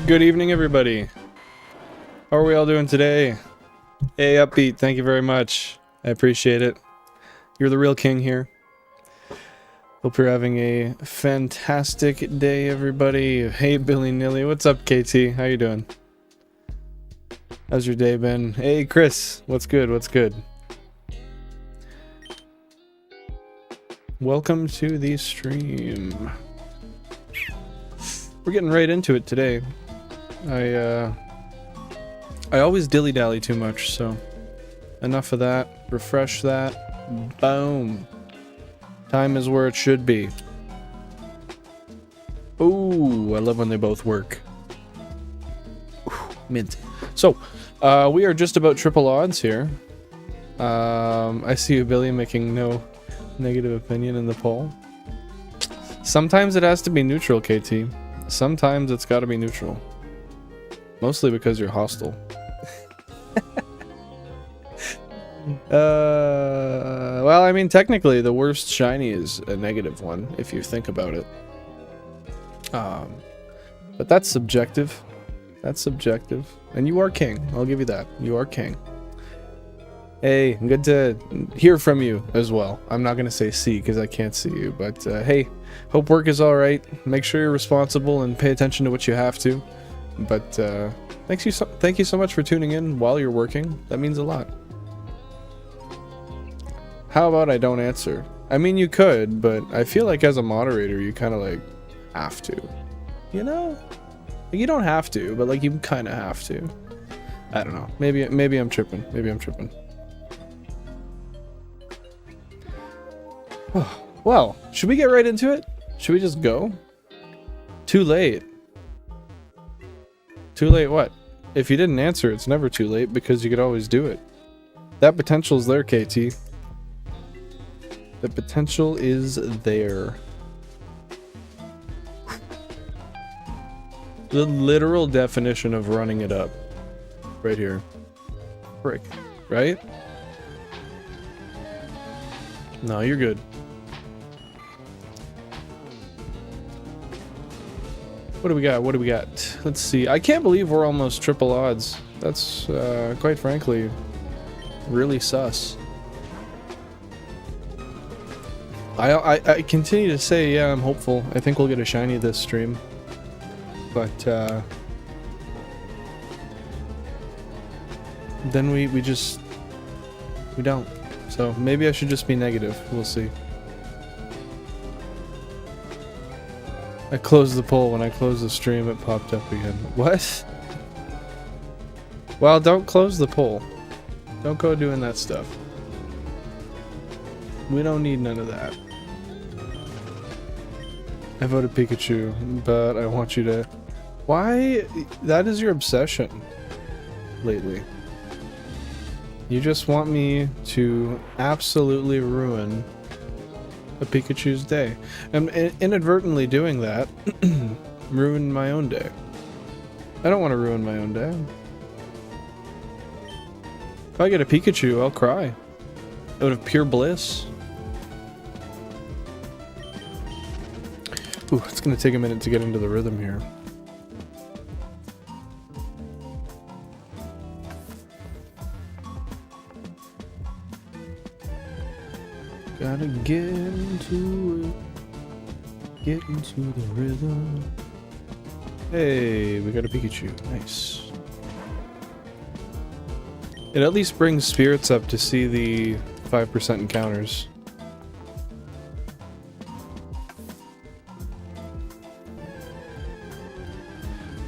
Good evening, everybody. How are we all doing today? Hey, Upbeat, thank you very much. I appreciate it. You're the real king here. Hope you're having a fantastic day, everybody. Hey, Billy Nilly. What's up, KT? How you doing? How's your day been? Hey, Chris. What's good? What's good? Welcome to the stream. We're getting right into it today. I always dilly-dally too much, so enough of that. Refresh that. Boom. Time is where it should be. Ooh, I love when they both work. Ooh, mint. So, we are just about triple odds here. I see you, Billy, making no negative opinion in the poll. Sometimes it has to be neutral, KT. Sometimes it's got to be neutral. Mostly because you're hostile. Well, I mean, technically, the worst shiny is a negative one, if you think about it. But that's subjective. That's subjective. And you are king. I'll give you that. You are king. Hey, good to hear from you as well. I'm not going to say see because I can't see you, but hey, hope work is all right. Make sure you're responsible and pay attention to what you have to. But thank you so much for tuning in while you're working. That means a lot. How about I don't answer? I mean, you could, but I feel like as a moderator, you kind of like have to. You know? You don't have to, but like you kind of have to. I don't know. Maybe I'm tripping. Maybe I'm tripping. Well, should we get right into it? Should we just go? Too late. Too late what? If you didn't answer, it's never too late because you could always do it. That potential's there, KT. The potential is there. The literal definition of running it up. Right here. Frick. Right? No, you're good. What do we got? What do we got? Let's see. I can't believe we're almost triple odds. That's, quite frankly, really sus. I continue to say, yeah, I'm hopeful. I think we'll get a shiny this stream. But, then we don't. So maybe I should just be negative. We'll see. I closed the poll. When I closed the stream, it popped up again. What? Well, don't close the poll. Don't go doing that stuff. We don't need none of that. I voted Pikachu, but I want you to... Why? That is your obsession lately. You just want me to absolutely ruin a Pikachu's day. And inadvertently doing that, ruin my own day. I don't want to ruin my own day. If I get a Pikachu, I'll cry. Out of pure bliss. Ooh, it's gonna take a minute to get into the rhythm here. Gotta get into it. Get into the rhythm. Hey, we got a Pikachu. Nice. It at least brings spirits up to see the 5% encounters.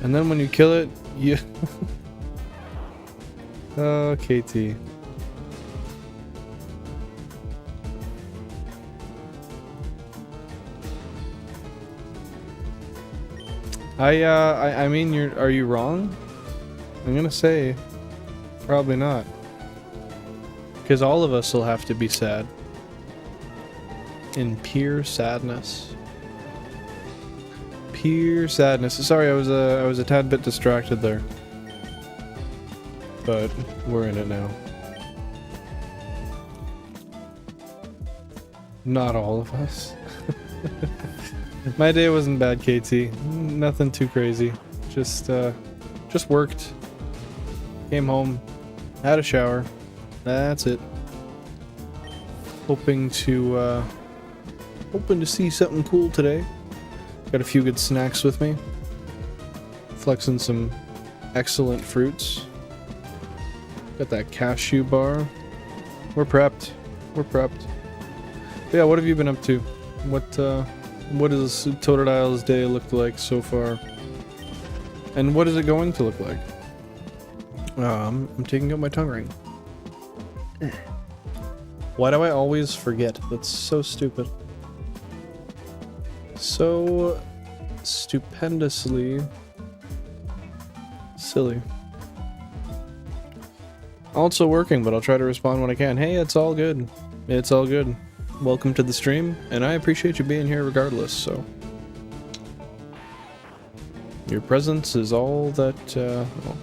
And then when you kill it, you... Oh, KT. I mean, are you wrong? I'm gonna say, probably not. Because all of us will have to be sad. In pure sadness. Pure sadness. Sorry, I was a tad bit distracted there. But we're in it now. Not all of us. My day wasn't bad, KT. Nothing too crazy. Just worked. Came home, had a shower. That's it. Hoping to see something cool today. Got a few good snacks with me. Flexing some excellent fruits. Got that cashew bar. We're prepped. We're prepped. But yeah, what have you been up to? What does Totodile's day look like so far? And what is it going to look like? I'm taking out my tongue ring. Why do I always forget? That's so stupid. So stupendously silly. Also working, but I'll try to respond when I can. Hey, it's all good. It's all good. Welcome to the stream, and I appreciate you being here regardless, so. Your presence is all that, well,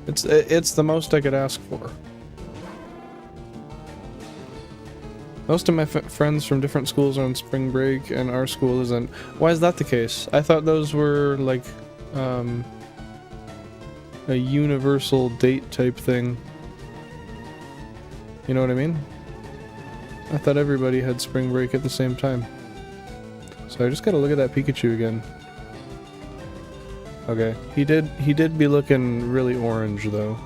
it's the most I could ask for. Most of my friends from different schools are on spring break, and our school isn't. Why is that the case? I thought those were, like, a universal date type thing. You know what I mean? I thought everybody had spring break at the same time. So I just gotta look at that Pikachu again. Okay, he did be looking really orange though.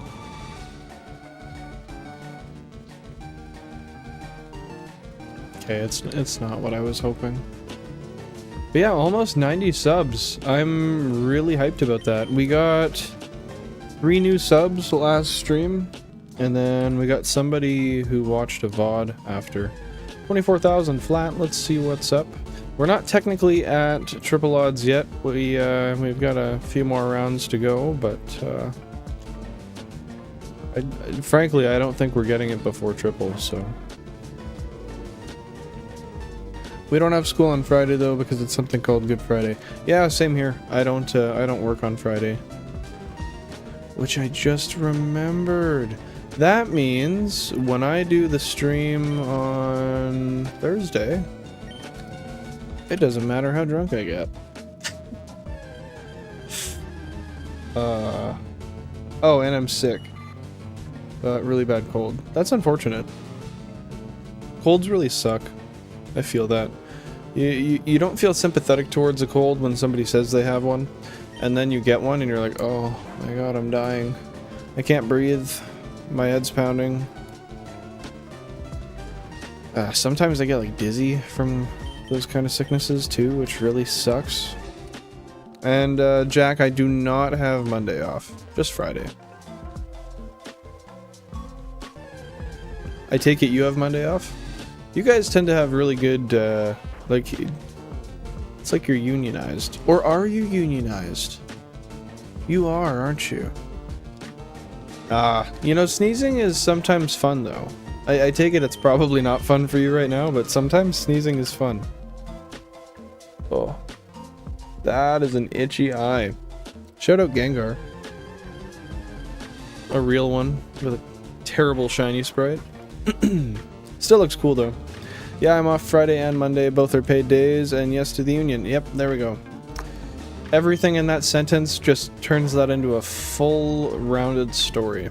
Okay, it's not what I was hoping. But yeah, almost 90 subs. I'm really hyped about that. We got 3 new subs last stream, and then we got somebody who watched a VOD after. 24,000 flat. Let's see what's up. We're not technically at triple odds yet. We've got a few more rounds to go, but frankly, I don't think we're getting it before triple. So we don't have school on Friday though because it's something called Good Friday. Yeah, same here. I don't work on Friday, which I just remembered. That means when I do the stream on Thursday, it doesn't matter how drunk I get. Oh, and I'm sick. Really bad cold. That's unfortunate. Colds really suck. I feel that. You don't feel sympathetic towards a cold when somebody says they have one, and then you get one and you're like, oh my god, I'm dying. I can't breathe. My head's pounding. Sometimes I get like dizzy from those kind of sicknesses too, which really sucks. And Jack, I do not have Monday off, just Friday. I take it you have Monday off? You guys tend to have really good, like, it's like you're unionized. Or are you unionized? You are, aren't you? You know, sneezing is sometimes fun though. I take it it's probably not fun for you right now, but sometimes sneezing is fun. Oh, that is an itchy eye. Shout out Gengar. A real one with a terrible shiny sprite. Still looks cool though. Yeah, I'm off Friday and Monday. Both are paid days, and yes to the union. Yep, there we go. Everything in that sentence just turns that into a full rounded story.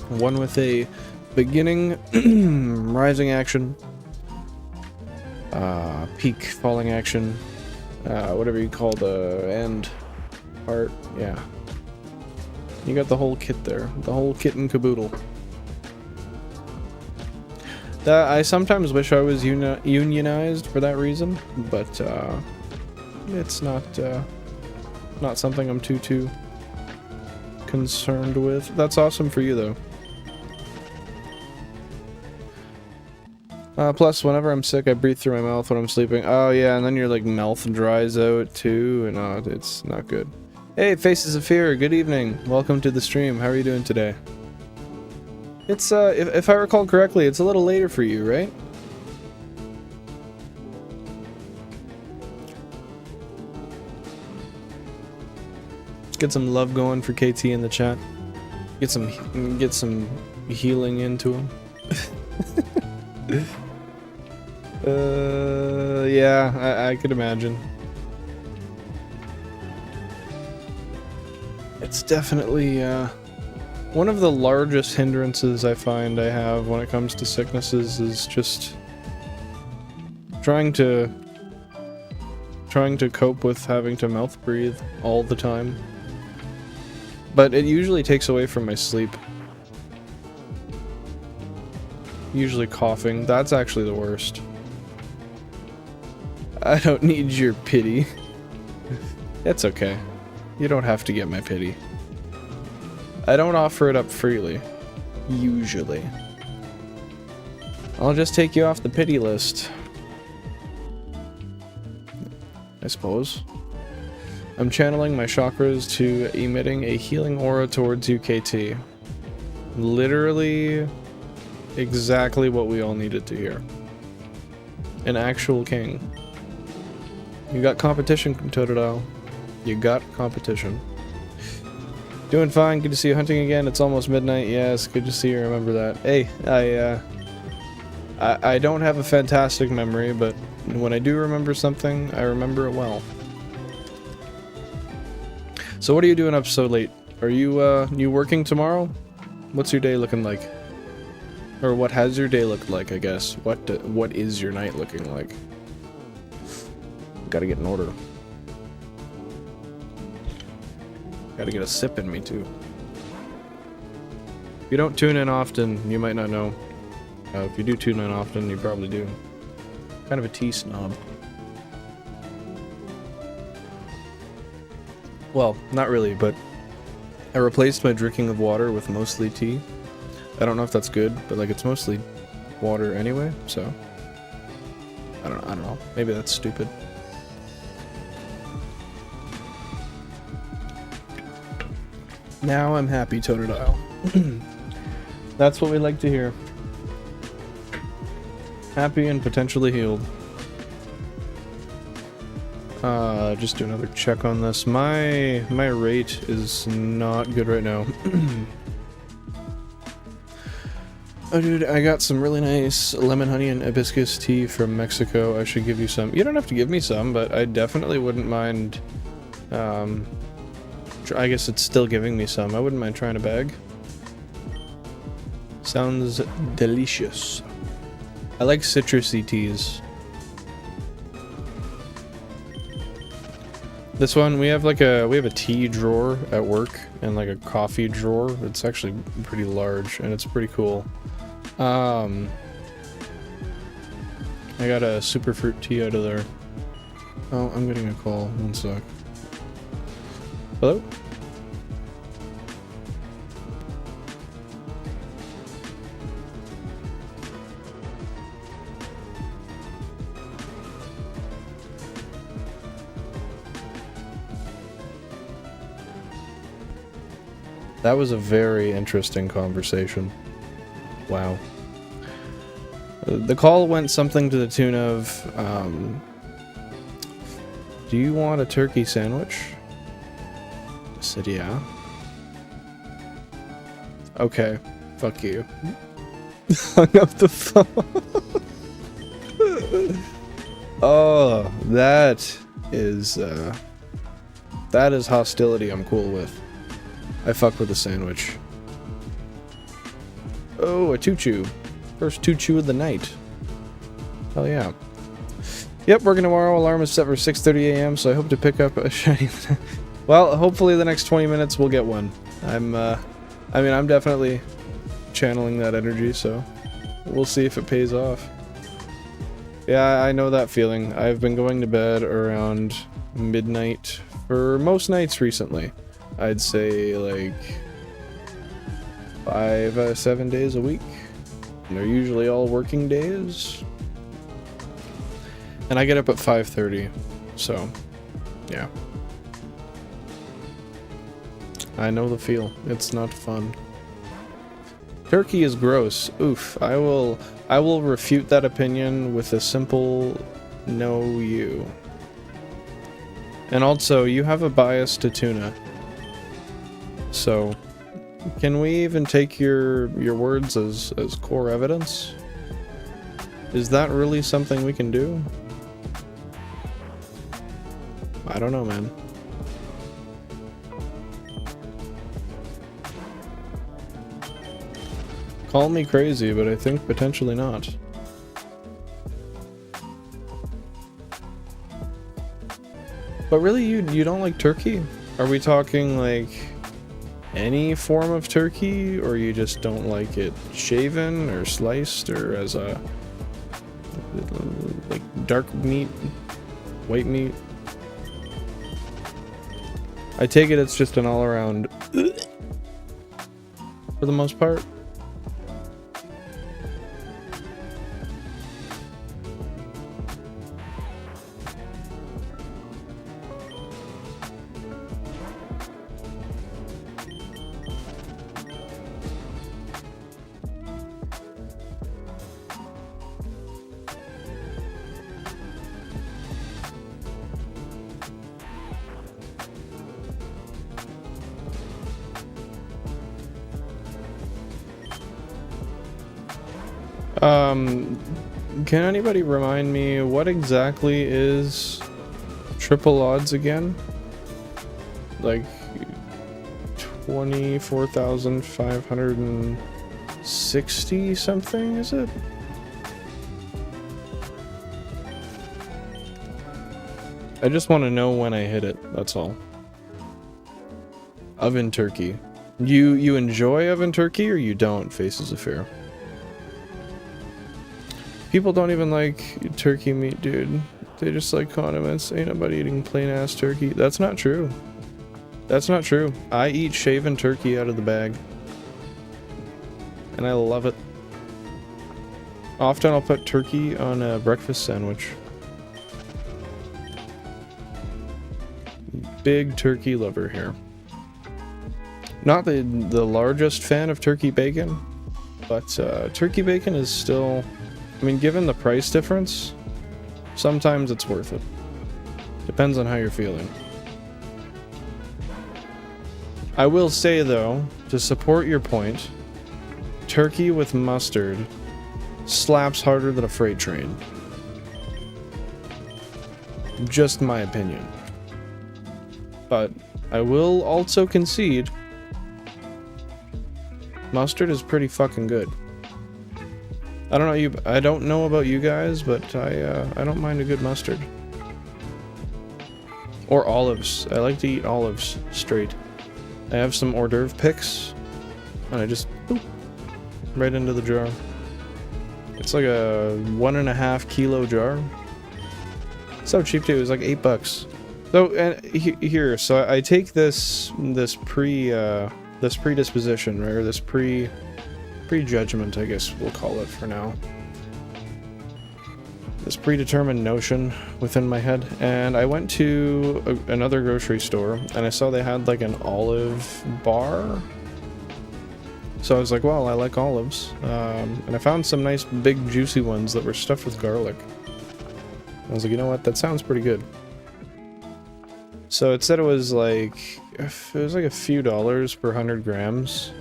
One with a beginning, rising action, peak, falling action, whatever you call the end part. Yeah. You got the whole kit there. The whole kit and caboodle. I sometimes wish I was unionized for that reason, but it's not something I'm too concerned with. That's awesome for you though. Plus, whenever I'm sick, I breathe through my mouth when I'm sleeping. Oh yeah, and then your like mouth dries out too, and it's not good. Hey, Faces of Fear, good evening. Welcome to the stream. How are you doing today? It's if I recall correctly, it's a little later for you, right? Get some love going for KT in the chat. Get some healing into him. Yeah, I could imagine. It's definitely one of the largest hindrances I find I have when it comes to sicknesses is just trying to cope with having to mouth breathe all the time. But it usually takes away from my sleep. Usually coughing. That's actually the worst. I don't need your pity. It's okay. You don't have to get my pity. I don't offer it up freely. Usually. I'll just take you off the pity list. I suppose. I'm channeling my chakras to emitting a healing aura towards UKT. Literally exactly what we all needed to hear. An actual king. You got competition, Totodile. You got competition. Doing fine, good to see you hunting again. It's almost midnight. Yes, good to see you remember that. Hey, I don't have a fantastic memory, but when I do remember something, I remember it well. So what are you doing up so late? Are you you working tomorrow? What's your day looking like? Or what has your day looked like, I guess? What is your night looking like? Gotta get in order. Gotta get a sip in me too. If you don't tune in often, you might not know. If you do tune in often, you probably do. Kind of a tea snob. Well, not really, but I replaced my drinking of water with mostly tea. I don't know if that's good, but like it's mostly water anyway, so I don't know. Maybe that's stupid. Now I'm happy, Totodile. That's what we like to hear. Happy and potentially healed. Just do another check on this. My rate is not good right now. Oh dude, I got some really nice lemon, honey, and hibiscus tea from Mexico. I should give you some. You don't have to give me some, but I definitely wouldn't mind, I guess it's still giving me some. I wouldn't mind trying a bag. Sounds delicious. I like citrusy teas. This one, we have a tea drawer at work and like a coffee drawer. It's actually pretty large and it's pretty cool. I got a superfruit tea out of there. Oh, I'm getting a call. One sec. Hello? That was a very interesting conversation. Wow. The call went something to the tune of, do you want a turkey sandwich? I said, yeah. Okay, fuck you. Hung up the phone. Oh, that is hostility I'm cool with. I fuck with a sandwich. Oh, a tutu. First tutu of the night. Hell yeah. Yep, working tomorrow. Alarm is set for 6:30 a.m. so I hope to pick up a shiny... Well, hopefully the next 20 minutes we'll get one. I mean, I'm definitely channeling that energy, so we'll see if it pays off. Yeah, I know that feeling. I've been going to bed around midnight for most nights recently. I'd say like 5-7 days a week. And they're usually all working days. And I get up at 5:30, so yeah. I know the feel. It's not fun. Turkey is gross. Oof. I will refute that opinion with a simple no you. And also, you have a bias to tuna. So, can we even take your words as core evidence? Is that really something we can do? I don't know, man. Call me crazy, but I think potentially not. But really, you don't like turkey? Are we talking like any form of turkey, or you just don't like it shaven or sliced or as a like dark meat, white meat? I take it it's just an all-around for the most part. Can anybody remind me what exactly is triple odds again? Like 24,560 something, is it? I just want to know when I hit it, that's all. Oven turkey. You enjoy oven turkey or you don't, Faces of Fear? People don't even like turkey meat, dude. They just like condiments. Ain't nobody eating plain ass turkey. That's not true. That's not true. I eat shaven turkey out of the bag. And I love it. Often I'll put turkey on a breakfast sandwich. Big turkey lover here. Not the largest fan of turkey bacon, but turkey bacon is still... I mean, given the price difference, sometimes it's worth it. Depends on how you're feeling. I will say, though, to support your point, turkey with mustard slaps harder than a freight train. Just my opinion. But I will also concede, mustard is pretty fucking good. I don't know about you guys, but I don't mind a good mustard. Or olives. I like to eat olives straight. I have some hors d'oeuvre picks, and I just boop, right into the jar. It's like a 1.5 kilo jar. So cheap too. It was like $8. So and here, so I take this predisposition, right, or this prejudgment, I guess we'll call it for now. This predetermined notion within my head, and I went to another grocery store, and I saw they had like an olive bar. So I was like, well, I like olives, and I found some nice big juicy ones that were stuffed with garlic. I was like, you know what, that sounds pretty good. So it said it was like a few dollars per 100 grams.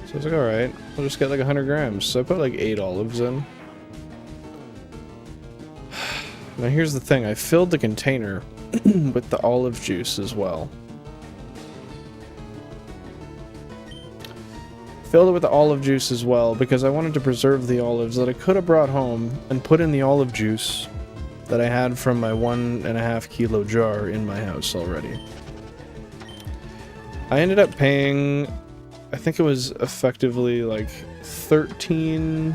So I was like, alright, I'll just get like 100 grams. So I put like 8 olives in. Now here's the thing, I filled the container with the olive juice as well. Filled it with the olive juice as well because I wanted to preserve the olives that I could have brought home and put in the olive juice that I had from my 1.5 kilo jar in my house already. I ended up paying, I think it was effectively like $13...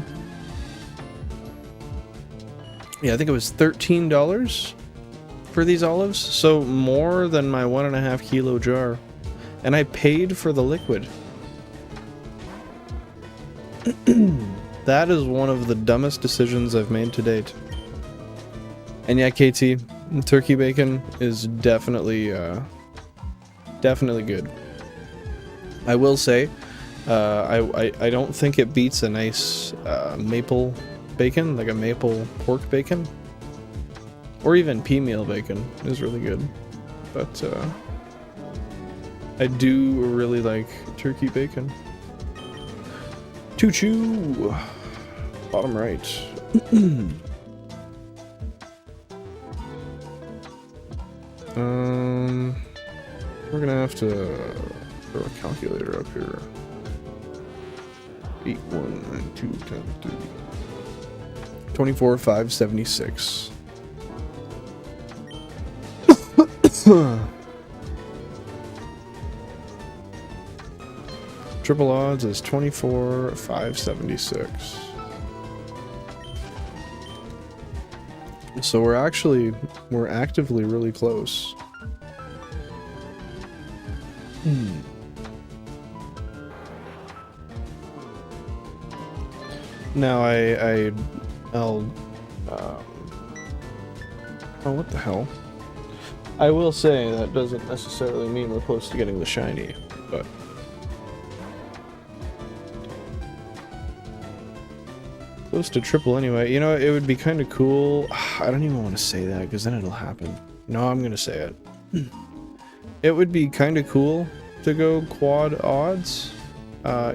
Yeah, I think it was $13 for these olives, so more than my 1.5 kilo jar. And I paid for the liquid. That is one of the dumbest decisions I've made to date. And yeah, KT, turkey bacon is definitely good. I will say, I don't think it beats a nice maple bacon, like a maple pork bacon, or even pea meal bacon is really good. But I do really like turkey bacon. Choo-choo! Bottom right. We're gonna have to throw a calculator up here. 8192 times 3. 24,576. Triple odds is 24,576. So we're actively really close. Now I'll oh, what the hell? I will say that doesn't necessarily mean we're close to getting the shiny, but close to triple anyway. You know, it would be kind of cool. I don't even want to say that because then it'll happen. No, I'm gonna say it. It would be kind of cool to go quad odds,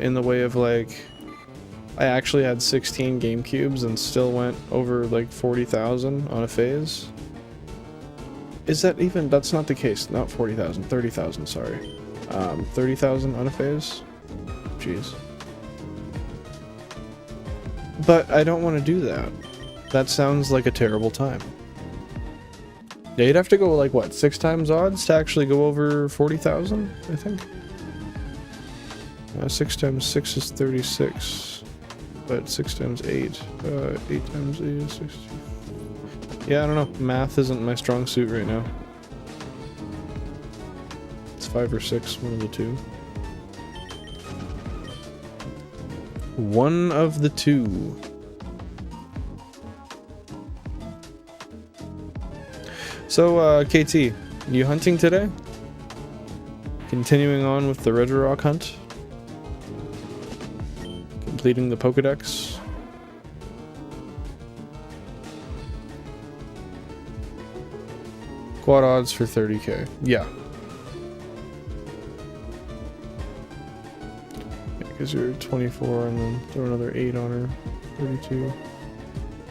in the way of like, I actually had 16 Gamecubes and still went over like 40,000 on a phase. Is that even? That's not the case. Not 40,000. 30,000. Sorry. 30,000 on a phase. Jeez. But I don't want to do that. That sounds like a terrible time. Yeah, you'd have to go like what, 6 times odds to actually go over 40,000, I think. 6 times 6 is 36, but 6 times 8, 8 times 8 is 60. Yeah, I don't know. Math isn't my strong suit right now. It's 5 or 6, one of the two. One of the two. So, KT, you hunting today? Continuing on with the Regirock hunt? Completing the Pokédex? Quad odds for 30k. Yeah. Because you're 24 and then throw another 8 on her. 32.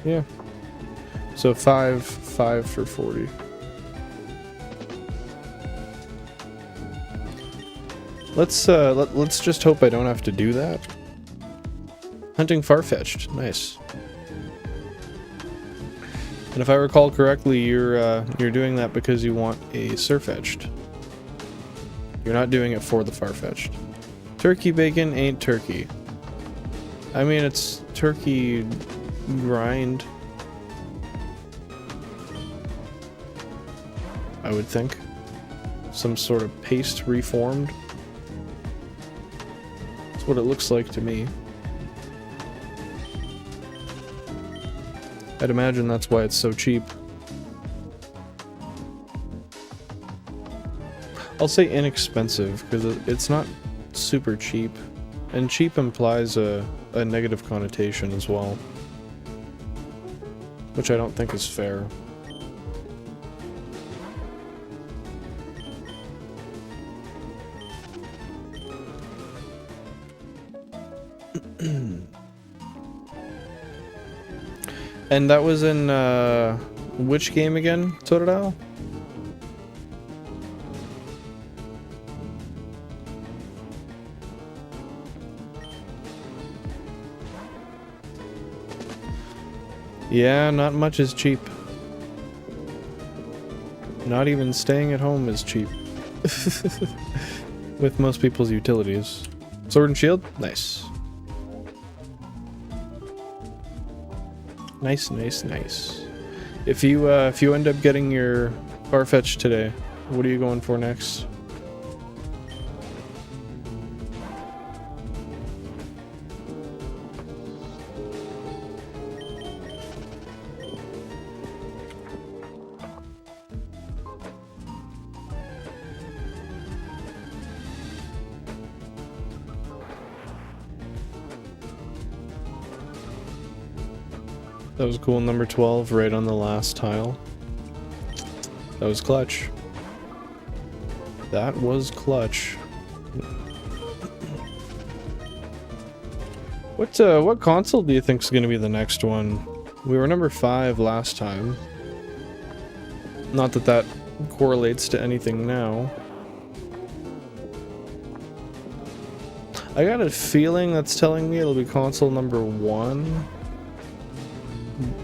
Yeah. So 5 for 40. Let's just hope I don't have to do that. Hunting Farfetch'd. Nice. And if I recall correctly, you're doing that because you want a Surfetch'd. You're not doing it for the Farfetch'd. Turkey bacon ain't turkey. I mean, it's turkey grind. I would think. Some sort of paste reformed. That's what it looks like to me. I'd imagine that's why it's so cheap. I'll say inexpensive, because it's not super cheap. And cheap implies a negative connotation as well. Which I don't think is fair. And that was in, which game again, Totodile? Yeah, not much is cheap. Not even staying at home is cheap. With most people's utilities. Sword and Shield? Nice. Nice, nice, nice. If you end up getting your Farfetch today, what are you going for next? That was cool, number 12, right on the last tile. That was clutch. That was clutch. What console do you think is going to be the next one? We were number 5 last time. Not that that correlates to anything now. I got a feeling that's telling me it'll be console number 1.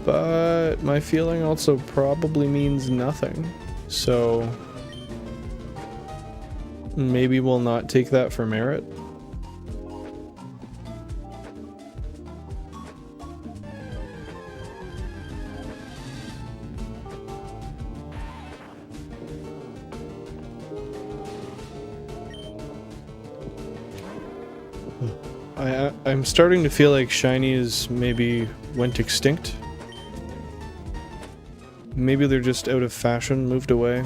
But my feeling also probably means nothing. So maybe we'll not take that for merit. I'm starting to feel like shinies maybe went extinct. Maybe they're just out of fashion, moved away.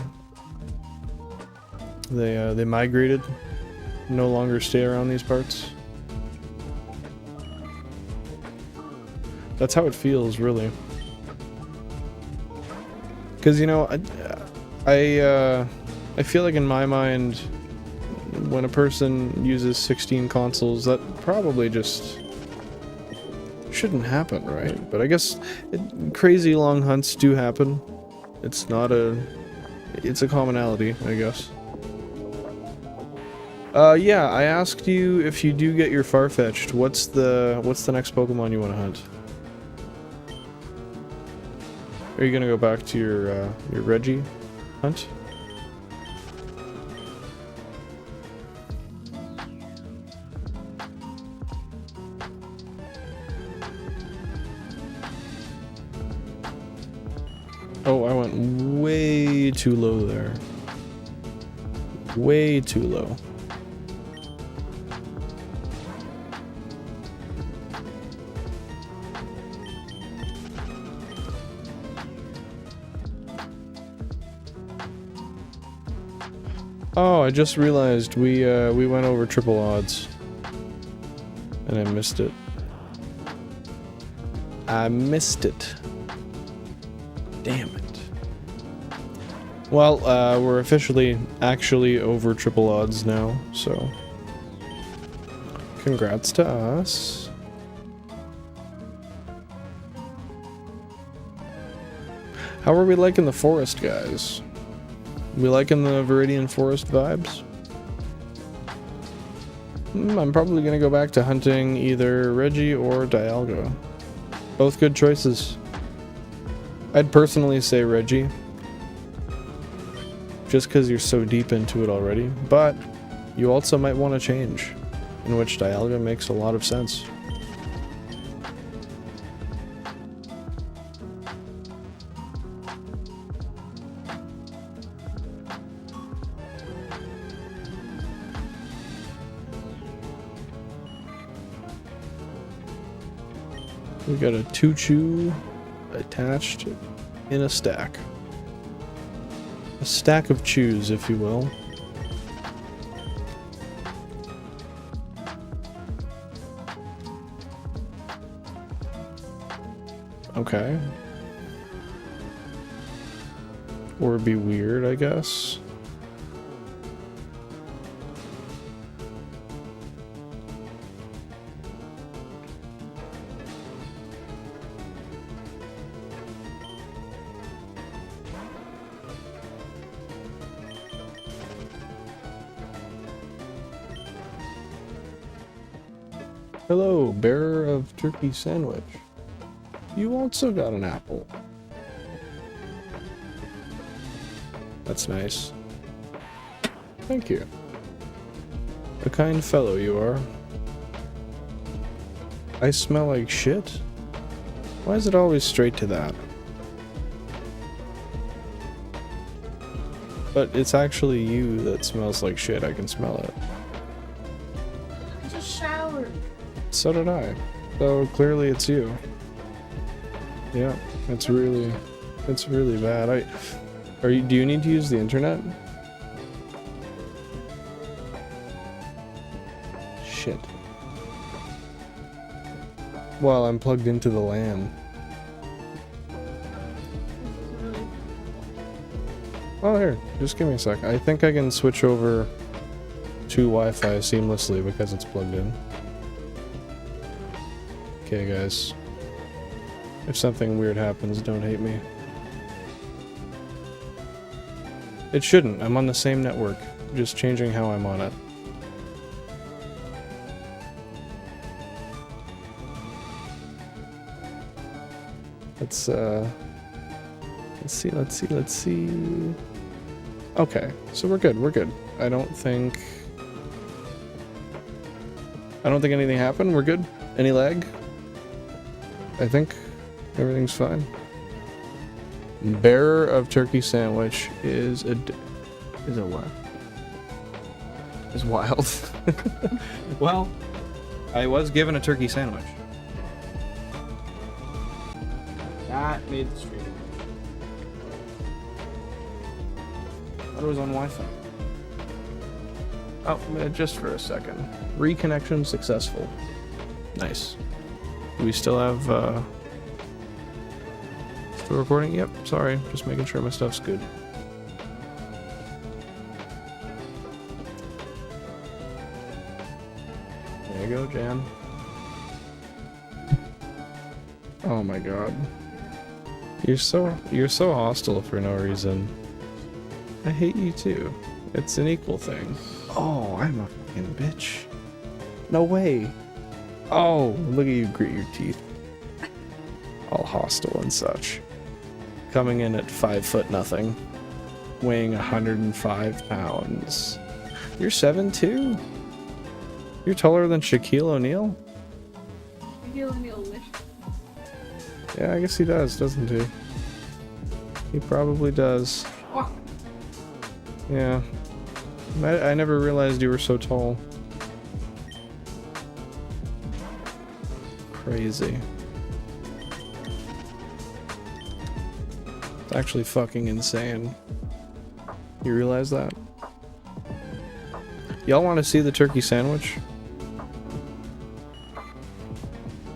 They migrated, no longer stay around these parts. That's how it feels, really. Because, you know, I feel like in my mind, when a person uses 16 consoles, that probably just shouldn't happen, right? But I guess crazy long hunts do happen. It's not a... It's a commonality, I guess. Yeah, I asked you if you do get your Farfetch'd, what's the next Pokemon you want to hunt? Are you gonna go back to your Reggie hunt? Oh, I went way too low there. Way too low. Oh, I just realized we went over triple odds. And I missed it. I missed it. Damn it. Well, we're officially actually over triple odds now, so congrats to us. How are we liking the forest, guys? We liking the Viridian forest vibes? I'm probably gonna go back to hunting either Reggie or Dialga. Both good choices. I'd personally say Reggie, just because you're so deep into it already, but you also might want to change, in which Dialga makes a lot of sense. We got a Tuchu attached in a stack. A stack of chews, if you will. Okay. Or be weird, I guess. Hello, bearer of turkey sandwich. You also got an apple. That's nice. Thank you. A kind fellow you are. I smell like shit? Why is it always straight to that? But it's actually you that smells like shit. I can smell it. I just showered. So did I. So clearly it's you. Yeah, it's really bad. Do you need to use the internet? Shit. Well, I'm plugged into the LAN. Oh, here, just give me a sec. I think I can switch over to Wi-Fi seamlessly because it's plugged in. Okay, guys. If something weird happens, don't hate me. It shouldn't. I'm on the same network, just changing how I'm on it. Let's see. Okay, so we're good. I don't think anything happened. We're good. Any lag? I think everything's fine. Bearer of turkey sandwich is a what? Is wild. Well, I was given a turkey sandwich. That made the stream. Thought it was on Wi-Fi. Oh, just for a second. Reconnection successful. Nice. Do we still have, still recording? Yep, sorry. Just making sure my stuff's good. There you go, Jan. Oh my god. You're so hostile for no reason. I hate you too. It's an equal thing. Oh, I'm a fucking bitch. No way. Oh, look at you grit your teeth. All hostile and such. Coming in at 5'0", weighing 105 pounds. You're 7'2"? You're taller than Shaquille O'Neal? Shaquille O'Neal wished. Yeah, I guess he does, doesn't he? He probably does. Oh. Yeah. I never realized you were so tall. Crazy. It's actually fucking insane. You realize that? Y'all want to see the turkey sandwich?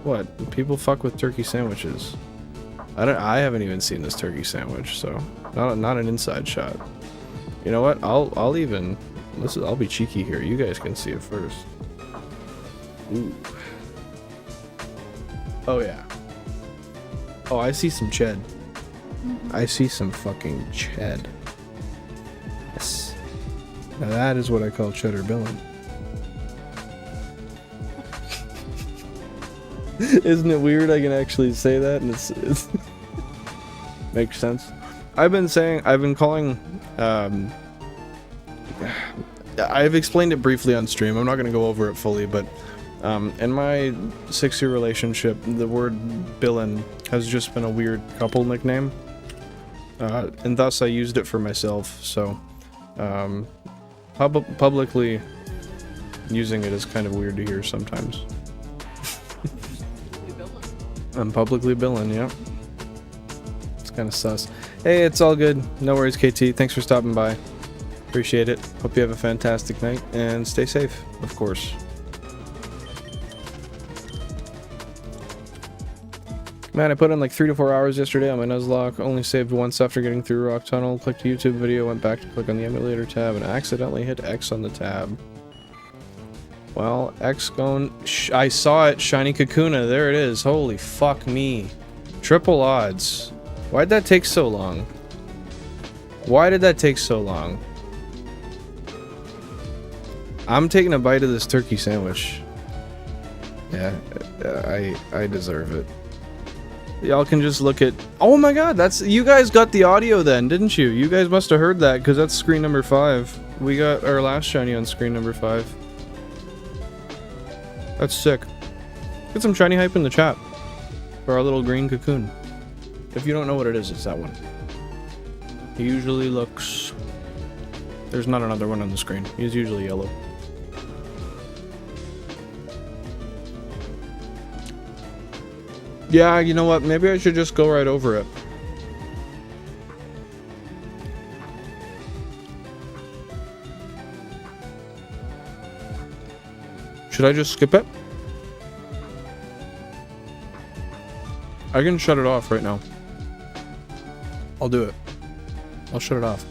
What? People fuck with turkey sandwiches. I haven't even seen this turkey sandwich, so not an inside shot. You know what? I'll be cheeky here. You guys can see it first. Ooh. Oh yeah. Oh, I see some ched. I see some fucking ched. Yes. Now that is what I call cheddar Billen. Isn't it weird I can actually say that and it's makes sense? I've been calling I've explained it briefly on stream. I'm not going to go over it fully, but in my 6-year relationship, the word Billen has just been a weird couple nickname. And thus I used it for myself, so publicly using it is kind of weird to hear sometimes. I'm publicly Billen, yeah. It's kind of sus. Hey, it's all good. No worries, KT. Thanks for stopping by. Appreciate it. Hope you have a fantastic night, and stay safe, of course. Man, I put in like 3 to 4 hours yesterday on my Nuzlocke. Only saved once after getting through Rock Tunnel. Clicked a YouTube video, went back to click on the emulator tab, and accidentally hit X on the tab. Well, X going... I saw it! Shiny Kakuna, there it is. Holy fuck me. Triple odds. Why'd that take so long? Why did that take so long? I'm taking a bite of this turkey sandwich. Yeah, I deserve it. Y'all can just look at... Oh my god, that's... You guys got the audio then, didn't you? You guys must have heard that, because that's screen number 5. We got our last shiny on screen number 5. That's sick. Get some shiny hype in the chat for our little green cocoon. If you don't know what it is, it's that one. He usually looks... There's not another one on the screen. He's usually yellow. Yeah, you know what? Maybe I should just go right over it. Should I just skip it? I can shut it off right now. I'll do it. I'll shut it off.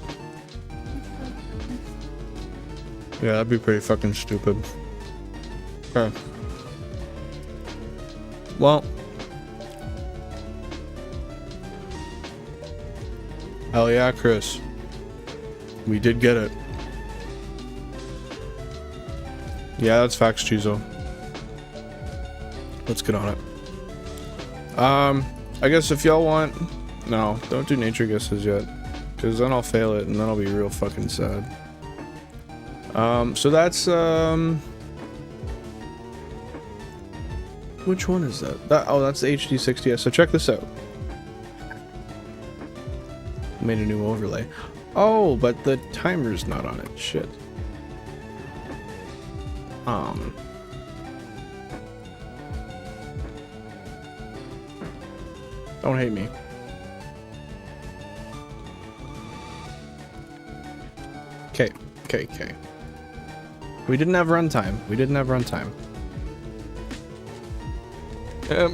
Yeah, that'd be pretty fucking stupid. Okay. Well. Hell yeah, Chris. We did get it. Yeah, that's facts, Chizo. Let's get on it. I guess if y'all want... No, don't do nature guesses yet. Because then I'll fail it and then I'll be real fucking sad. So that's, which one is that? Oh, that's the HD60S. So check this out. Made a new overlay. Oh, but the timer's not on it. Shit. Don't hate me. Okay. We didn't have runtime.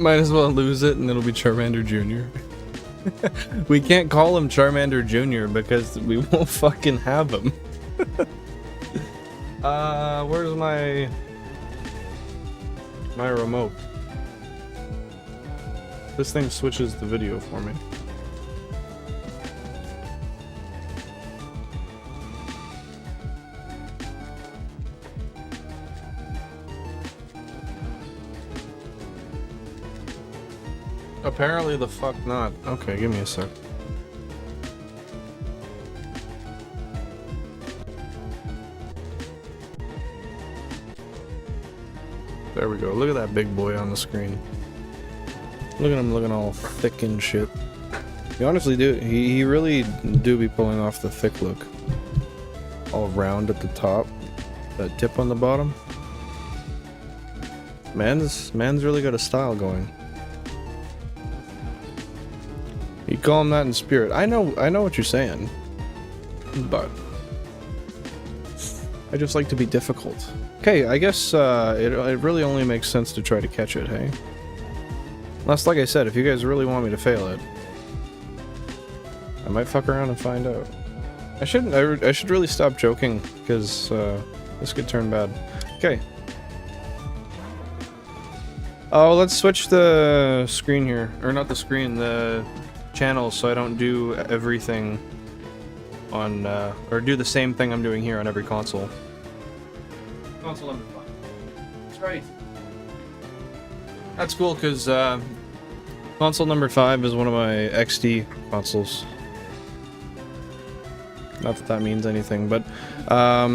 Might as well lose it and it'll be Charmander Jr. We can't call him Charmander Jr. because we won't fucking have him. Where's my remote? This thing switches the video for me. Apparently the fuck not. Okay, give me a sec. There we go. Look at that big boy on the screen. Look at him looking all thick and shit. He honestly do. He really do be pulling off the thick look. All round at the top. That tip on the bottom. Man's really got a style going. You call him that in spirit. I know what you're saying. But I just like to be difficult. Okay, I guess it really only makes sense to try to catch it, hey? Unless, like I said, if you guys really want me to fail it, I might fuck around and find out. I should really stop joking, because this could turn bad. Okay. Oh, let's switch the screen here. Or not the screen, the channels, so I don't do everything on, or do the same thing I'm doing here on every console. Console number 5. That's right. That's cool, because console number 5 is one of my XD consoles. Not that that means anything, but are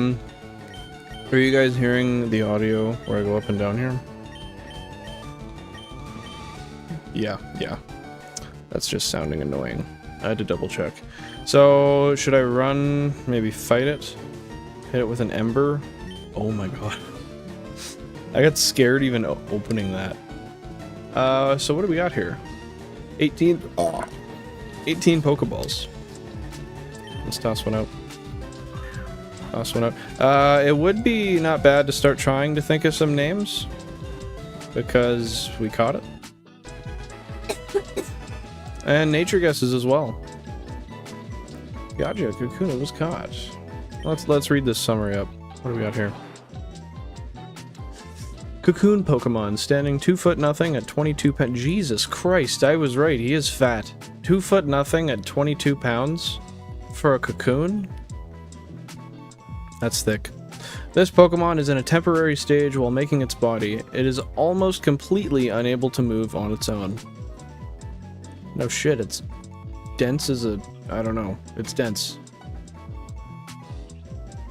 you guys hearing the audio where I go up and down here? Yeah. That's just sounding annoying. I had to double check. So, should I run, maybe fight it? Hit it with an ember? Oh my god. I got scared even opening that. So what do we got here? 18 Pokeballs. Let's toss one out. It would be not bad to start trying to think of some names. Because we caught it. And nature guesses as well. Gotcha, Kakuna was caught. Let's read this summary up. What do we got here? Cocoon Pokemon, standing 2 foot nothing at 22 pounds. Jesus Christ, I was right, he is fat. 2 foot nothing at 22 pounds? For a cocoon? That's thick. This Pokemon is in a temporary stage while making its body. It is almost completely unable to move on its own. No shit, it's dense as a... I don't know. It's dense.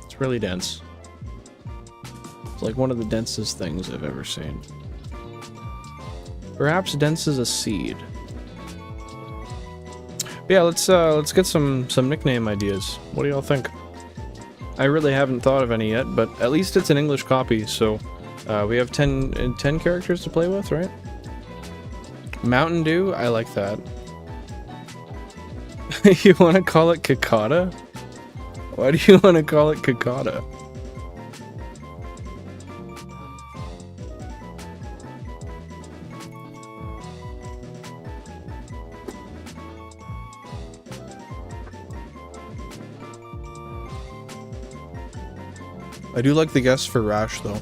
It's really dense. It's like one of the densest things I've ever seen. Perhaps dense as a seed. But yeah, let's get some nickname ideas. What do y'all think? I really haven't thought of any yet, but at least it's an English copy, so we have 10 characters to play with, right? Mountain Dew? I like that. You want to call it Kakata? Why do you want to call it Kakata? I do like the guess for Rash, though.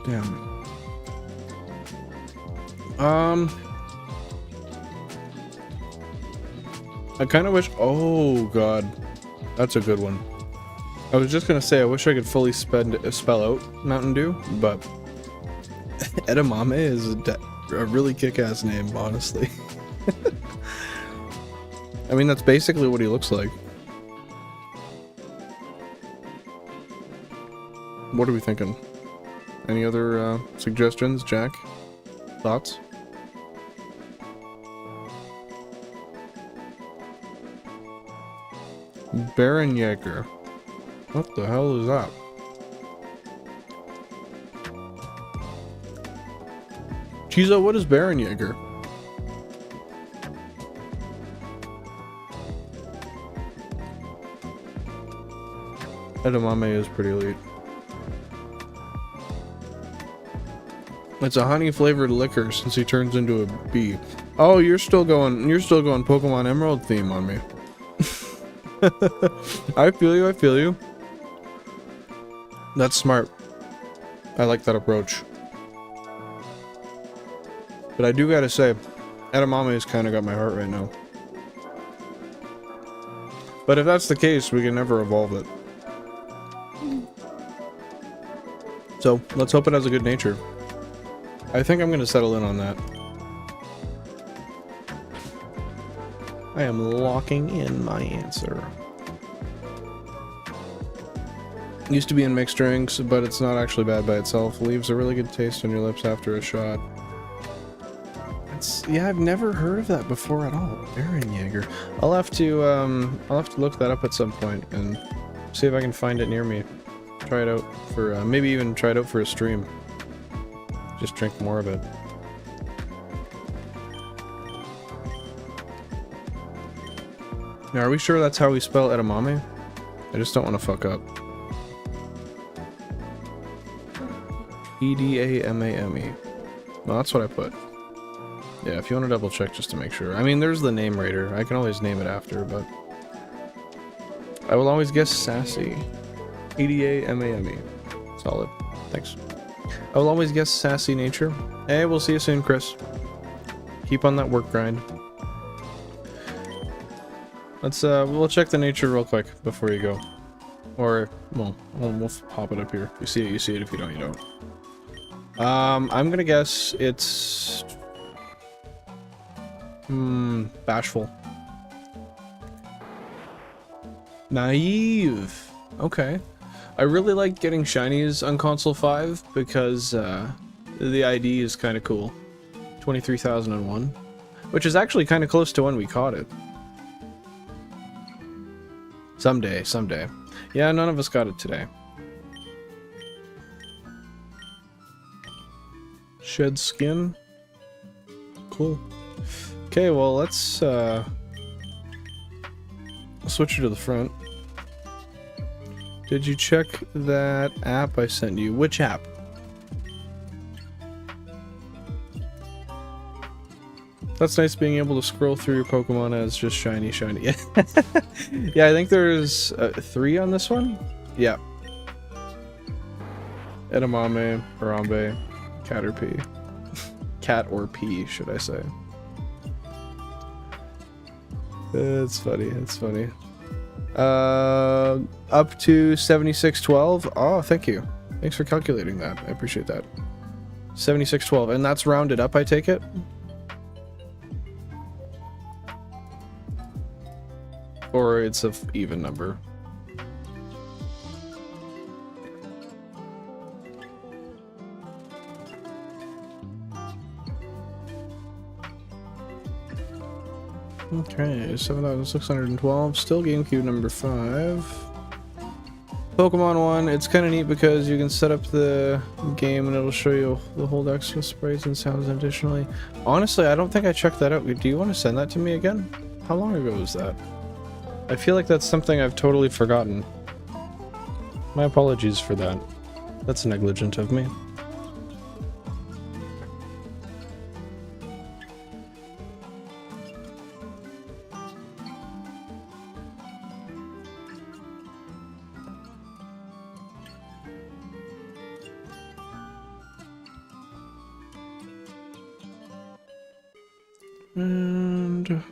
Damn. I kind of wish... Oh, God. That's a good one. I was just gonna say, I wish I could fully spell out Mountain Dew, but edamame is a really kick-ass name, honestly. I mean, that's basically what he looks like. What are we thinking? Any other suggestions, Jack? Thoughts? Baron Jaeger. What the hell is that? Chizo, what is Baron Jaeger? Edamame is pretty elite. It's a honey flavored liquor since he turns into a bee. Oh, you're still going Pokemon Emerald theme on me. I feel you, I feel you. That's smart. I like that approach. But I do gotta say, edamame has kind of got my heart right now. But if that's the case, we can never evolve it. So, let's hope it has a good nature. I think I'm gonna settle in on that. I am locking in my answer. Used to be in mixed drinks, but it's not actually bad by itself. Leaves a really good taste on your lips after a shot. Yeah, I've never heard of that before at all. Baron Jaeger. I'll have to look that up at some point and see if I can find it near me. Try it out for maybe even try it out for a stream. Just drink more of it. Now, are we sure that's how we spell edamame? I just don't want to fuck up. E-D-A-M-A-M-E. Well, that's what I put. Yeah, if you want to double check just to make sure. I mean, there's the name raider. I can always name it after, but... I will always guess sassy. E-D-A-M-A-M-E. Solid. Thanks. I will always guess sassy nature. Hey, we'll see you soon, Chris. Keep on that work grind. Let's, we'll check the nature real quick before you go. Or, well, we'll pop it up here. You see it, you see it. If you don't, you don't. I'm gonna guess it's... bashful. Naive. Okay. I really like getting shinies on console 5 because the ID is kind of cool. 23,001. Which is actually kind of close to when we caught it. Someday, someday. Yeah, none of us got it today. Shed skin. Cool. Okay, well, let's switch you to the front. Did you check that app I sent you? Which app? That's nice being able to scroll through your Pokemon as just shiny. Yeah, I think there's 3 on this one? Yeah. Edamame, Harambe, Caterpie. Cat or P, should I say. It's funny, it's funny. Up to 7612. Oh, thank you. Thanks for calculating that. I appreciate that. 7612, and that's rounded up, I take it? Or it's a even number. Okay, 7,612. Still GameCube number 5. Pokemon 1, it's kind of neat because you can set up the game and it'll show you the whole dex with sprites and sounds additionally. Honestly, I don't think I checked that out. Do you want to send that to me again? How long ago was that? I feel like that's something I've totally forgotten. My apologies for that. That's negligent of me. And...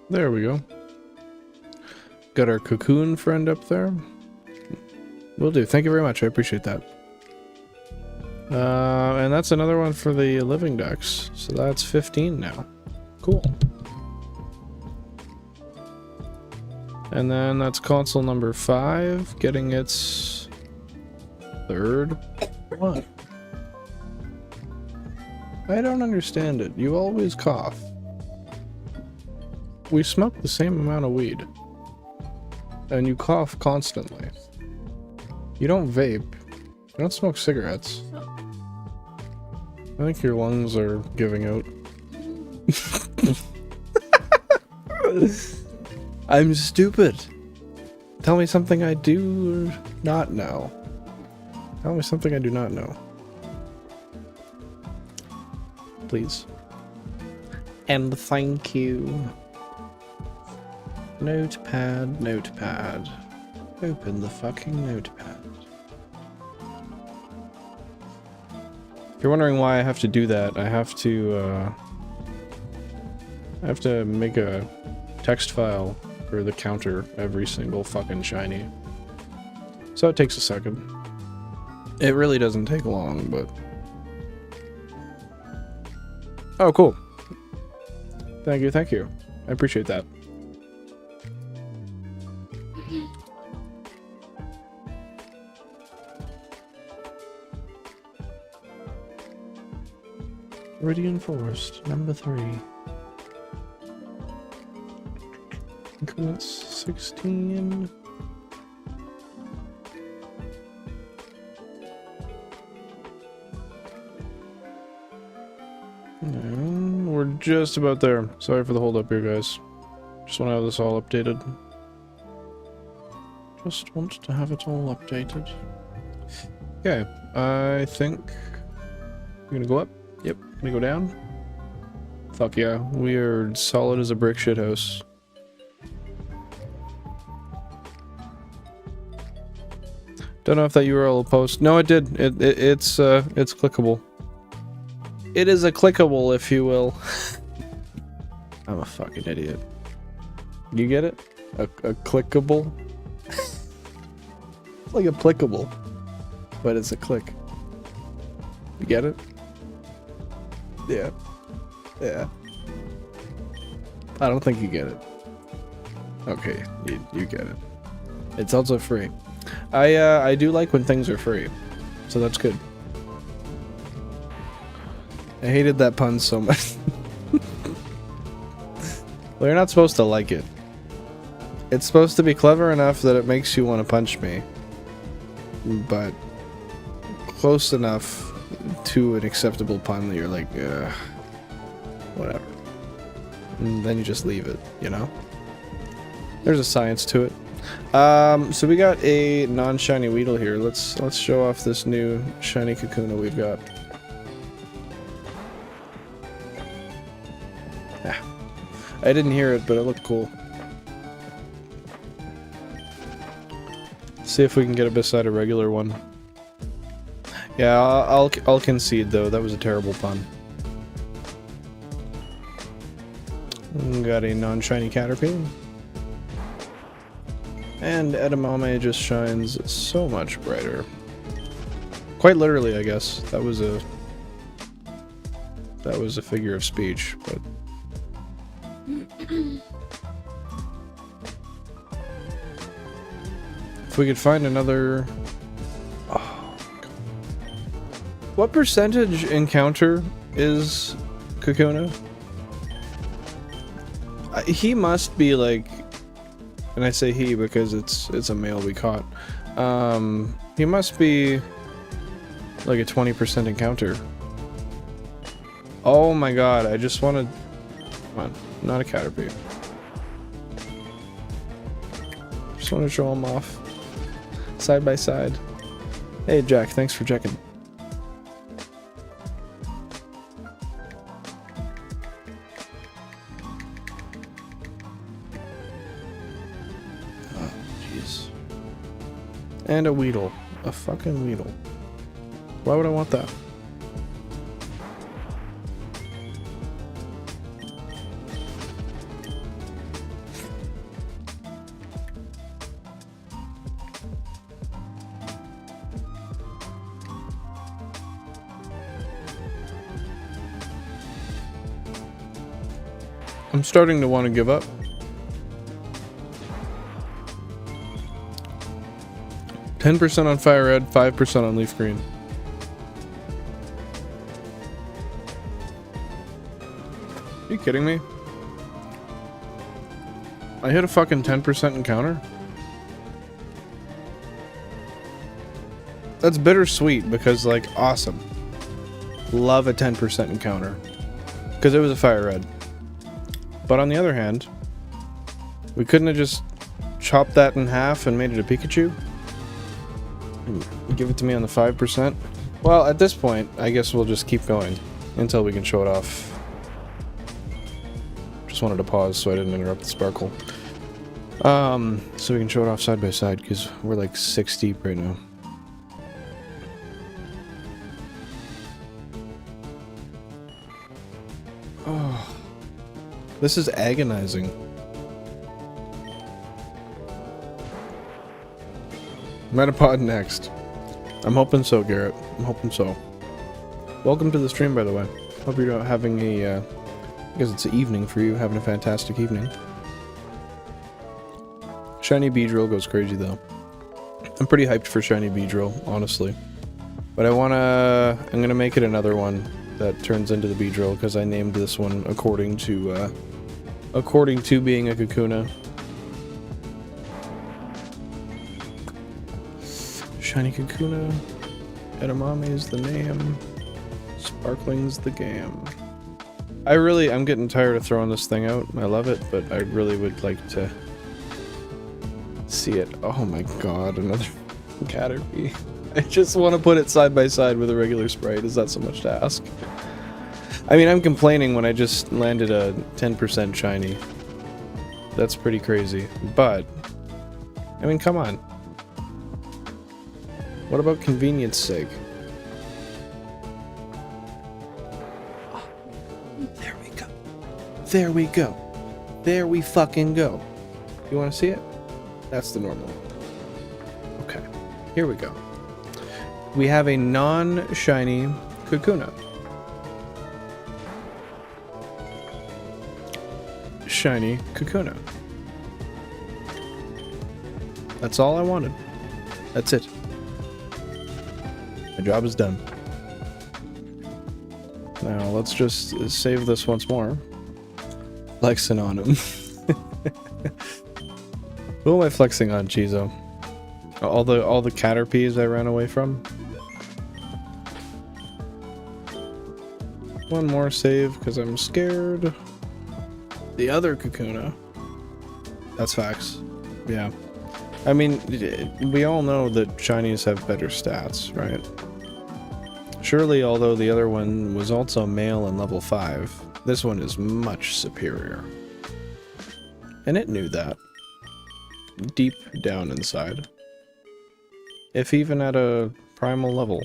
There we go. Got our cocoon friend up there. Will do. Thank you very much. I appreciate that. And that's another one for the living ducks. So that's 15 now. Cool. And then that's console number 5, getting its 3rd one. I don't understand it. You always cough. We smoke the same amount of weed. And you cough constantly. You don't vape. You don't smoke cigarettes. I think your lungs are giving out. I'm stupid. Tell me something I do not know. Tell me something I do not know. Please. And thank you. Notepad, notepad. Open the fucking notepad. If you're wondering why I have to do that, I have to make a text file for the counter every single fucking shiny. So it takes a second. It really doesn't take long, but... Oh, cool. Thank you, thank you. I appreciate that. Viridian Forest, number 3. Increments 16. And we're just about there. Sorry for the hold up here, guys. Just want to have this all updated. Just want to have it all updated. Okay, I think we're gonna go up. Yep, we go down. Fuck yeah, we are solid as a brick shithouse. Don't know if that URL will post. No, it did. It's clickable. It is a clickable, if you will. I'm a fucking idiot. You get it? A clickable? It's like applicable, but it's a click. You get it? Yeah. Yeah. I don't think you get it. Okay, you get it. It's also free. I do like when things are free, so that's good. I hated that pun so much. Well, you're not supposed to like it. It's supposed to be clever enough that it makes you want to punch me, but close enough to an acceptable pun that you're like, whatever. And then you just leave it, you know? There's a science to it. So we got a non-shiny Weedle here. Let's show off this new shiny Kakuna we've got. Yeah. I didn't hear it, but it looked cool. See if we can get it beside a regular one. Yeah, I'll concede though. That was a terrible pun. Got a non-shiny Caterpie. And Edamame just shines so much brighter. Quite literally, I guess. That was a figure of speech, but if we could find another. Oh, God. What percentage encounter is Kakuna? He must be like. And I say he because it's a male we caught. He must be like a 20% encounter. Oh my god, I just wanted... Come on, not a Caterpie. Just want to show him off. Side by side. Hey Jack, thanks for checking. And a Weedle. A fucking Weedle. Why would I want that? I'm starting to want to give up. $10% on FireRed, 5% on LeafGreen. Are you kidding me? I hit a fucking 10% encounter? That's bittersweet because, like, awesome. Love a 10% encounter. Because it was a FireRed. But on the other hand, we couldn't have just chopped that in half and made it a Pikachu? And give it to me on the 5%? Well, at this point, I guess we'll just keep going until we can show it off. Just wanted to pause so I didn't interrupt the sparkle. So we can show it off side by side because we're like 6 deep right now. Oh, this is agonizing. Metapod next. I'm hoping so, Garrett. I'm hoping so. Welcome to the stream, by the way. Hope you're having a, I guess it's an evening for you, having a fantastic evening. Shiny Beedrill goes crazy, though. I'm pretty hyped for Shiny Beedrill, honestly. But I'm gonna make it another one that turns into the Beedrill, because I named this one according to being a Kakuna. Shiny Kakuna. Edamame is the name. Sparkling's the game. I'm getting tired of throwing this thing out. I love it, but I really would like to see it. Oh my god, another Caterpie. I just want to put it side by side with a regular Sprite. Is that so much to ask? I mean, I'm complaining when I just landed a 10% shiny. That's pretty crazy. But, I mean, come on. What about convenience sake? Oh, there we go. There we go. There we fucking go. You want to see it? That's the normal. Okay. Here we go. We have a non-shiny Kakuna. Shiny Kakuna. That's all I wanted. That's it. My job is done. Now let's just save this once more. Flexing on him. Who am I flexing on, Chizo? All the Caterpies I ran away from? One more save, because I'm scared. The other Kakuna. That's facts. Yeah. I mean, we all know that shinies have better stats, right? Surely, although the other one was also male and level 5, this one is much superior. And it knew that. Deep down inside. If even at a primal level.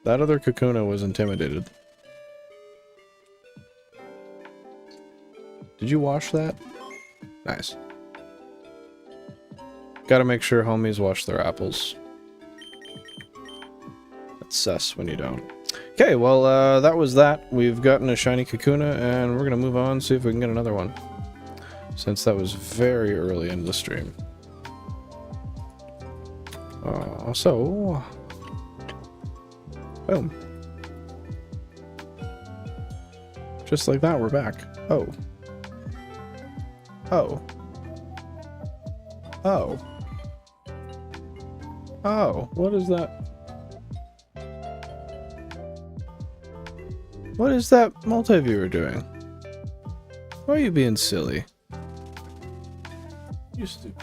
That other Kakuna was intimidated. Did you wash that? Nice. Gotta make sure homies wash their apples. That's sus when you don't. Okay, well, that was that. We've gotten a shiny Kakuna, and we're gonna move on, see if we can get another one. Since that was very early in the stream. So... Boom. Just like that, we're back. Oh. Oh. Oh. Oh, what is that? What is that multi-viewer doing? Why are you being silly? You stupid.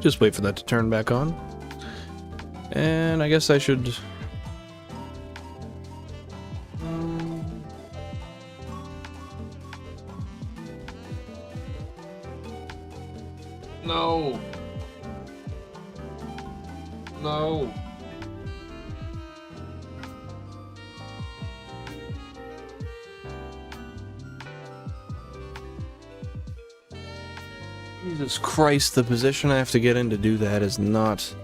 Just wait for that to turn back on. And I guess I should... No. No. Jesus Christ, the position I have to get in to do that is not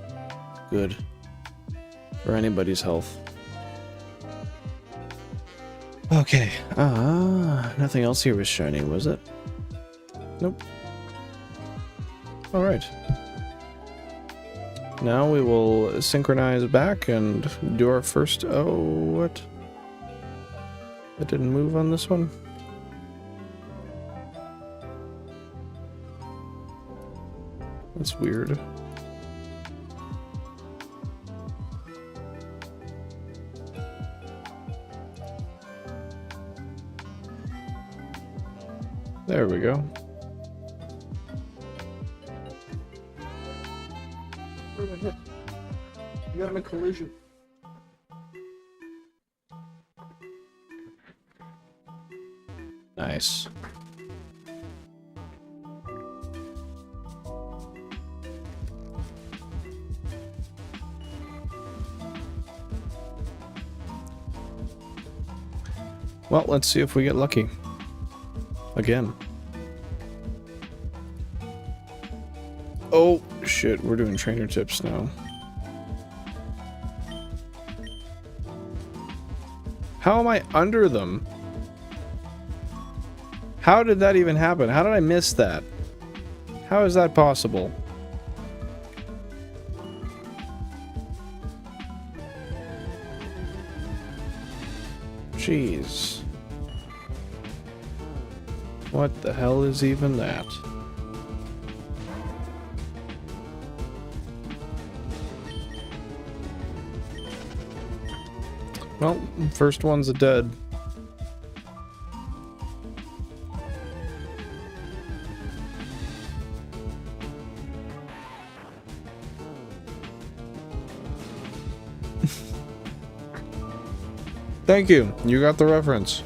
good for anybody's health. Okay, nothing else here was shiny, was it? Nope. Alright. Now we will synchronize back and do our first... Oh, what? It didn't move on this one? That's weird. There we go. Where did I hit? You got him in collision. Nice. Well, let's see if we get lucky. Again. Oh, shit, we're doing trainer tips now. How am I under them? How did that even happen? How did I miss that? How is that possible? Jeez. What the hell is even that? Well, first one's a dead. Thank you. You got the reference.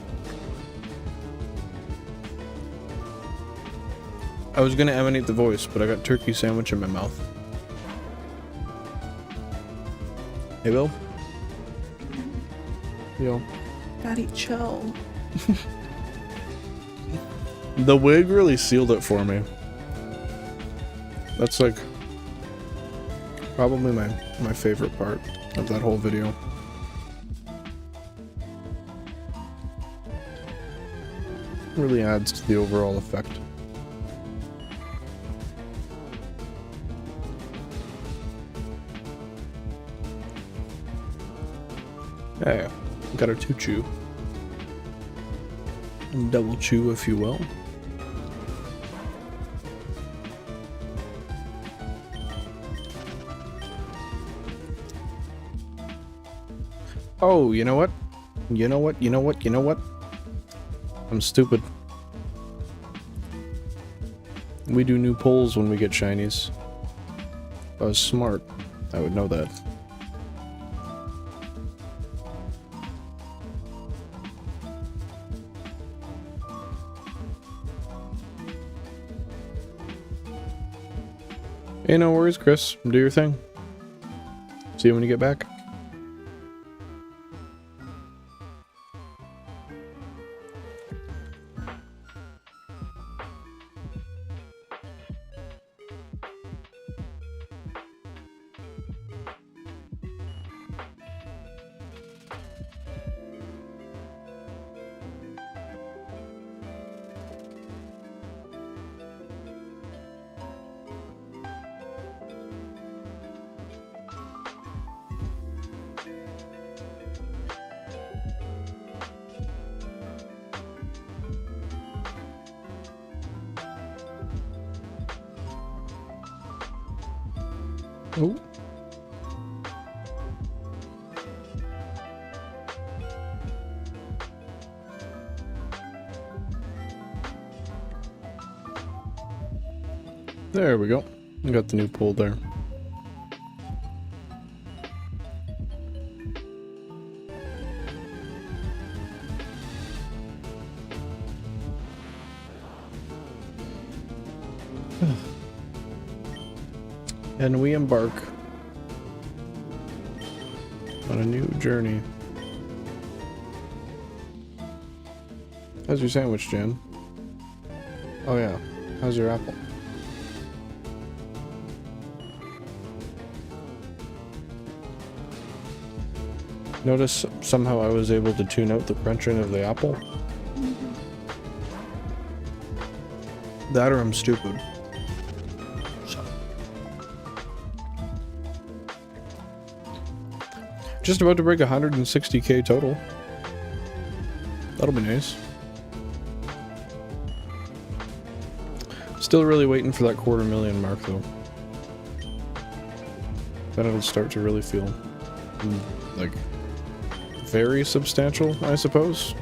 I was gonna emanate the voice, but I got turkey sandwich in my mouth. Hey, Bill? Yo. Daddy, chill. The wig really sealed it for me. That's like probably my favorite part of that whole video. Really adds to the overall effect. Hey, got our 2 chew. And double chew, if you will. Oh, you know what? You know what? You know what? You know what? I'm stupid. We do new polls when we get shinies. If I was smart, I would know that. Hey, no worries, Chris. Do your thing. See you when you get back. Oh. There we go. We got the new pool there. And we embark on a new journey. How's your sandwich, Jan? Oh yeah. How's your apple? Notice somehow I was able to tune out the crunching of the apple. That or I'm stupid. So. Just about to break 160k total. That'll be nice. Still really waiting for that 250,000 mark though. Then it'll start to really feel like very substantial, I suppose.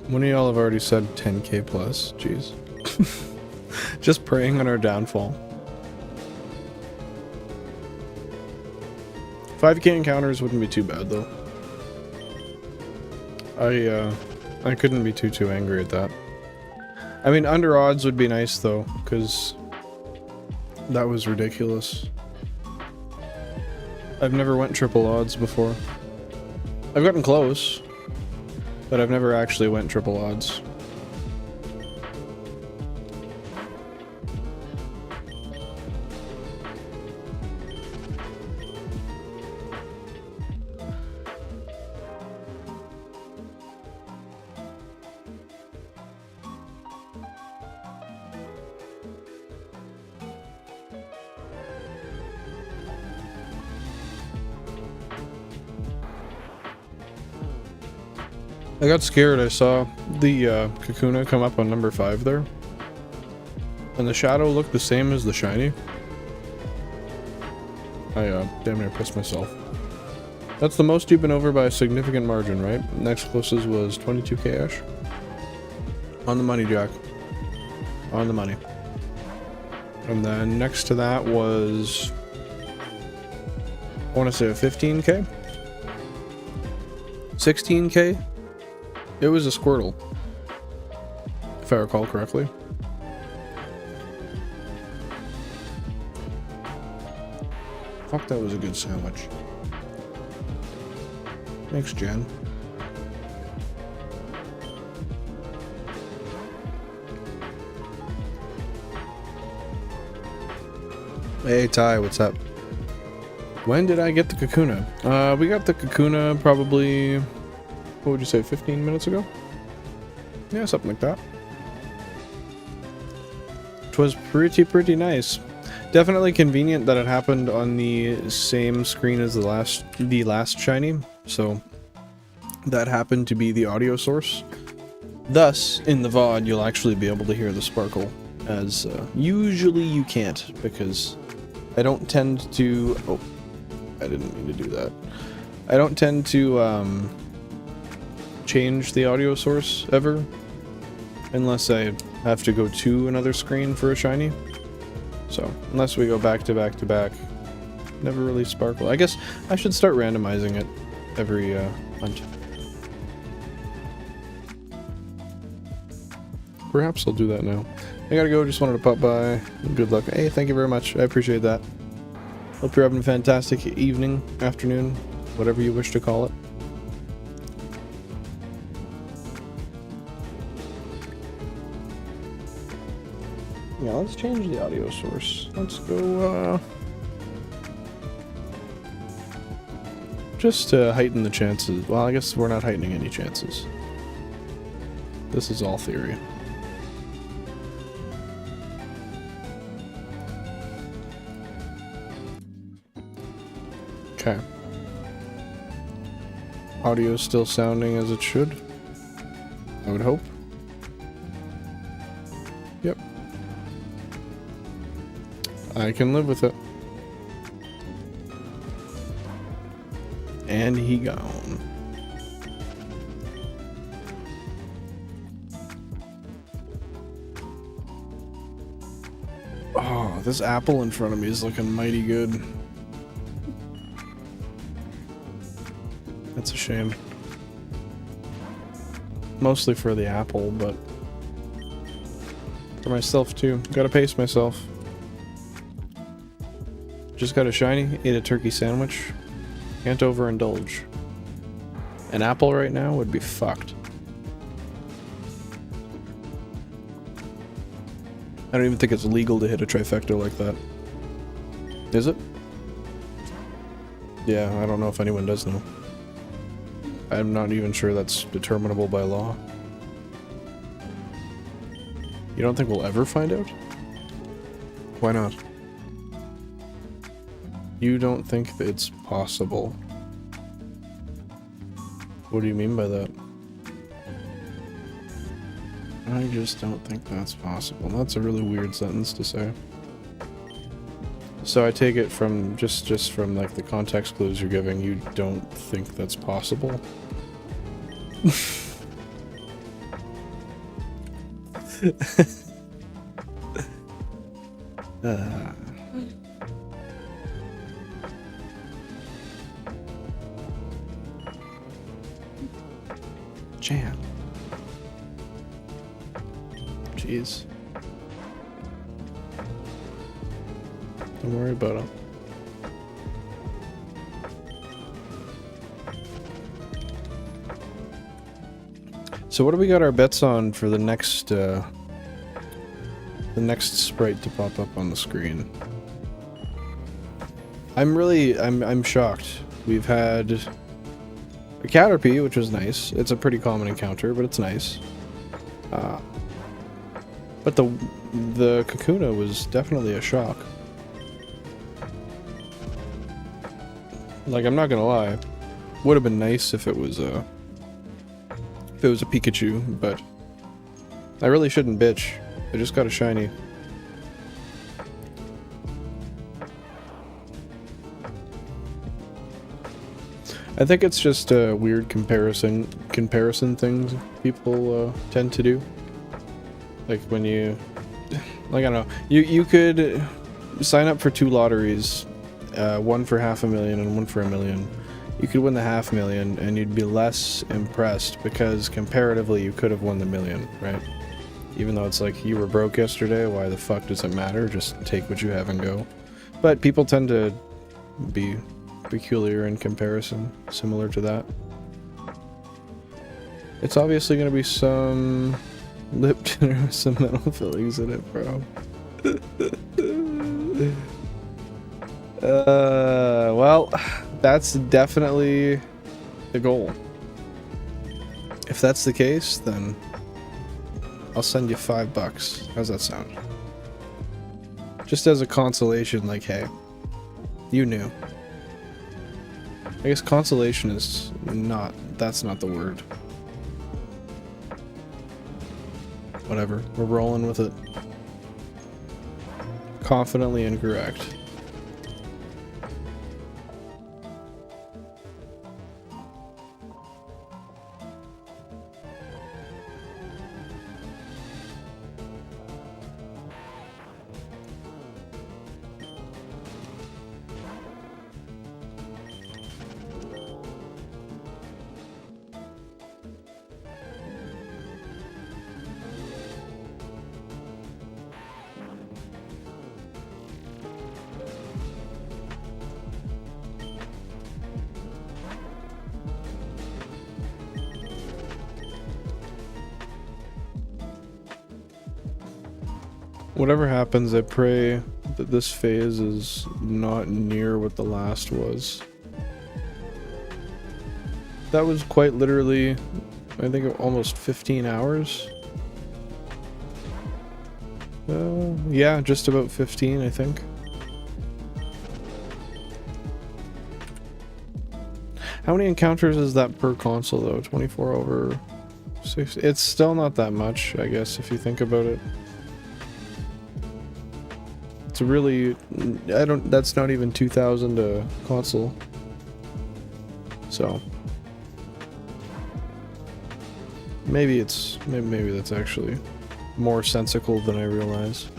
One of y'all have already said 10k plus. Jeez. Just praying on our downfall. 5k encounters wouldn't be too bad though. I couldn't be too angry at that. I mean, under odds would be nice though, because that was ridiculous. I've never went triple odds before. I've gotten close, but I've never actually went triple odds. I got scared. I saw the Kakuna come up on number 5 there. And the shadow looked the same as the shiny. I damn near pissed myself. That's the most you've been over by a significant margin, right? Next closest was 22k-ish. On the money, Jack. On the money. And then next to that was... I want to say a 15k? 16k? It was a Squirtle, if I recall correctly. Fuck, that was a good sandwich. Thanks, Jen. Hey, Ty, what's up? When did I get the Kakuna? We got the Kakuna probably... What would you say, 15 minutes ago? Yeah, something like that. It was pretty nice. Definitely convenient that it happened on the same screen as the last shiny. So that happened to be the audio source. Thus, in the VOD, you'll actually be able to hear the sparkle, as usually you can't, because I don't tend to... Oh, I didn't mean to do that. I don't tend to change the audio source ever, unless I have to go to another screen for a shiny. So, unless we go back to back to back, never really sparkle. I guess I should start randomizing it every hunt. Perhaps I'll do that now. I gotta go, just wanted to pop by. Good luck. Hey, thank you very much. I appreciate that. Hope you're having a fantastic evening, afternoon, whatever you wish to call it. Yeah, let's change the audio source. Let's go, just to heighten the chances. Well, I guess we're not heightening any chances. This is all theory. Okay. Audio still sounding as it should, I would hope. Yep. I can live with it. And he gone. Oh, this apple in front of me is looking mighty good. That's a shame. Mostly for the apple, but for myself too. Gotta pace myself. Just got a shiny, ate a turkey sandwich. Can't overindulge. An apple right now would be fucked. I don't even think it's legal to hit a trifecta like that. Is it? Yeah, I don't know if anyone does know. I'm not even sure that's determinable by law. You don't think we'll ever find out? Why not? You don't think that it's possible? What do you mean by that? I just don't think that's possible. That's a really weird sentence to say. So I take it from just from like the context clues you're giving, you don't think that's possible? Jam. Jeez. Don't worry about it. So what do we got our bets on for the next sprite to pop up on the screen? I'm shocked. We've had a Caterpie, which was nice. It's a pretty common encounter, but it's nice. But the Kakuna was definitely a shock. Like, I'm not gonna lie. Would have been nice if it was a Pikachu, but I really shouldn't bitch. I just got a shiny. I think it's just a weird comparison things people tend to do. Like when you, like, I don't know, you could sign up for 2 lotteries, one for $500,000 and one for $1 million. You could win the $500,000 and you'd be less impressed because comparatively you could have won the $1 million, right? Even though it's like you were broke yesterday, why the fuck does it matter? Just take what you have and go. But people tend to be peculiar in comparison, similar to that. It's obviously going to be some lip thinner with some metal fillings in it, bro. Well, that's definitely the goal. If that's the case, then I'll send you $5. How's that sound? Just as a consolation, like, hey, you knew. I guess consolation is not, that's not the word. Whatever, we're rolling with it. Confidently incorrect. Whatever happens, I pray that this phase is not near what the last was. That was quite literally, I think, almost 15 hours. Yeah, just about 15, I think. How many encounters is that per console, though? 24 over 6? It's still not that much, I guess, if you think about it. It's really, that's not even 2,000 a console. So maybe that's actually more sensical than I realize.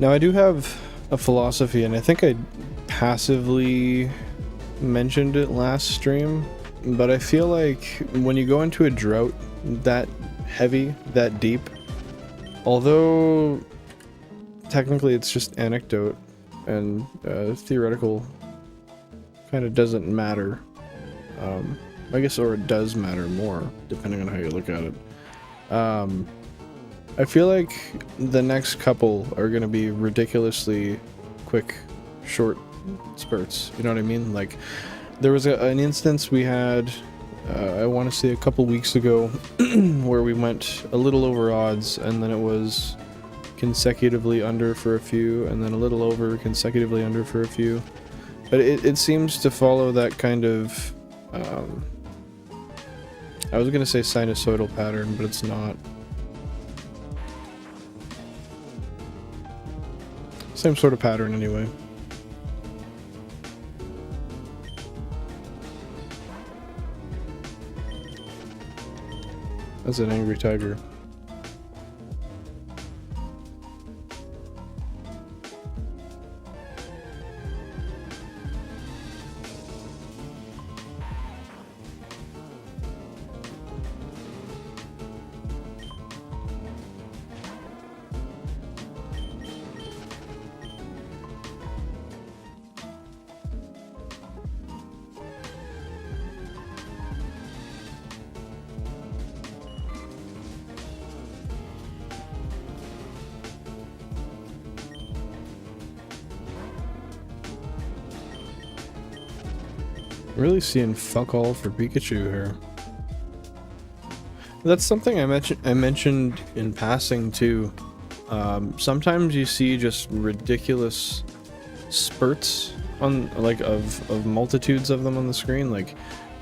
Now I do have a philosophy, and I think I passively mentioned it last stream, but I feel like when you go into a drought that heavy, that deep, although technically it's just anecdote and theoretical kind of doesn't matter, I guess, or it does matter more depending on how you look at it. I feel like the next couple are going to be ridiculously quick, short spurts. You know what I mean? Like, there was an instance we had, I want to say a couple weeks ago, where we went a little over odds, and then it was consecutively under for a few, and then a little over, consecutively under for a few. But it seems to follow that kind of, I was going to say sinusoidal pattern, but it's not. Same sort of pattern anyway. That's an angry tiger. Really seeing fuck all for Pikachu here. That's something I mentioned in passing too. Sometimes you see just ridiculous spurts on of multitudes of them on the screen, like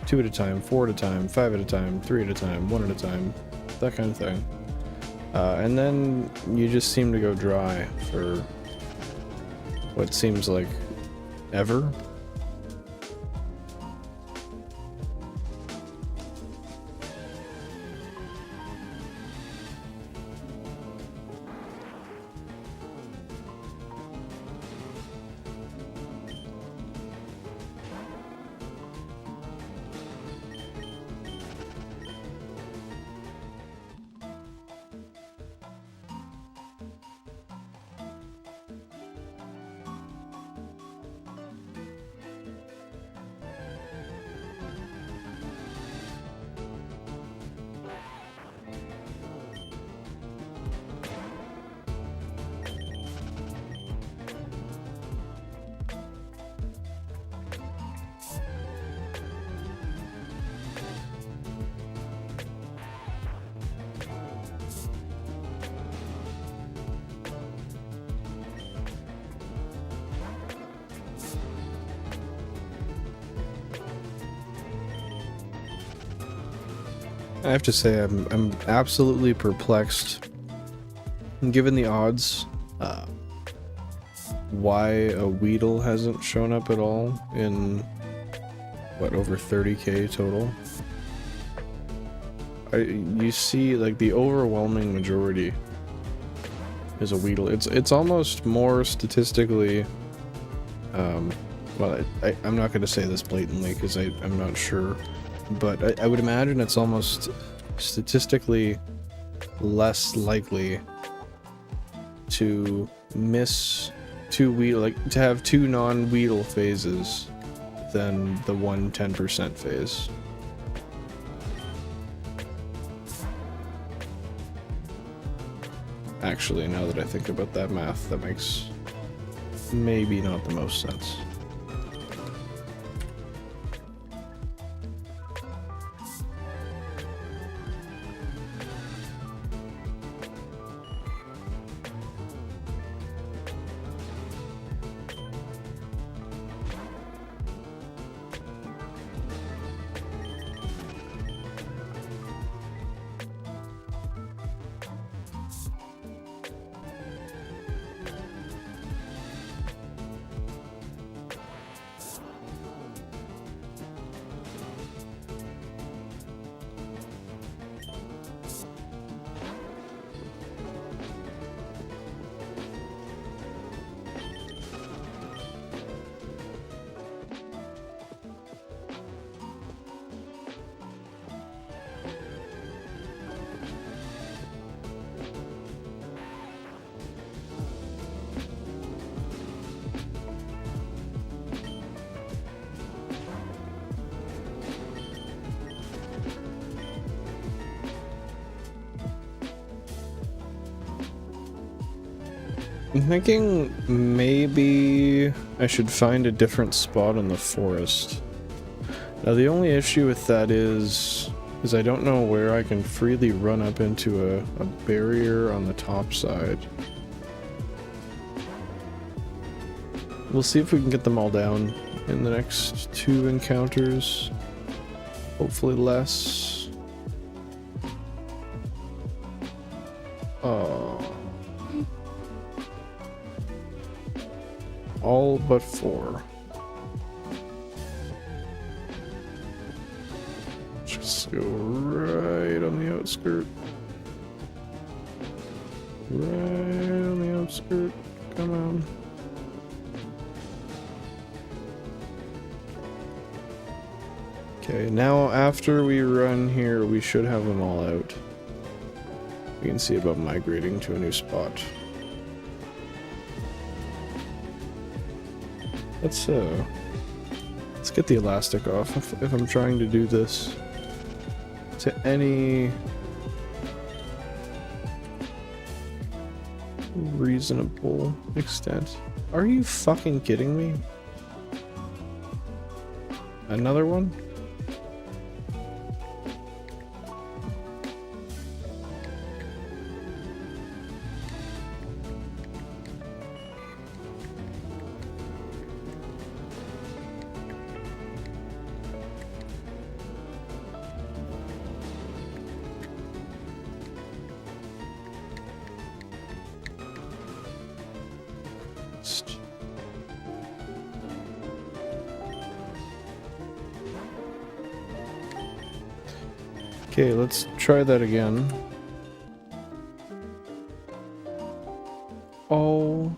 2 at a time, 4 at a time, 5 at a time, 3 at a time, 1 at a time, that kind of thing. And then you just seem to go dry for what seems like ever. I have to say, I'm absolutely perplexed, given the odds, why a Weedle hasn't shown up at all in, what, over 30k total? You see, like, the overwhelming majority is a Weedle. It's almost more statistically, well, I'm not going to say this blatantly because I'm not sure. But I would imagine it's almost statistically less likely to miss two Weedle, like to have two non-Weedle phases than the 10% phase. Actually, now that I think about that math, that makes maybe not the most sense. I'm thinking maybe I should find a different spot in the forest. Now the only issue with that is I don't know where I can freely run up into a barrier on the top side. We'll see if we can get them all down in the next 2 encounters. Hopefully less. All but 4. Just go right on the outskirt. Right on the outskirt. Come on. Okay, now after we run here, we should have them all out. We can see about migrating to a new spot. Let's get the elastic off if I'm trying to do this to any reasonable extent. Are you fucking kidding me? Another one? Okay, let's try that again. Oh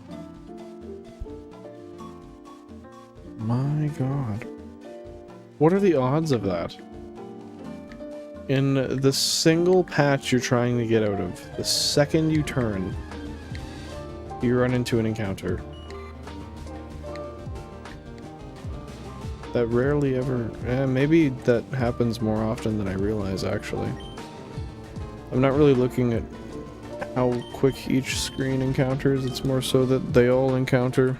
my god. What are the odds of that? In the single patch you're trying to get out of, the second you turn, you run into an encounter. That rarely ever... maybe that happens more often than I realize, actually. I'm not really looking at how quick each screen encounters, it's more so that they all encounter.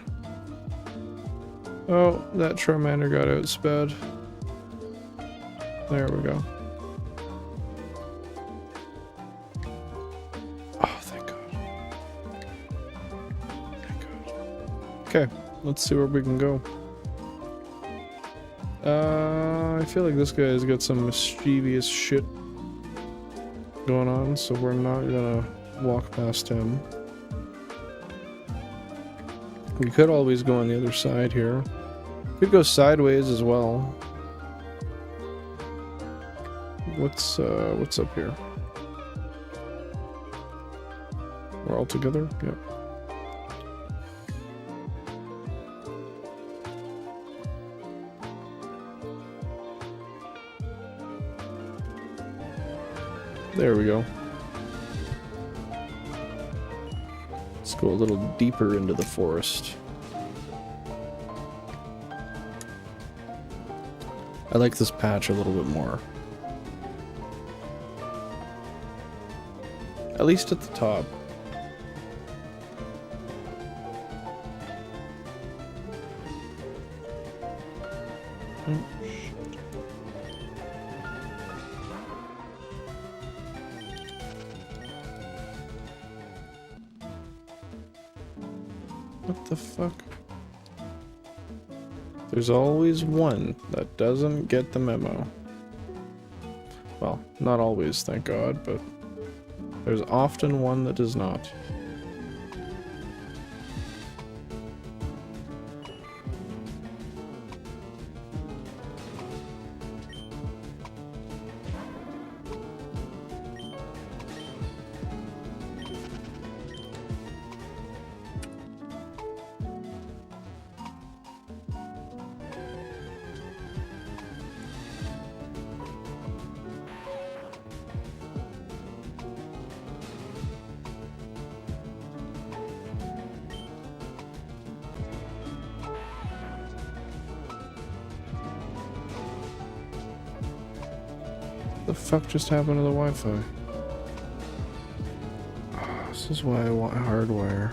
Oh, that Charmander got outsped. There we go. Oh, thank God. Thank God. Okay, let's see where we can go. I feel like this guy's got some mischievous shit going on, so we're not gonna walk past him. We could always go on the other side here. Could go sideways as well. What's up here? We're all together? Yep. There we go. Let's go a little deeper into the forest. I like this patch a little bit more. At least at the top. Oh, shit. What the fuck? There's always one that doesn't get the memo. Well, not always, thank God, but there's often one that does not. The fuck just happened to the Wi-Fi? Oh, this is why I want hardwire.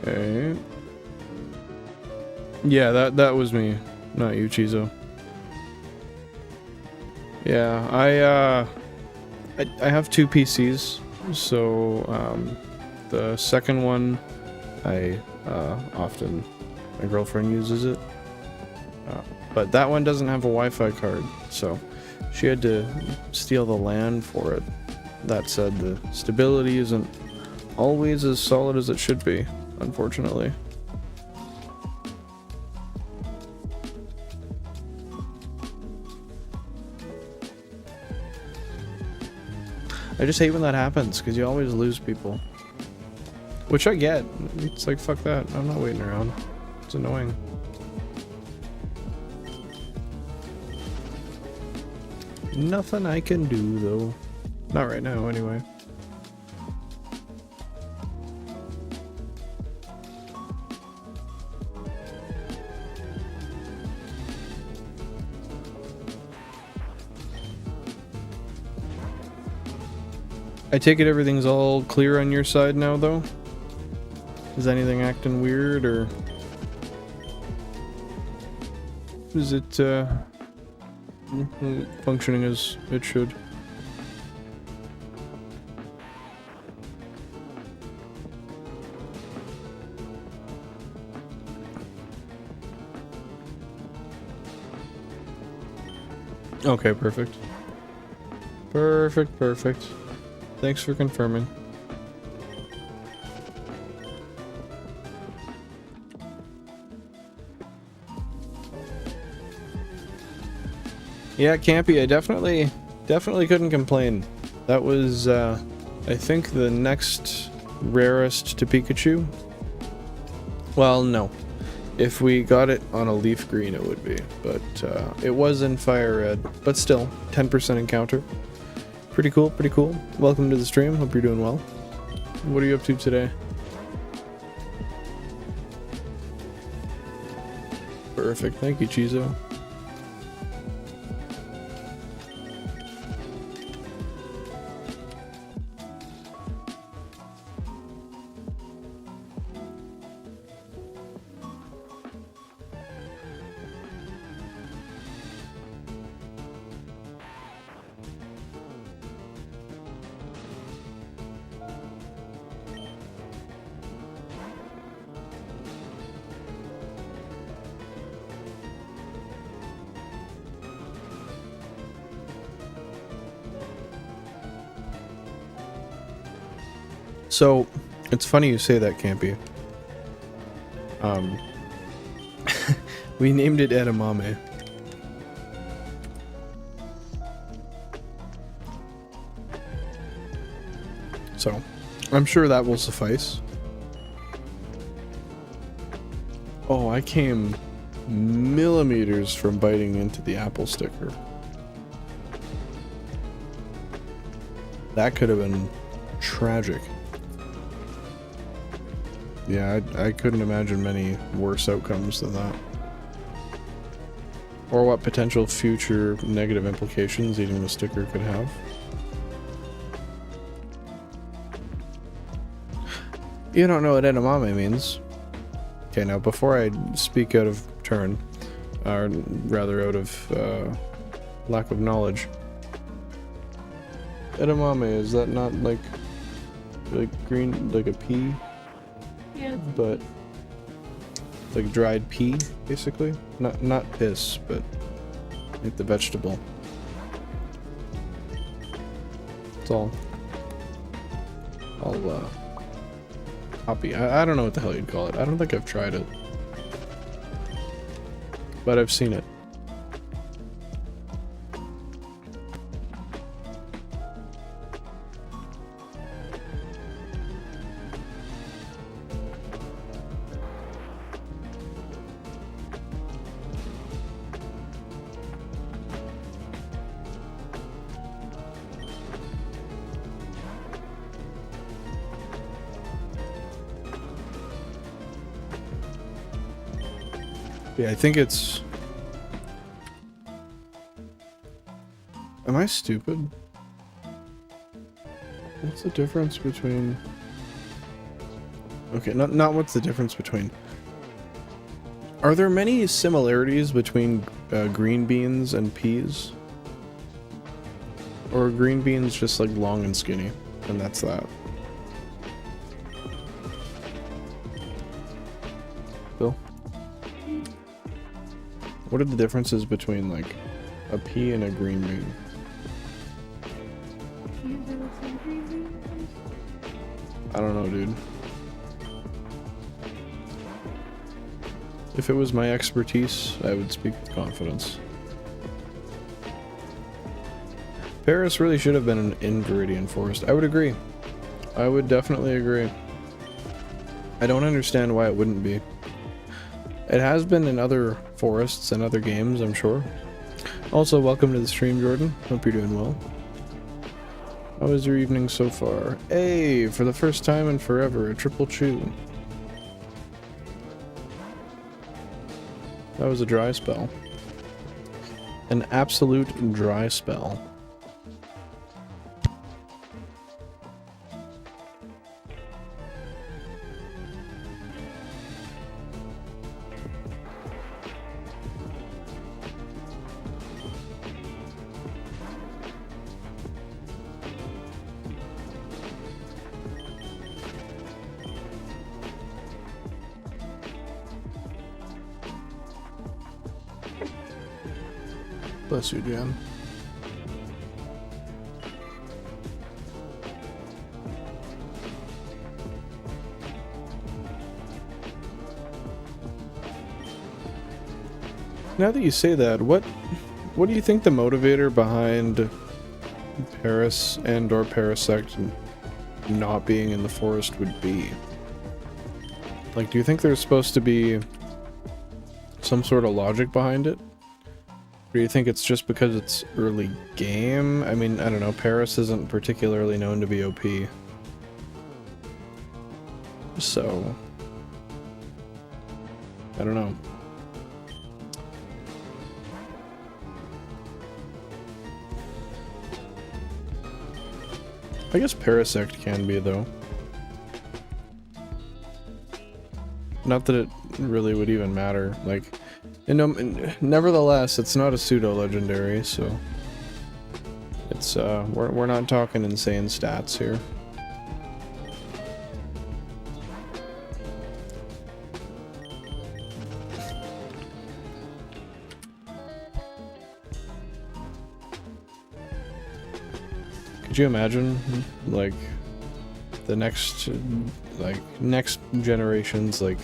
Okay. Yeah, that was me, not you, Chizo. Yeah, I have 2 PCs, so the second one I often my girlfriend uses it, but that one doesn't have a Wi-Fi card, so she had to steal the LAN for it. That said, the stability isn't always as solid as it should be, unfortunately. I just hate when that happens, because you always lose people. Which I get. It's like, fuck that. I'm not waiting around. It's annoying. Nothing I can do, though. Not right now, anyway. I take it everything's all clear on your side now, though? Is anything acting weird, or... is it, functioning as it should? Okay, perfect. Perfect. Thanks for confirming. Yeah, Campy, I definitely couldn't complain. That was, I think the next rarest to Pikachu. Well, no. If we got it on a LeafGreen, it would be. But, it was in FireRed. But still, 10% encounter. Pretty cool, pretty cool. Welcome to the stream. Hope you're doing well. What are you up to today? Perfect. Thank you, Chizo. So, it's funny you say that, Campy. We named it Edamame. So, I'm sure that will suffice. Oh, I came millimeters from biting into the apple sticker. That could have been tragic. Yeah, I couldn't imagine many worse outcomes than that. Or what potential future negative implications eating the sticker could have. You don't know what edamame means. Okay, now before I speak out of turn, or rather out of lack of knowledge, edamame, is that not like green, like a pea? Yeah. But like dried pea, basically. Not piss, but like the vegetable. It's all hoppy. I don't know what the hell you'd call it. I don't think I've tried it, but I've seen it. Yeah, I think it's... Am I stupid? What's the difference between... Okay, not what's the difference between... Are there many similarities between green beans and peas? Or are green beans just like long and skinny, and that's that? Bill? What are the differences between like a pea and a green bean? I don't know, dude. If it was my expertise, I would speak with confidence. Paris really should have been in Viridian Forest. I would agree. I would definitely agree. I don't understand why it wouldn't be. It has been in other forests and other games, I'm sure. Also, welcome to the stream, Jordan. Hope you're doing well. How was your evening so far? Hey, for the first time in forever, a triple chew. That was a dry spell. An absolute dry spell. Bless you, Jan. Now that you say that, what do you think the motivator behind Paris and or Parasect not being in the forest would be? Like, do you think there's supposed to be some sort of logic behind it? Or do you think it's just because it's early game? I mean, I don't know, Paris isn't particularly known to be OP. So... I don't know. I guess Parasect can be, though. Not that it really would even matter, like... nevertheless, it's not a pseudo-legendary, so... It's, we're not talking insane stats here. Could you imagine, like, the next generation's, like,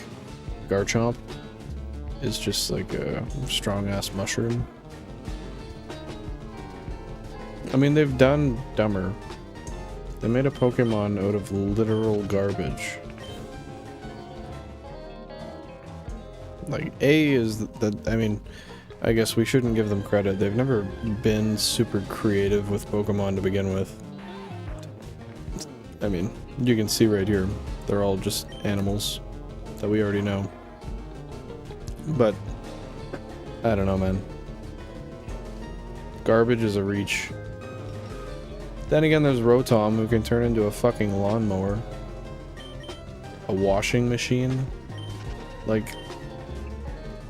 Garchomp is just like a strong-ass mushroom? I mean, they've done dumber. They made a Pokemon out of literal garbage. Like, A is that, I mean, I guess we shouldn't give them credit. They've never been super creative with Pokemon to begin with. I mean, you can see right here, they're all just animals that we already know. But, I don't know, man. Garbage is a reach. Then again, there's Rotom, who can turn into a fucking lawnmower. A washing machine. Like,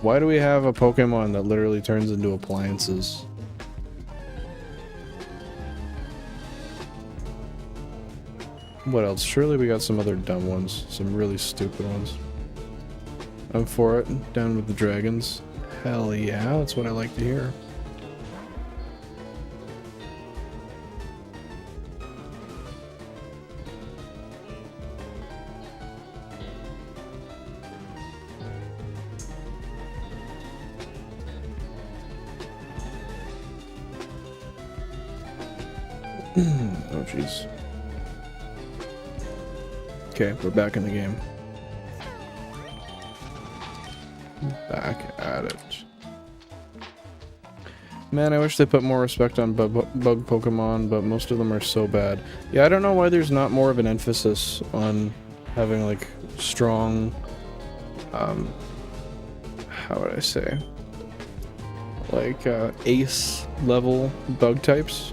why do we have a Pokemon that literally turns into appliances? What else? Surely we got some other dumb ones. Some really stupid ones. I'm for it. Down with the dragons. Hell yeah, that's what I like to hear. Oh jeez. Okay, we're back in the game. Back at it. Man, I wish they put more respect on bug Pokemon, but most of them are so bad. Yeah, I don't know why there's not more of an emphasis on having, like, strong, how would I say? Like, ace level bug types.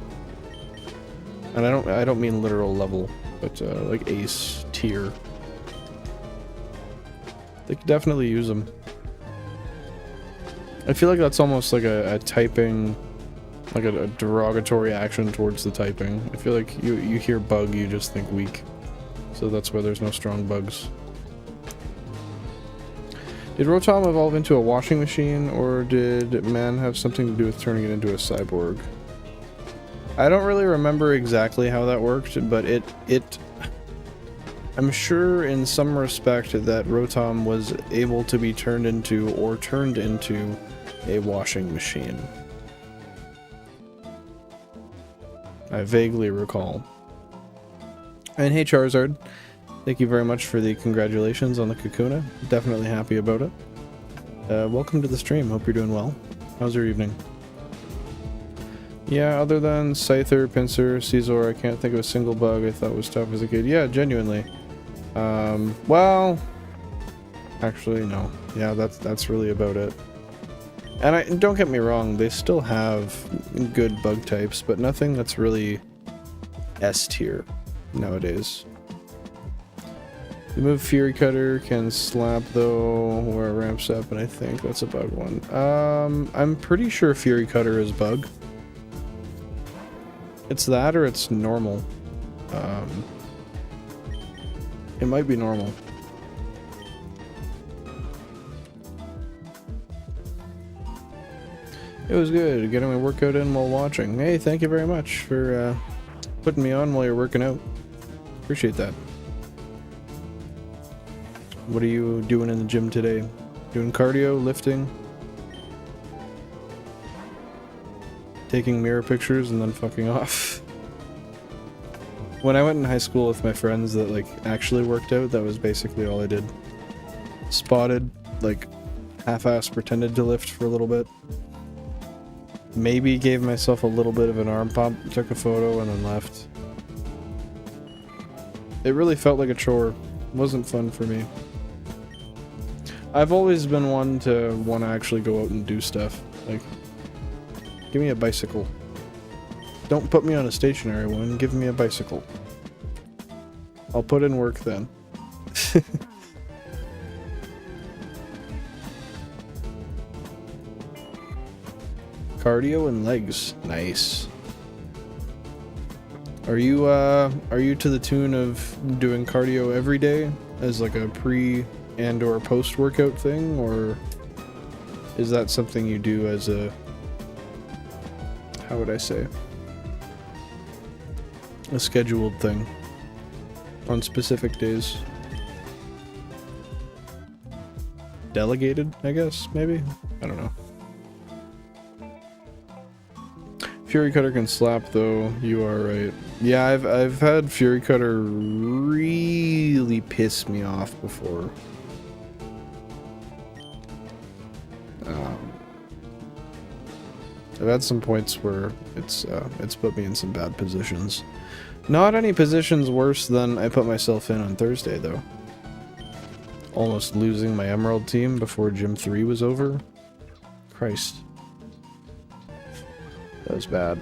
And I don't mean literal level, but, like, ace tier. They could definitely use them. I feel like that's almost like a typing, like a derogatory action towards the typing. I feel like you hear bug, you just think weak. So that's why there's no strong bugs. Did Rotom evolve into a washing machine, or did man have something to do with turning it into a cyborg? I don't really remember exactly how that worked, but I'm sure in some respect that Rotom was able to be turned into, or turned into, a washing machine. I vaguely recall. And hey Charizard, thank you very much for the congratulations on the Kakuna. Definitely happy about it. Welcome to the stream, hope you're doing well. How's your evening? Yeah, other than Scyther, Pinsir, Caesar, I can't think of a single bug I thought was tough as a kid. Yeah, genuinely. Well, actually no. Yeah, that's really about it. And don't get me wrong, they still have good bug types, but nothing that's really S tier nowadays. The move Fury Cutter can slap though, where it ramps up, and I think that's a bug one. I'm pretty sure Fury Cutter is bug. It's that or it's normal. It might be normal. It was good getting my workout in while watching. Hey, thank you very much for putting me on while you're working out. Appreciate that. What are you doing in the gym today? Doing cardio, lifting? Taking mirror pictures and then fucking off? When I went in high school with my friends that like actually worked out, that was basically all I did. Spotted, like half-ass pretended to lift for a little bit. Maybe gave myself a little bit of an arm pump, took a photo and then left. It really felt like a chore. It wasn't fun for me. I've always been one to want to actually go out and do stuff. Like, give me a bicycle. Don't put me on a stationary one, give me a bicycle. I'll put in work then. Cardio and legs. Nice. Are you to the tune of doing cardio every day as like a pre and or post workout thing, or is that something you do as a, how would I say, a scheduled thing on specific days? Delegated, I guess, maybe? I don't know. Fury Cutter can slap though, you are right. Yeah, I've had Fury Cutter really piss me off before. I've had some points where it's put me in some bad positions. Not any positions worse than I put myself in on Thursday though. Almost losing my Emerald team before Gym 3 was over. Christ. That was bad.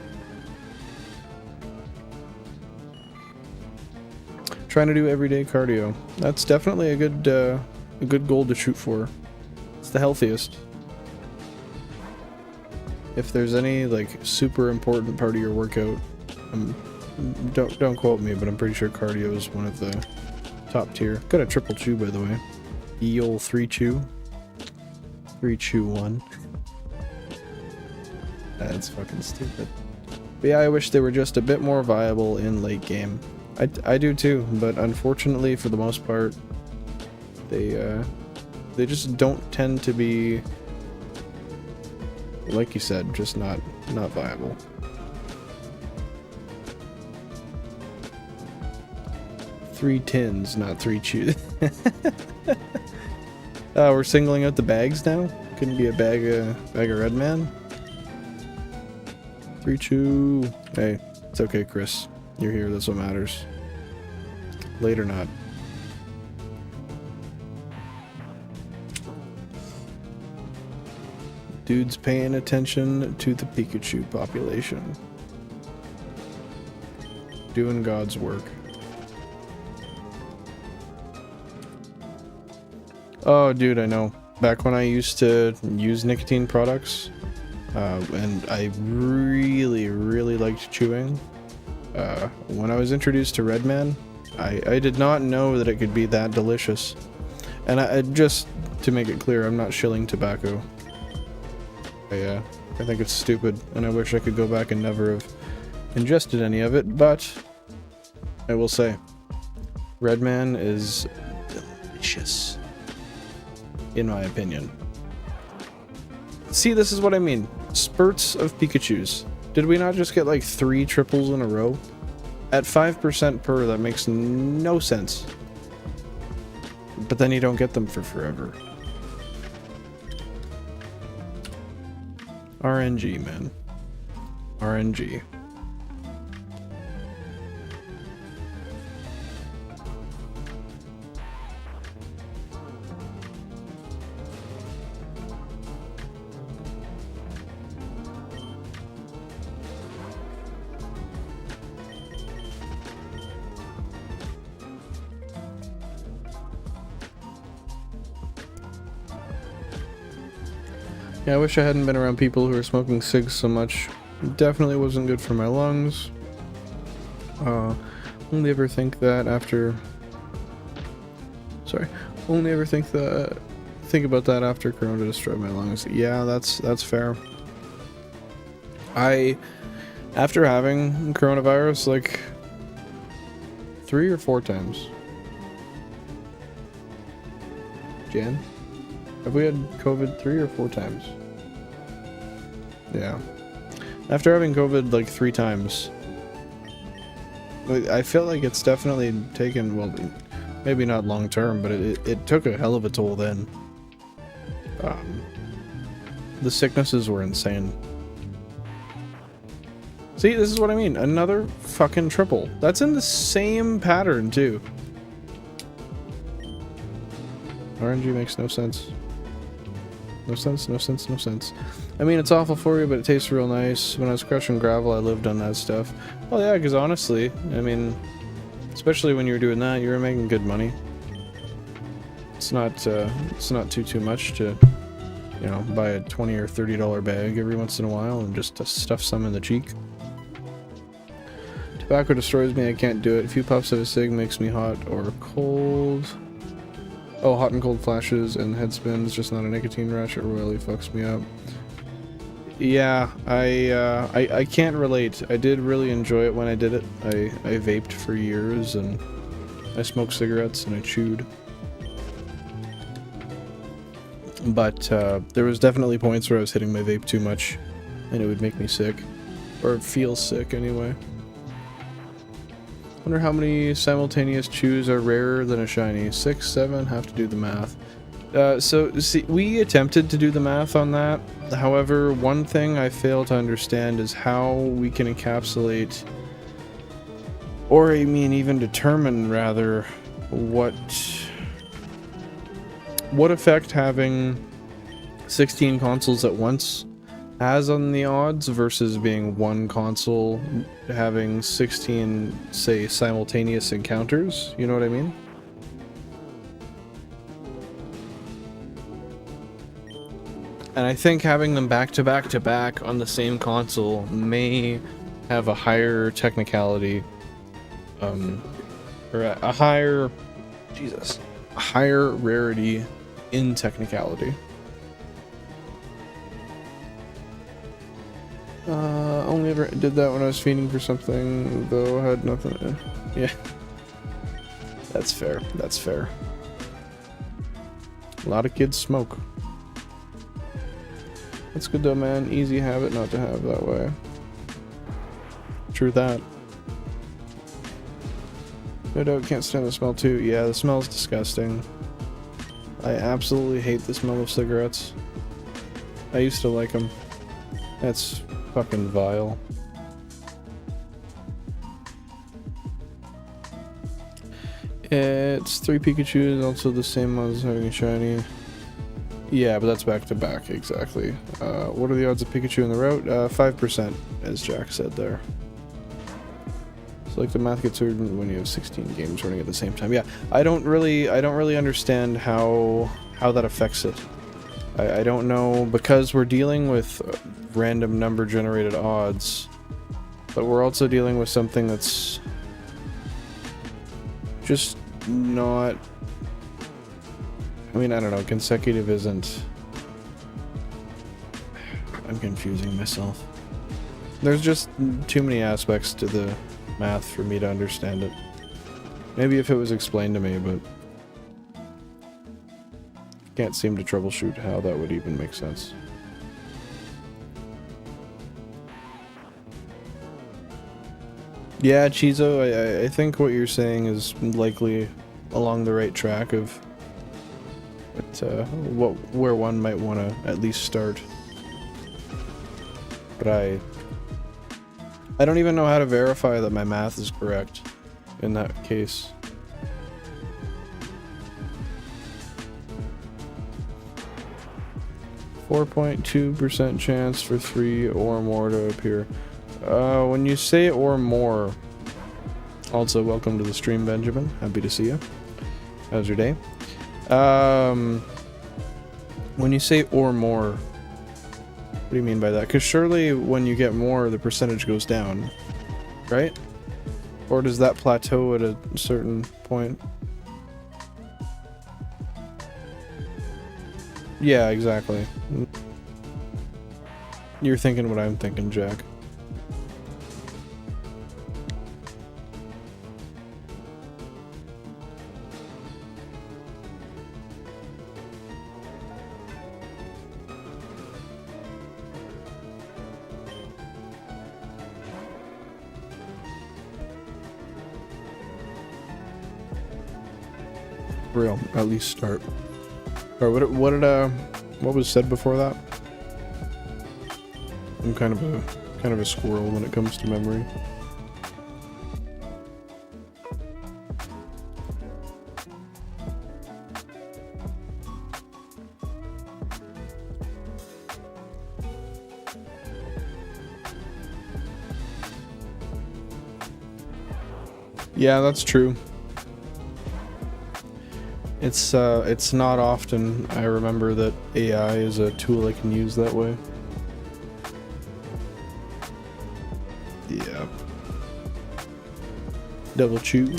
Trying to do everyday cardio. That's definitely a good goal to shoot for. It's the healthiest. If there's any like super important part of your workout, don't quote me, but I'm pretty sure cardio is one of the top tier. Got a triple chew by the way. Eel 3 chew. 3 chew 1. That's fucking stupid. But yeah, I wish they were just a bit more viable in late game. I do too, but unfortunately for the most part, they just don't tend to be, like you said, just not viable. Three tins, not 3 chews. We're singling out the bags now? Couldn't be a bag of red man? 3 chew. Hey, it's okay, Chris. You're here, that's what matters. Late or not. Dude's paying attention to the Pikachu population. Doing God's work. Oh, dude, I know. Back when I used to use nicotine products, and I really, really liked chewing, when I was introduced to Redman, I did not know that it could be that delicious. And just to make it clear, I'm not shilling tobacco. I think it's stupid, and I wish I could go back and never have ingested any of it, but I will say, Redman is delicious, in my opinion. See, this is what I mean. Spurts of Pikachus. Did we not just get like 3 triples in a row? At 5% per, that makes no sense. But then you don't get them for forever. RNG, man. RNG. Yeah, I wish I hadn't been around people who were smoking cigs so much. It definitely wasn't good for my lungs. Only ever think that after... Sorry. Only ever think about that after Corona destroyed my lungs. Yeah, that's fair. After having coronavirus, like 3 or 4 times. Jan? Have we had COVID 3 or 4 times? Yeah. After having COVID like 3 times, I feel like it's definitely taken, well, maybe not long term, but it took a hell of a toll then. The sicknesses were insane. See, this is what I mean. Another fucking triple. That's in the same pattern, too. RNG makes no sense. No sense, no sense, no sense. I mean, it's awful for you, but it tastes real nice. When I was crushing gravel, I lived on that stuff. Well, yeah, because honestly, I mean, especially when you were doing that, you were making good money. It's not too much to, you know, buy a $20 or $30 bag every once in a while and just to stuff some in the cheek. Tobacco destroys me, I can't do it. A few puffs of a cig makes me hot or cold. Oh, hot and cold flashes and head spins, just not a nicotine rush. It royally fucks me up. Yeah, I can't relate. I did really enjoy it when I did it. I vaped for years, and I smoked cigarettes, and I chewed. But there was definitely points where I was hitting my vape too much, and it would make me sick. Or feel sick, anyway. Wonder how many simultaneous chews are rarer than a shiny. 6, 7, have to do the math. So, see, we attempted to do the math on that. However, one thing I fail to understand is how we can encapsulate, or I mean even determine, rather, what effect having 16 consoles at once has on the odds versus being one console having 16, say, simultaneous encounters. You know what I mean? And I think having them back to back to back on the same console may have a higher technicality, or a higher, a higher rarity in technicality. Only ever did that when I was feeding for something, though I had nothing. Yeah. That's fair. That's fair. A lot of kids smoke. That's good though, man. Easy habit not to have that way. True that. No doubt can't stand the smell too. Yeah, the smell's disgusting. I absolutely hate the smell of cigarettes. I used to like them. That's fucking vile. It's 3 Pikachus, also the same ones having a shiny. Yeah, but that's back to back, exactly. What are the odds of Pikachu in the route? 5%, as Jack said there. So like the math gets weird when you have 16 games running at the same time. Yeah, I don't really understand how how that affects it. I don't know, because we're dealing with random number generated odds, but we're also dealing with something that's just not... I mean, I don't know, consecutive isn't... I'm confusing myself. There's just too many aspects to the math for me to understand it. Maybe if it was explained to me, but... can't seem to troubleshoot how that would even make sense. Yeah, Chizo, I think what you're saying is likely along the right track of where one might want to at least start. But I don't even know how to verify that my math is correct in that case. .2% chance for 3 or more to appear. When you say or more, also welcome to the stream, Benjamin. Happy to see you. How's your day? When you say or more, what do you mean by that? Because surely when you get more, the percentage goes down, right? Or does that plateau at a certain point? Yeah, exactly. You're thinking what I'm thinking, Jack. Real, at least start. Or what was said before that? I'm kind of a squirrel when it comes to memory. Yeah, that's true. It's not often I remember that AI is a tool I can use that way. Yeah. Double chew.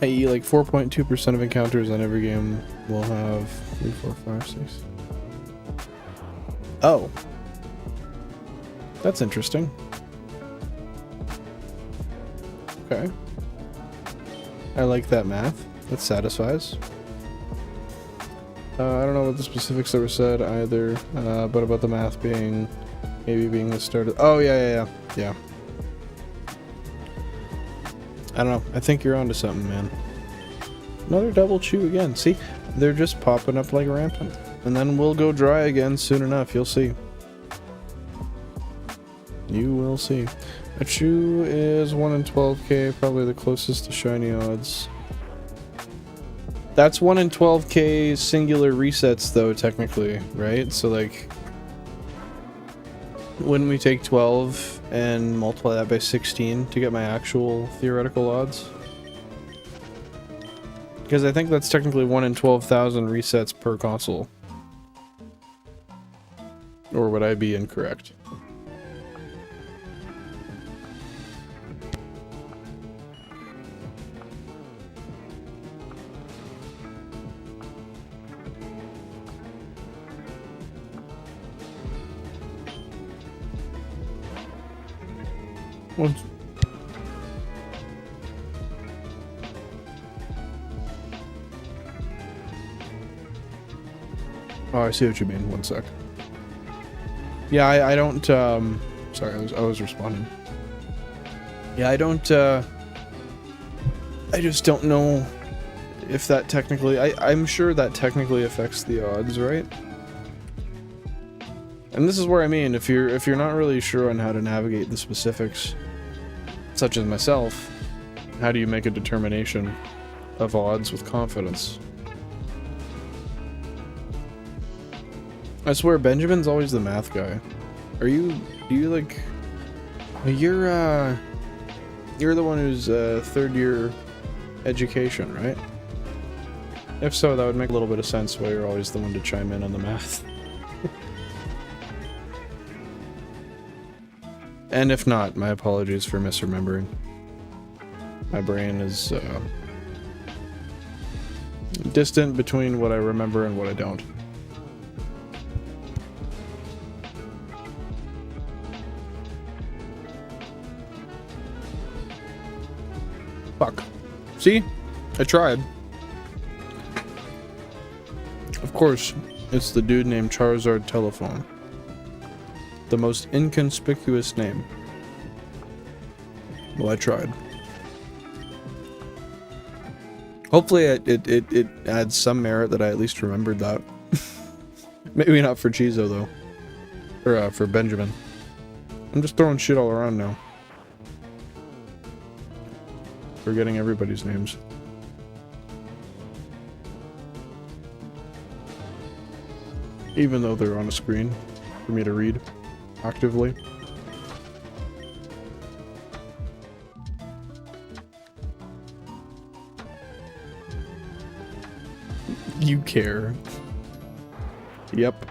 I.e. like 4.2% of encounters on every game will have 3, 4, 5, 6. Oh. That's interesting. Okay. I like that math. That satisfies. I don't know what the specifics ever said either, but about the math being maybe being the start of... Oh, yeah. I don't know. I think you're onto something, man. Another double chew again. See? They're just popping up like rampant. And then we'll go dry again soon enough. You'll see. You will see. A chew is 1 in 12k, probably the closest to shiny odds. That's 1 in 12k singular resets though, technically, right? So like, wouldn't we take 12 and multiply that by 16 to get my actual theoretical odds? Because I think that's technically 1 in 12,000 resets per console. Or would I be incorrect? Well, oh, I see what you mean. One sec. Yeah, I don't, sorry, I was responding. Yeah, I don't, I just don't know if that technically, I'm sure that technically affects the odds, right? And this is where I mean, if you're not really sure on how to navigate the specifics, such as myself, how do you make a determination of odds with confidence? I swear, Benjamin's always the math guy. Do you like... You're the one who's third year education, right? If so, that would make a little bit of sense why you're always the one to chime in on the math. And if not, my apologies for misremembering. My brain is distant between what I remember and what I don't. Fuck. See? I tried. Of course, it's the dude named Charizard Telephone. The most inconspicuous name. Well, I tried. Hopefully it adds some merit that I at least remembered that. Maybe not for Chizo, though. Or for Benjamin. I'm just throwing shit all around now. Forgetting everybody's names. Even though they're on a screen for me to read actively. You care. Yep.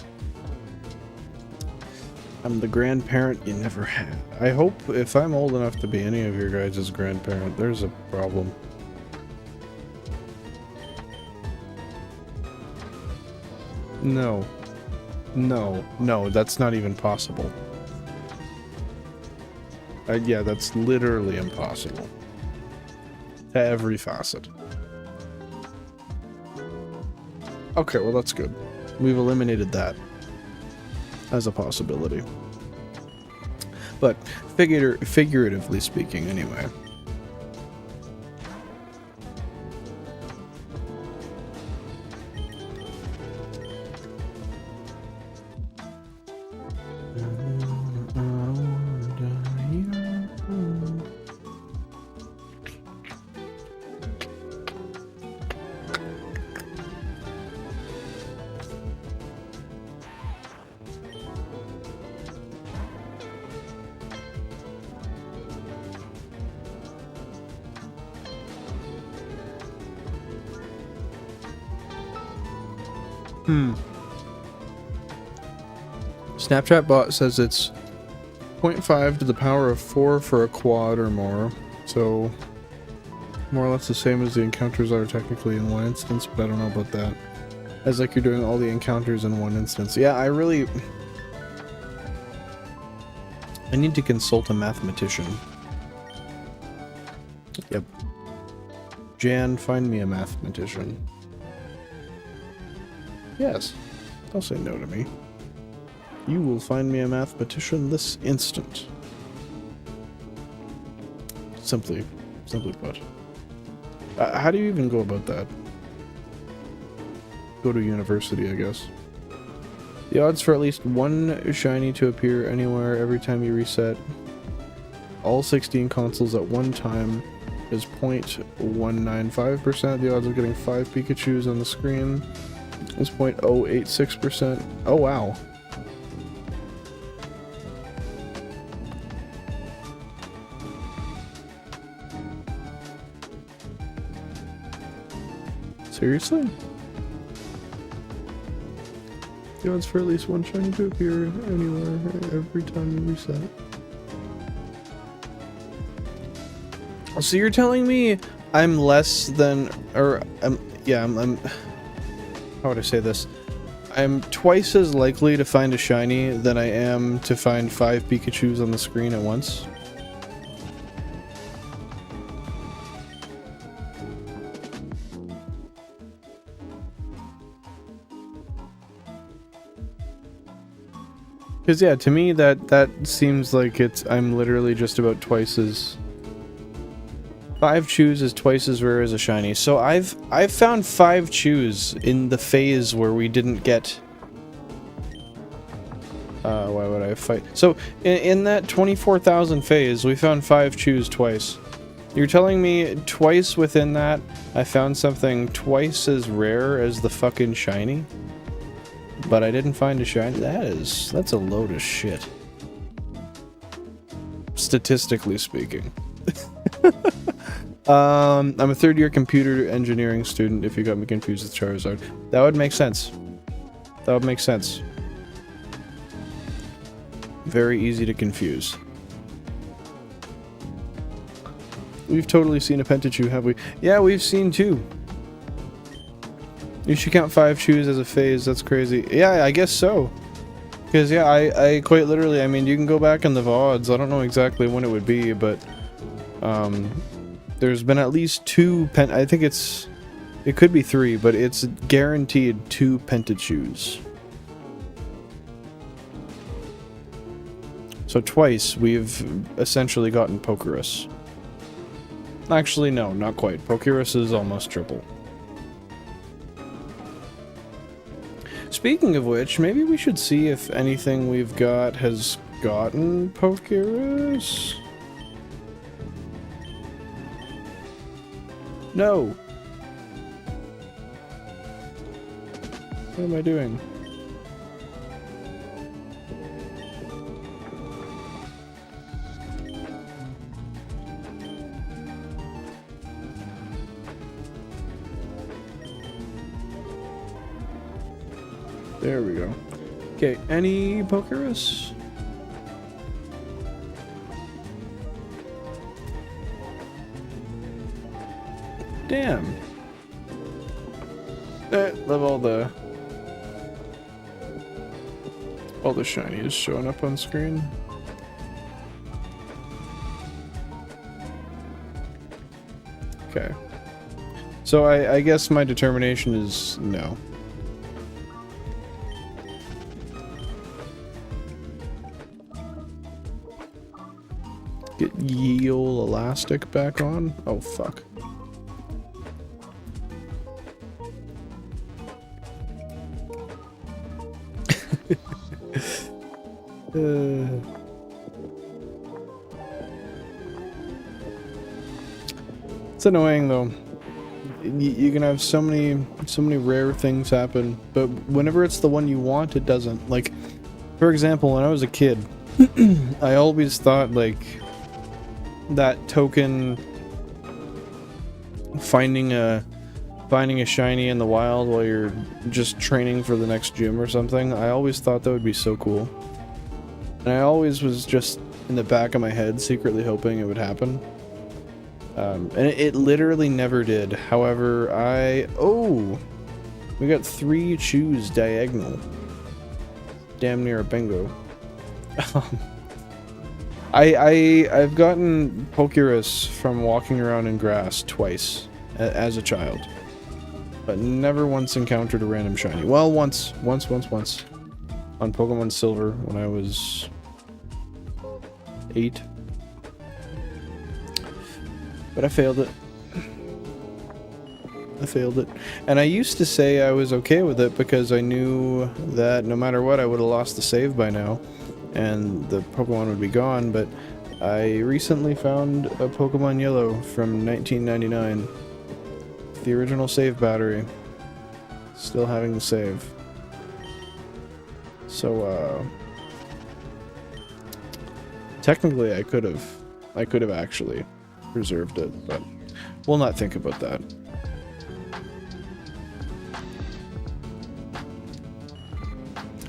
I'm the grandparent you never had. I hope if I'm old enough to be any of your guys' grandparent, there's a problem. No. No. No, that's not even possible. Yeah, that's literally impossible. To every facet. Okay, well that's good. We've eliminated that as a possibility. But figuratively speaking, anyway. Snapchat bot says it's 0.5 to the power of 4 for a quad or more, so more or less the same as the encounters are technically in one instance, but I don't know about that. As like you're doing all the encounters in one instance. Yeah, I need to consult a mathematician. Yep. Jan, find me a mathematician. Yes, don't say no to me. You will find me a mathematician this instant. Simply put. How do you even go about that? Go to university, I guess. The odds for at least one shiny to appear anywhere every time you reset all 16 consoles at one time is 0.195%. The odds of getting 5 Pikachus on the screen is 0.086%. Oh wow. Seriously? The odds for at least one shiny to appear anywhere every time you reset. So you're telling me I'm less than, or I'm how would I say this? I'm twice as likely to find a shiny than I am to find 5 Pikachus on the screen at once? Because yeah, to me that seems like I'm literally just about twice as... 5 chews is twice as rare as a shiny. So I've found 5 chews in the phase where we didn't get... why would I fight? So in that 24,000 phase, we found 5 chews twice. You're telling me twice within that, I found something twice as rare as the fucking shiny? But I didn't find a shiny? That's a load of shit. Statistically speaking. I'm a third-year computer engineering student, if you got me confused with Charizard. That would make sense. That would make sense. Very easy to confuse. We've totally seen a Pentachu, have we? Yeah, we've seen 2. You should count 5 chews as a phase, that's crazy. Yeah, I guess so. Because, yeah, I quite literally, I mean, you can go back in the VODs, I don't know exactly when it would be, but... there's been at least 2 I think it could be 3, but it's guaranteed 2 Pentachus. So twice we've essentially gotten Pokerus. Actually, no, not quite. Pokerus is almost triple. Speaking of which, maybe we should see if anything we've got has gotten Pokerus. No! What am I doing? There we go. Okay, any Pokerus? Damn. Love all the shinies showing up on screen. Okay. So I guess my determination is no. Get Yeel Elastic back on? Oh fuck. It's annoying though. You can have so many rare things happen, but whenever it's the one you want, it doesn't. Like, for example, when I was a kid, I always thought like that token finding a shiny in the wild while you're just training for the next gym or something, I always thought that would be so cool. And I always was just in the back of my head secretly hoping it would happen. And it literally never did. However, we got 3 chews diagonal. Damn near a bingo. I've gotten Pokerus from walking around in grass twice as a child, but never once encountered a random shiny. Well, once on Pokemon Silver when I was 8, but I failed it. And I used to say I was okay with it because I knew that no matter what I would have lost the save by now and the Pokemon would be gone, but I recently found a Pokemon Yellow from 1999. The original save battery. Still having the save. So, technically I could have actually preserved it, but we'll not think about that.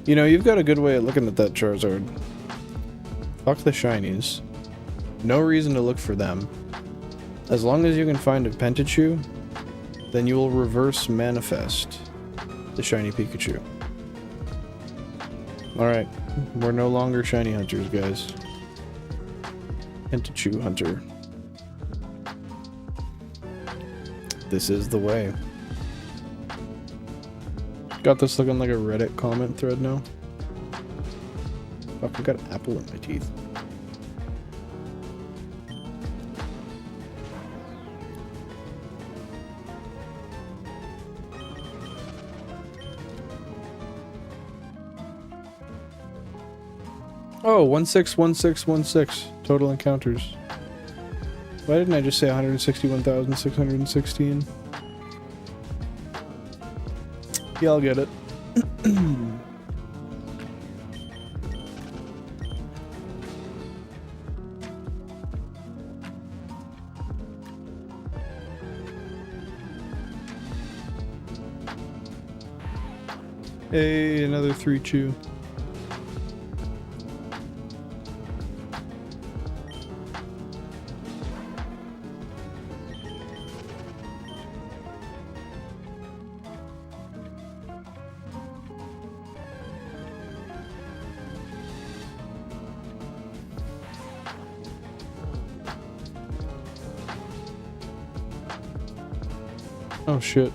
You know, you've got a good way of looking at that Charizard. Fuck the shinies. No reason to look for them. As long as you can find a Pentachu, then you will reverse manifest the shiny Pikachu. Alright, we're no longer shiny hunters, guys. Pentachu hunter. This is the way. Got this looking like a Reddit comment thread now. Fuck, I got an apple in my teeth. Oh, 161616 total encounters. Why didn't I just say 161,616? Yeah, I'll get it. Hey, another 3 chew. Oh shit.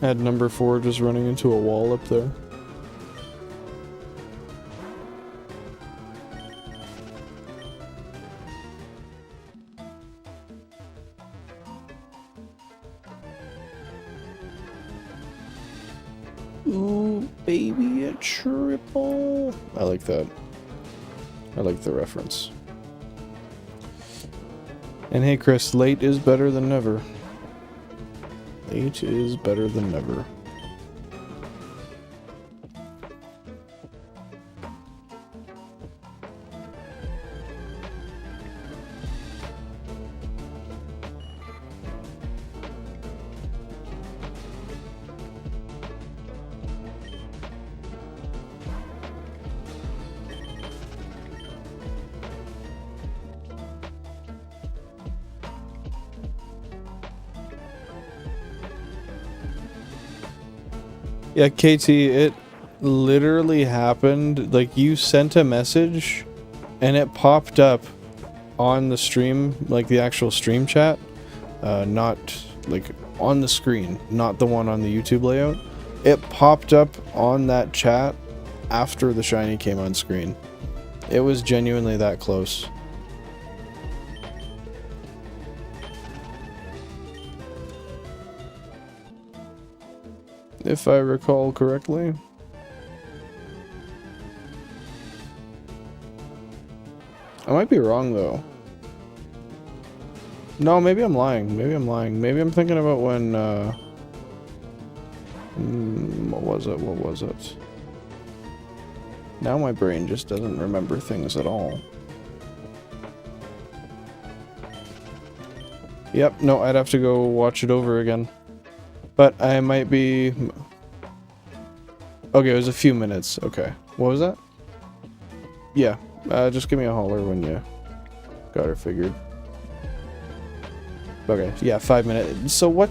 Had number 4 just running into a wall up there. Ooh, baby, a triple. I like that. I like the reference. And hey Chris, late is better than never. Late is better than never. Yeah, KT, it literally happened. Like, you sent a message and it popped up on the stream, like the actual stream chat, not like on the screen, not the one on the YouTube layout. It popped up on that chat after the shiny came on screen. It was genuinely that close. If I recall correctly. I might be wrong though. No, maybe I'm lying. Maybe I'm lying. Maybe I'm thinking about when, what was it? What was it? Now my brain just doesn't remember things at all. Yep, no, I'd have to go watch it over again. But I might be... Okay, it was a few minutes. Okay. What was that? Yeah. Just give me a holler when you got her figured. Okay, yeah, 5 minutes. So what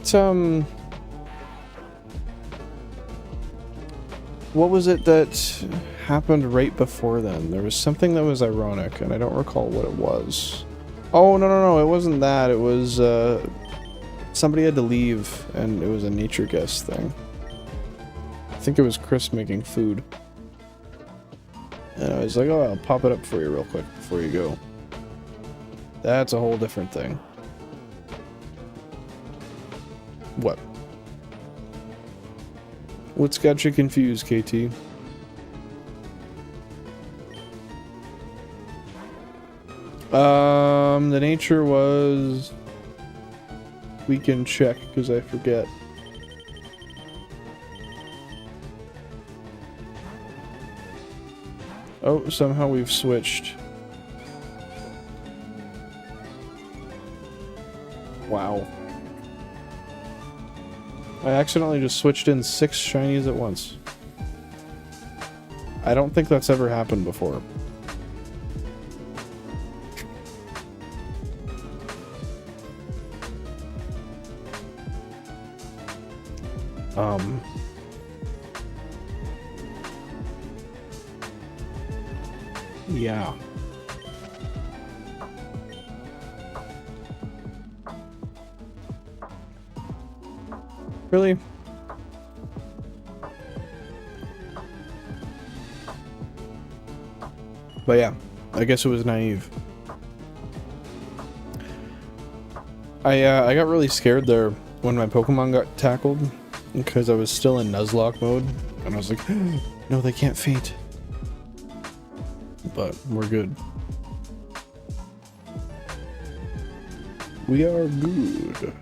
was it that happened right before then? There was something that was ironic, and I don't recall what it was. Oh, no, it wasn't that. It was, somebody had to leave, and it was a nature guest thing. I think it was Chris making food. And I was like, oh, I'll pop it up for you real quick before you go. That's a whole different thing. What? What's got you confused, KT? The nature was... We can check, because I forget. Oh, somehow we've switched. Wow. I accidentally just switched in 6 shinies at once. I don't think that's ever happened before. Yeah. Really? But yeah, I guess it was naive. I got really scared there when my Pokemon got tackled because I was still in Nuzlocke mode and I was like, no, they can't faint. But we're good. We are good.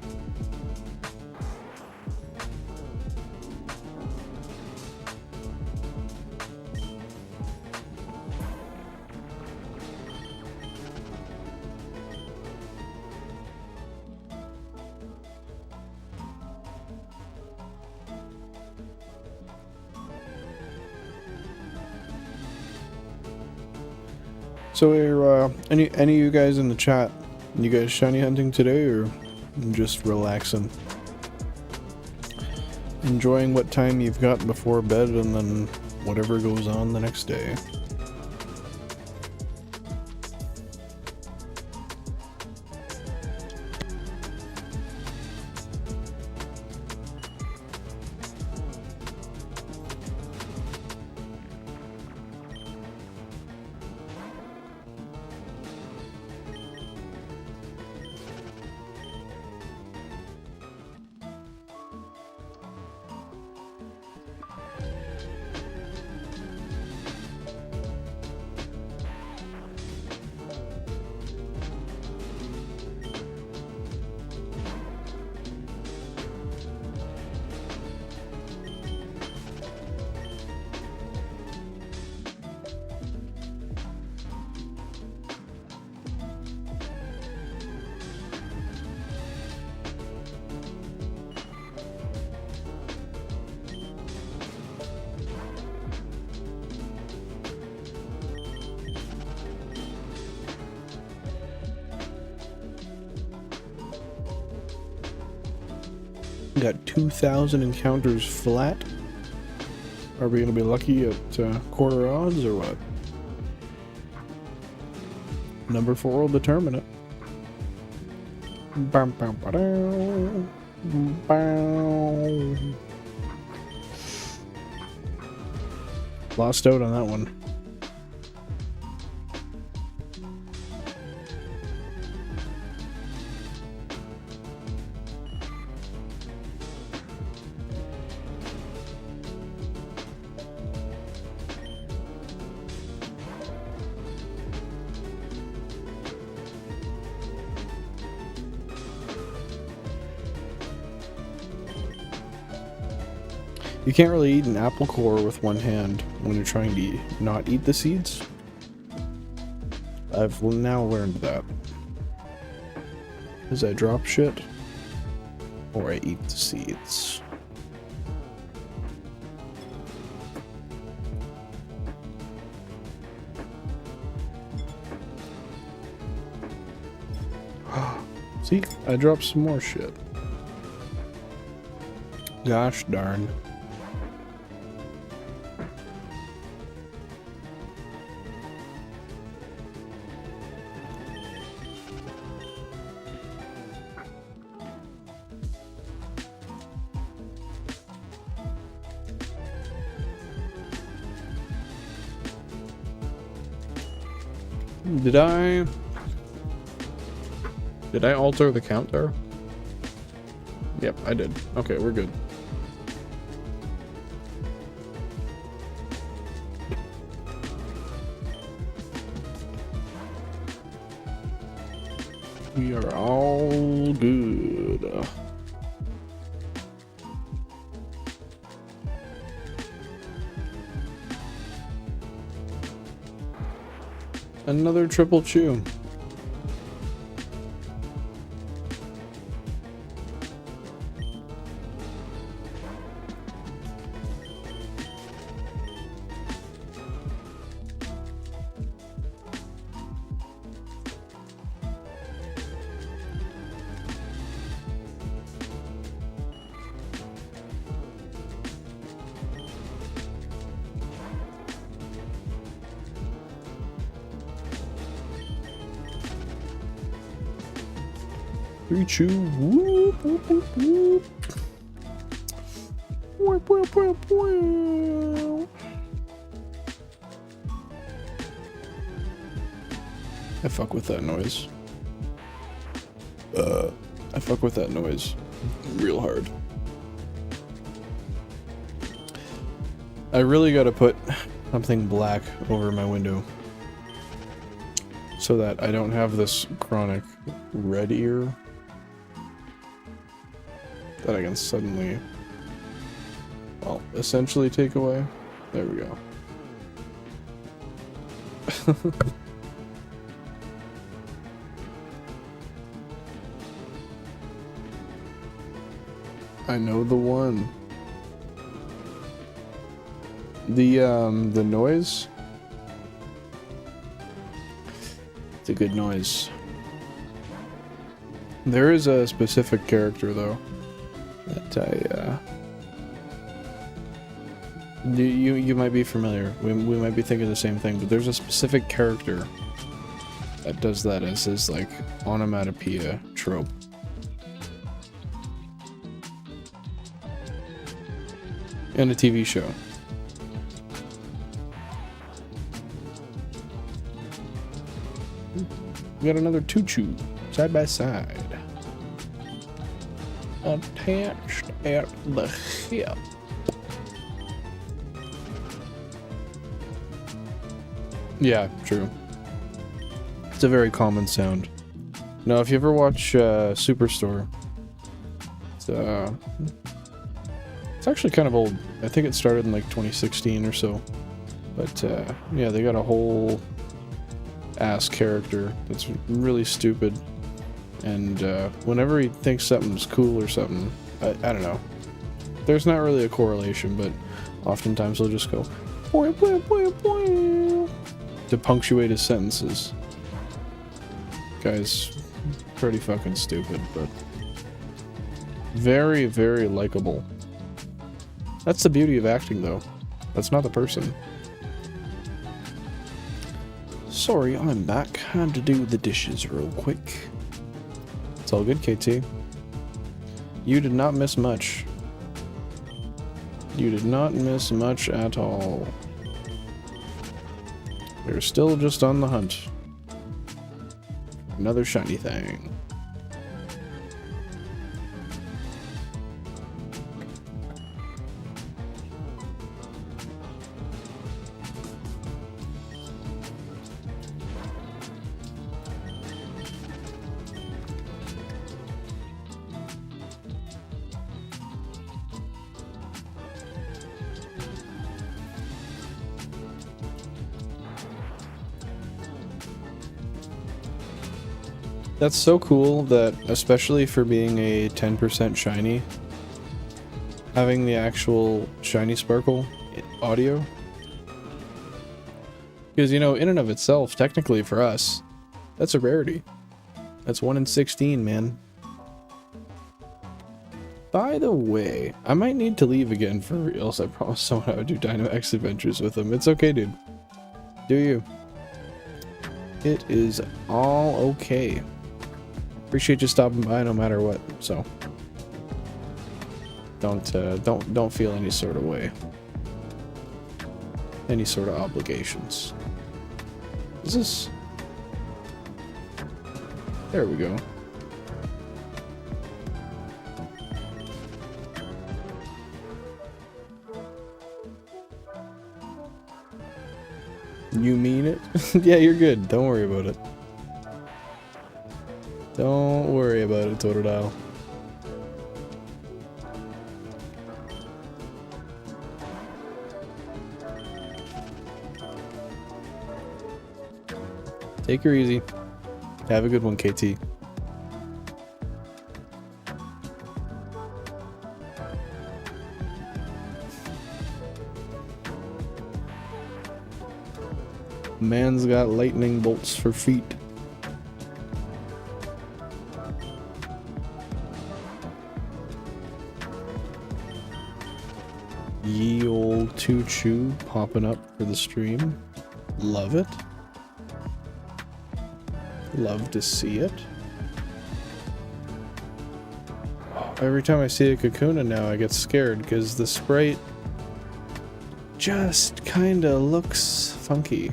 So, are any of you guys in the chat? You guys shiny hunting today, or just relaxing, enjoying what time you've got before bed, and then whatever goes on the next day? Got 2,000 encounters flat. Are we gonna be lucky at quarter odds or what? Number 4 will determine it. Bam, bam, ba-dow. Bow. Lost out on that one. You can't really eat an apple core with one hand when you're trying to not eat the seeds. I've now learned that. As I drop shit, or I eat the seeds. See, I dropped some more shit. Gosh darn. Did I alter the count there? Yep, I did. Okay, we're good. We are all good. Another triple chew. Chew. Whoop, whoop, whoop, whoop. Whoop, whoop, whoop, whoop. I fuck with that noise. I fuck with that noise real hard. I really gotta put something black over my window so that I don't have this chronic red ear that I can suddenly, well, essentially take away. There we go. I know the one. The noise. the good noise. There is a specific character though that you might be familiar. We might be thinking the same thing, but there's a specific character that does that as his like onomatopoeia trope. In a TV show. We got another Tuchu side by side. Attached at the hip. Yeah, true. It's a very common sound. Now, if you ever watch Superstore, it's actually kind of old. I think it started in like 2016 or so. But yeah, they got a whole ass character that's really stupid. And whenever he thinks something's cool or something, I don't know. There's not really a correlation, but oftentimes he'll just go boing, boing, boing, boing, to punctuate his sentences. Guy's pretty fucking stupid, but very, very likable. That's the beauty of acting, though. That's not the person. Sorry, I'm back. Had to do the dishes real quick. It's all good, KT. You did not miss much. You did not miss much at all. You're still just on the hunt. Another shiny thing. That's so cool that, especially for being a 10% shiny, having the actual shiny sparkle audio. Because, you know, in and of itself, technically for us, that's a rarity. That's 1 in 16, man. By the way, I might need to leave again for reals. I promised someone I would do Dynamax adventures with them. It's okay, dude. Do you? It is all okay. Appreciate you stopping by no matter what, so don't feel any sort of way. Any sort of obligations. Is this? There we go. You mean it? Yeah, you're good. Don't worry about it. Don't worry about it, Totodile. Take her easy. Have a good one, KT. Man's got lightning bolts for feet. Ye old Tuchu popping up for the stream. Love it. Love to see it. Every time I see a Kakuna now, I get scared because the sprite just kinda looks funky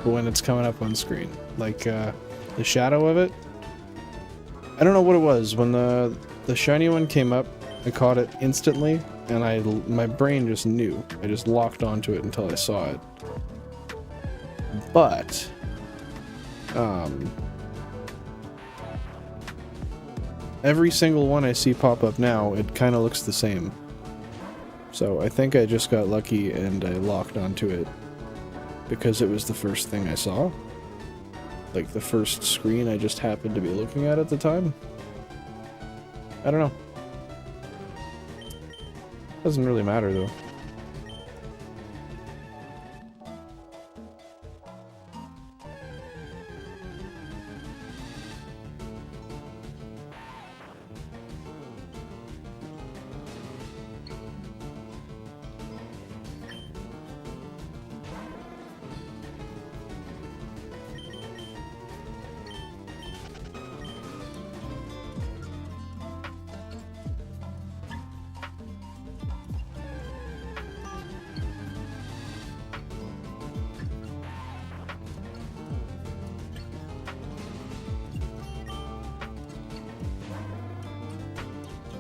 when it's coming up on screen. Like the shadow of it. I don't know what it was. When the shiny one came up, I caught it instantly. And my brain just knew. I just locked onto it until I saw it. But, every single one I see pop up now, it kind of looks the same. So I think I just got lucky and I locked onto it because it was the first thing I saw. Like the first screen I just happened to be looking at the time. I don't know. Doesn't really matter though.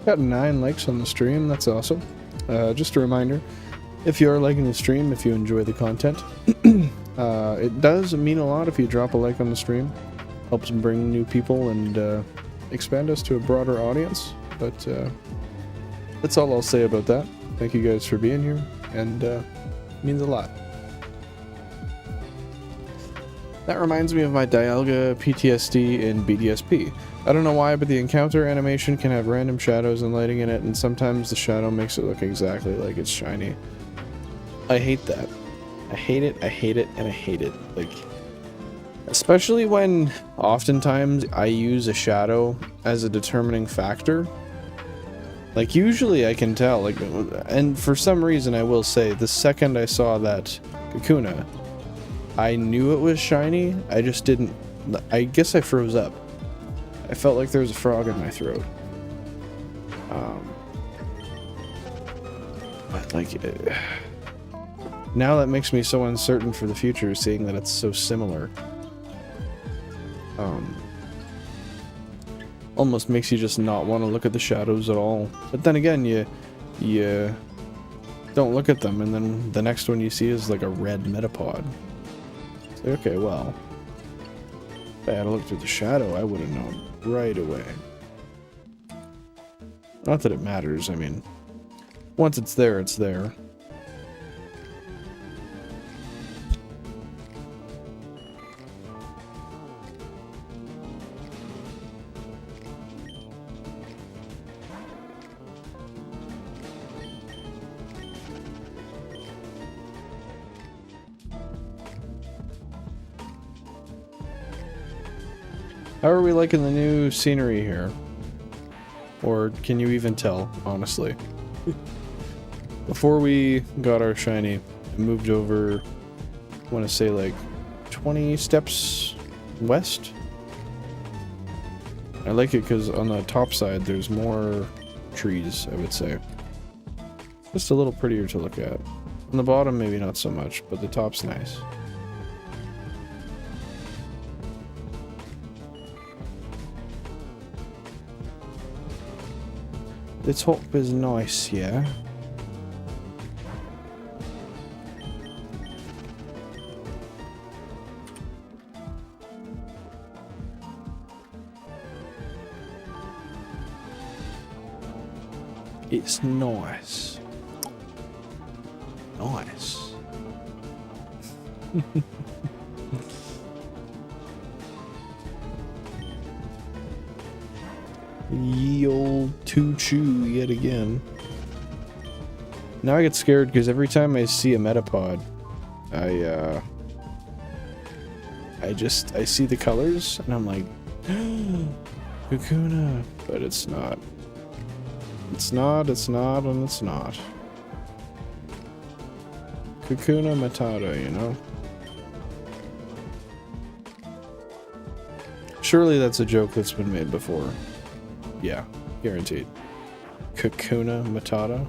Got 9 likes on the stream. That's awesome. Just a reminder, if you are liking the stream, if you enjoy the content, it does mean a lot if you drop a like on the stream. Helps bring new people and expand us to a broader audience. But that's all I'll say about that. Thank you guys for being here, and it means a lot. That reminds me of my Dialga PTSD in BDSP. I don't know why, but the encounter animation can have random shadows and lighting in it, and sometimes the shadow makes it look exactly like it's shiny. I hate that. I hate it, and I hate it. Like, especially when oftentimes I use a shadow as a determining factor. Like, usually I can tell, like, and for some reason I will say, the second I saw that Kakuna, I knew it was shiny, I just didn't, I guess I froze up. I felt like there was a frog in my throat. But like, now that makes me so uncertain for the future, seeing that it's so similar. Almost makes you just not want to look at the shadows at all. But then again, you don't look at them, and then the next one you see is like a red Metapod. It's like, okay, well, if I had to look through the shadow, I would have known right away. Not that it matters, I mean, once it's there, it's there. How are we liking the new scenery here? Or can you even tell, honestly? Before we got our shiny, I moved over, I want to say like 20 steps west. I like it because on the top side there's more trees, I would say. Just a little prettier to look at. On the bottom maybe not so much, but the top's nice. The top is nice, yeah. It's nice. Nice. Ye old Choo yet again. Now I get scared because every time I see a Metapod, I see the colors and I'm like, Kakuna, but it's not. It's not, and it's not. Kakuna Matata, you know? Surely that's a joke that's been made before. Yeah, guaranteed. Kakuna Matata.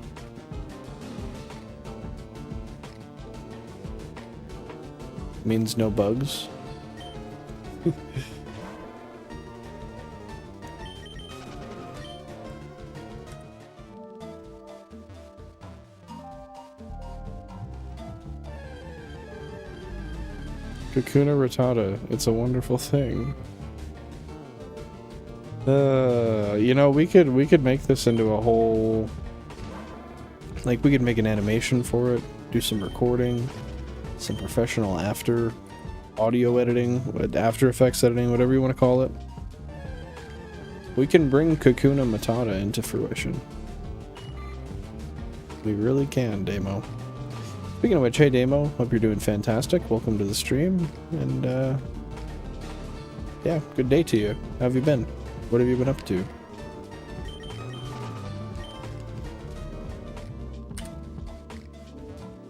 Means no bugs. Kakuna Ratata, it's a wonderful thing. You know, we could make this into a whole, like, we could make an animation for it, do some recording, some professional audio editing, After Effects editing, whatever you want to call it. We can bring Kakuna Matata into fruition. We really can, Damo. Speaking of which, hey Damo, hope you're doing fantastic. Welcome to the stream, and yeah, good day to you. How have you been? What have you been up to?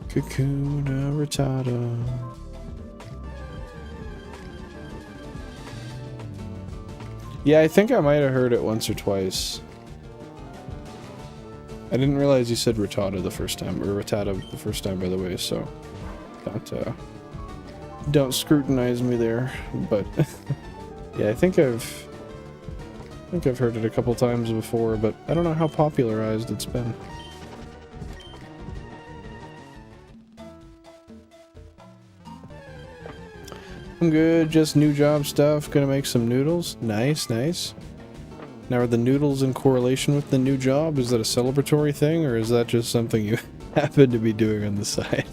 Kakuna Ratata. Yeah, I think I might have heard it once or twice. I didn't realize you said Rattata the first time, or Rattata the first time, by the way, so don't scrutinize me there, but yeah, I think I've I think I've heard it a couple times before, but I don't know how popularized it's been. I'm good, just new job stuff, gonna make some noodles. Nice, nice. Now are the noodles in correlation with the new job? Is that a celebratory thing, or is that just something you happen to be doing on the side?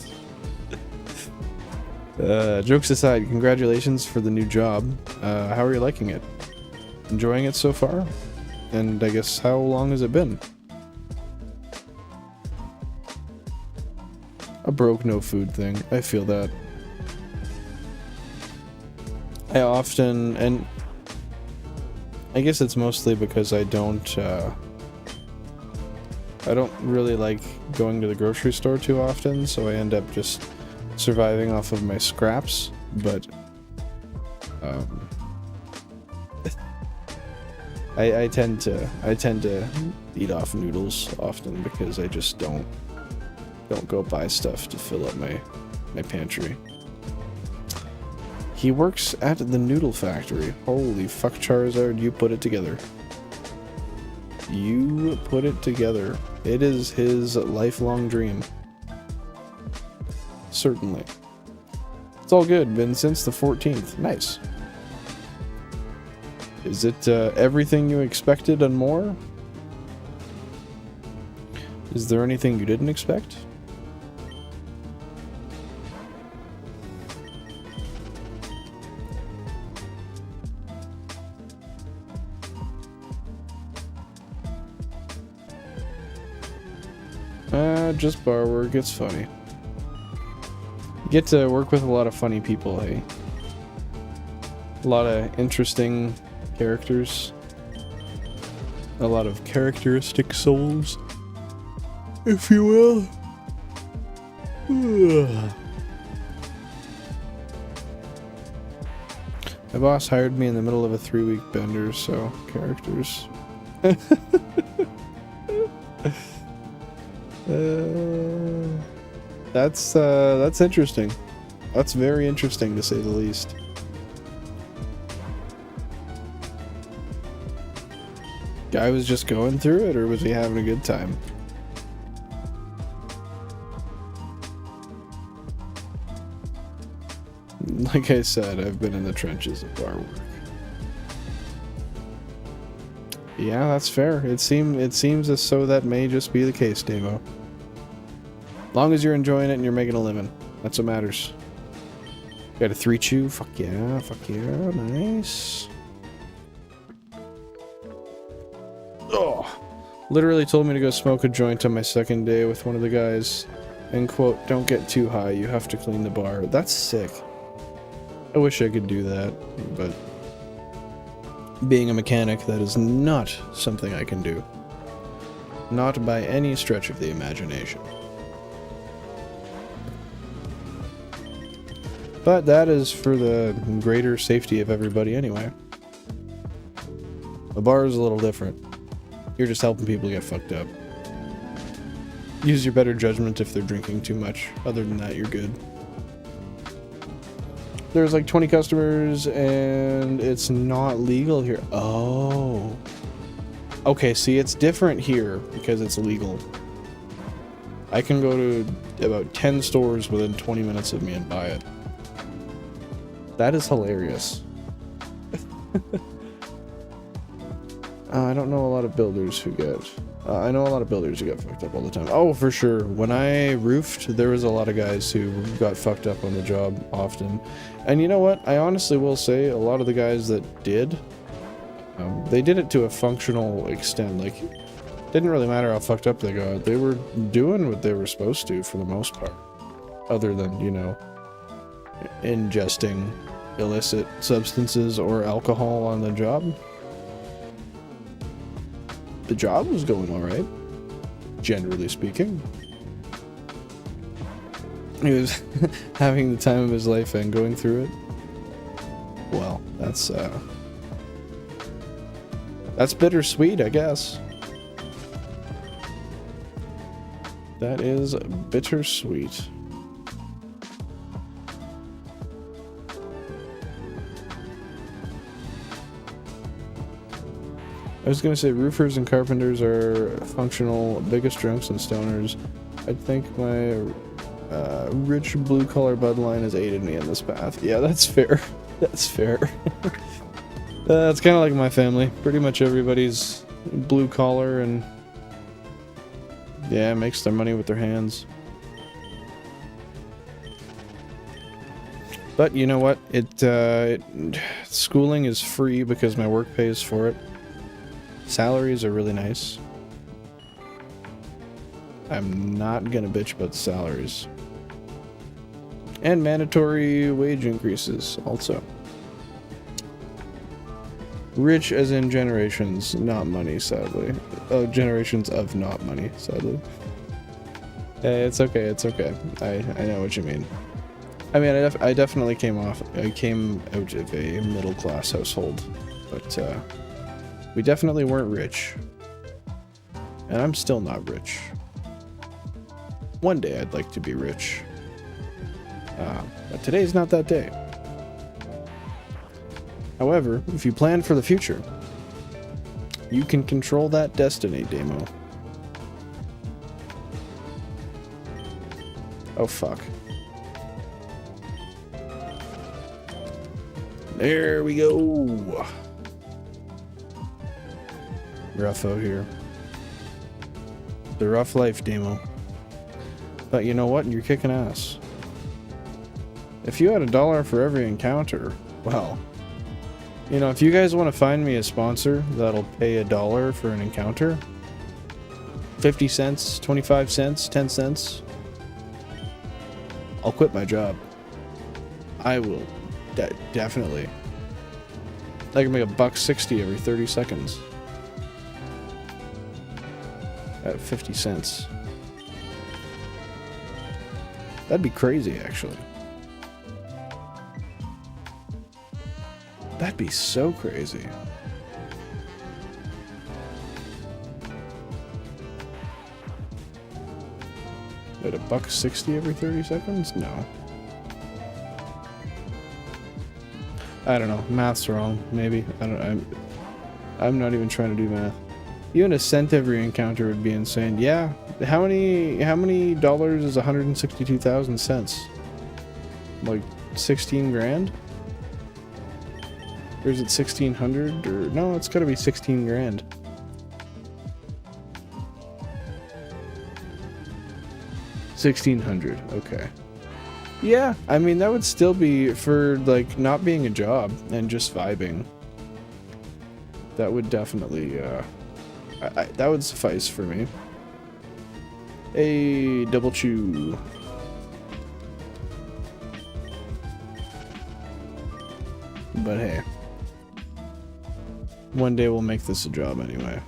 Jokes aside, congratulations for the new job. How are you liking it? Enjoying it so far? And I guess how long has it been? A broke no food thing. I feel that. I often, and I guess it's mostly because I don't really like going to the grocery store too often, so I end up just surviving off of my scraps, but I tend to eat off noodles often because I just don't go buy stuff to fill up my pantry. He works at the noodle factory. Holy fuck, Charizard, you put it together. You put it together. It is his lifelong dream. Certainly. It's all good. Been since the 14th. Nice. Is it everything you expected and more? Is there anything you didn't expect? Just bar work. It's funny. Get to work with a lot of funny people, hey? A lot of interesting characters. A lot of characteristic souls, if you will. My boss hired me in the middle of a 3-week bender, so characters. That's interesting. That's very interesting, to say the least. Guy was just going through it, or was he having a good time? Like I said, I've been in the trenches of bar work. Yeah, that's fair. It seems as though that may just be the case, Damo. Long as you're enjoying it and you're making a living, that's what matters. Got a 3-chew? Fuck yeah, nice. Oh, literally told me to go smoke a joint on my second day with one of the guys, and quote, "Don't get too high, you have to clean the bar." That's sick. I wish I could do that, but being a mechanic, that is not something I can do. Not by any stretch of the imagination. But that is for the greater safety of everybody anyway. A bar is a little different. You're just helping people get fucked up. Use your better judgment if they're drinking too much. Other than that, you're good. There's like 20 customers and it's not legal here. Oh. Okay, see, it's different here because it's legal. I can go to about 10 stores within 20 minutes of me and buy it. That is hilarious. I don't know a lot of builders who get... I know a lot of builders who get fucked up all the time. Oh, for sure. When I roofed, there was a lot of guys who got fucked up on the job often. And you know what? I honestly will say a lot of the guys that did, they did it to a functional extent. Like, it didn't really matter how fucked up they got. They were doing what they were supposed to for the most part. Other than, you know, ingesting illicit substances or alcohol on the job. The job was going alright, generally speaking. He was having the time of his life and going through it. Well, that's bittersweet, I guess. That is bittersweet. I was gonna say roofers and carpenters are functional, biggest drunks and stoners. I think my rich blue-collar bloodline has aided me in this path. Yeah, that's fair. That's fair. It's kind of like my family. Pretty much everybody's blue-collar and yeah, makes their money with their hands. But you know what? Schooling is free because my work pays for it. Salaries are really nice. I'm not gonna bitch about the salaries. And mandatory wage increases also. Rich as in generations, not money, sadly. Oh, generations of not money, sadly. Hey, it's okay, it's okay. I know what you mean. I mean, I definitely came out of a middle-class household, but we definitely weren't rich. And I'm still not rich. One day I'd like to be rich. But today's not that day. However, if you plan for the future, you can control that destiny, Demo. Oh, fuck. There we go. Rough out here. The rough life, Demo. But you know what? You're kicking ass. If you had $1 for every encounter, well, you know, if you guys want to find me a sponsor that'll pay $1 for an encounter, 50 cents, 25 cents, 10 cents, I'll quit my job. I will. Definitely. I can make $1.60 every 30 seconds. At 50 cents. That'd be crazy, actually. That'd be so crazy. At $1.60 every 30 seconds? No. I don't know. Math's wrong. Maybe. I'm not even trying to do math. Even a cent every encounter would be insane. Yeah. How many dollars is 162,000 cents? Like 16 grand? Or is it 1600? Or no, it's gotta be 16 grand. $1,600. Okay. Yeah, I mean that would still be for like not being a job and just vibing. That would definitely that would suffice for me. A double chew. But hey, one day we'll make this a job anyway.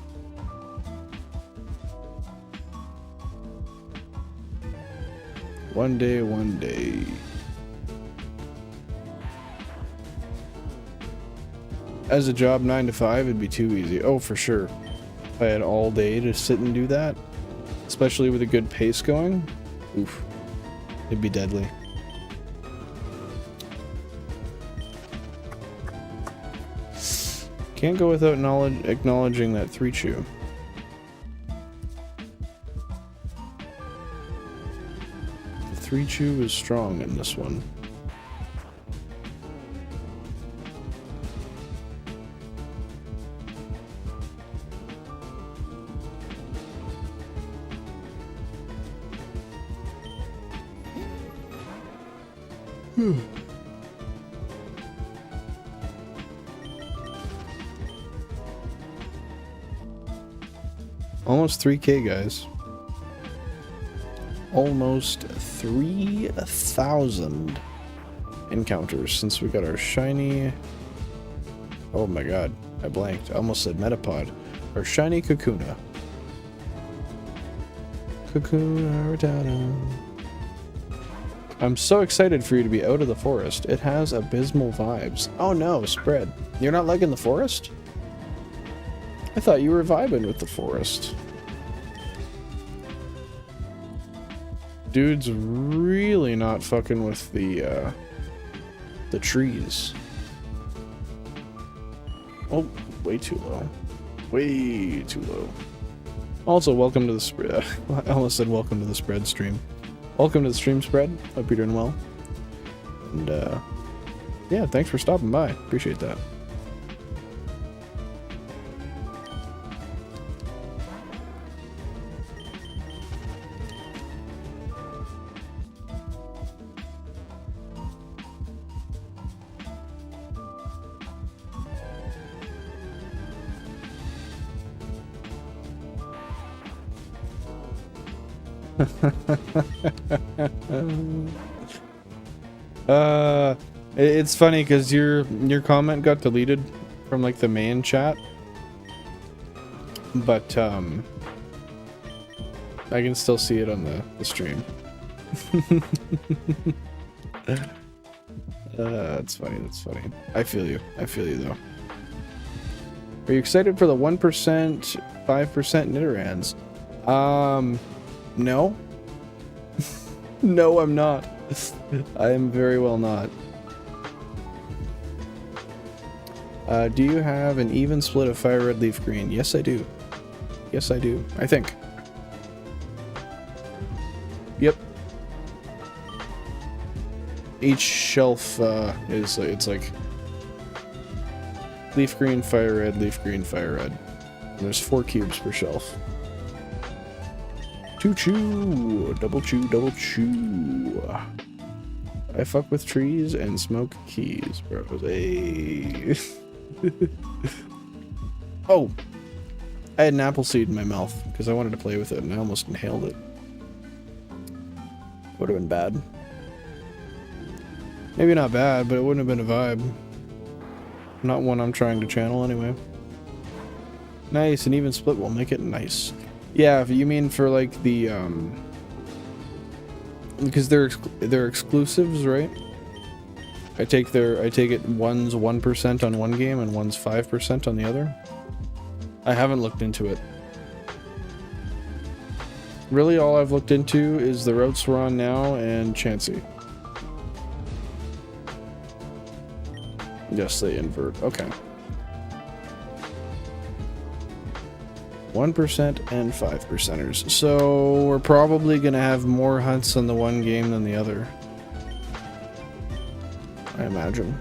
One day, one day. As a job 9 to 5, it'd be too easy. Oh, for sure. If I had all day to sit and do that, especially with a good pace going, oof, it'd be deadly. Can't go without acknowledging that 3-chew. The 3-chew is strong in this one. Almost 3K, guys. Almost 3,000 encounters since we got our shiny... Oh my god, I blanked. I almost said Metapod. Our shiny Kakuna. Kakuna Rattata. I'm so excited for you to be out of the forest. It has abysmal vibes. Oh no, Spread. You're not liking the forest? I thought you were vibing with the forest. Dude's really not fucking with the trees. Oh, way too low. Way too low. Also, welcome to the spread. I almost said welcome to the spread stream. Welcome to the stream spread. Hope you're doing well. And, yeah, thanks for stopping by. Appreciate that. It's funny because your comment got deleted from like the main chat, but I can still see it on the stream. That's funny. That's funny. I feel you. I feel you though. Are you excited for the 1%, 5% Nidorans? No. No, I'm not. I am very well not. Do you have an even split of FireRed, LeafGreen? Yes, I do. Yes, I do. I think. Yep. Each shelf it's like LeafGreen, FireRed, LeafGreen, FireRed. And there's 4 cubes per shelf. Chew, double chew, double chew. I fuck with trees and smoke keys, bros. Hey. Oh, I had an apple seed in my mouth because I wanted to play with it and I almost inhaled it. Would have been bad. Maybe not bad, but it wouldn't have been a vibe. Not one I'm trying to channel anyway. Nice, an even split will make it nice. Yeah, if you mean for like the because they're exclusives, right? I take it one's 1% on one game and one's 5% on the other. I haven't looked into it. Really, all I've looked into is the routes we're on now and Chansey. Yes, they invert. Okay. 1% and 5%ers. So we're probably gonna have more hunts on the one game than the other, I imagine.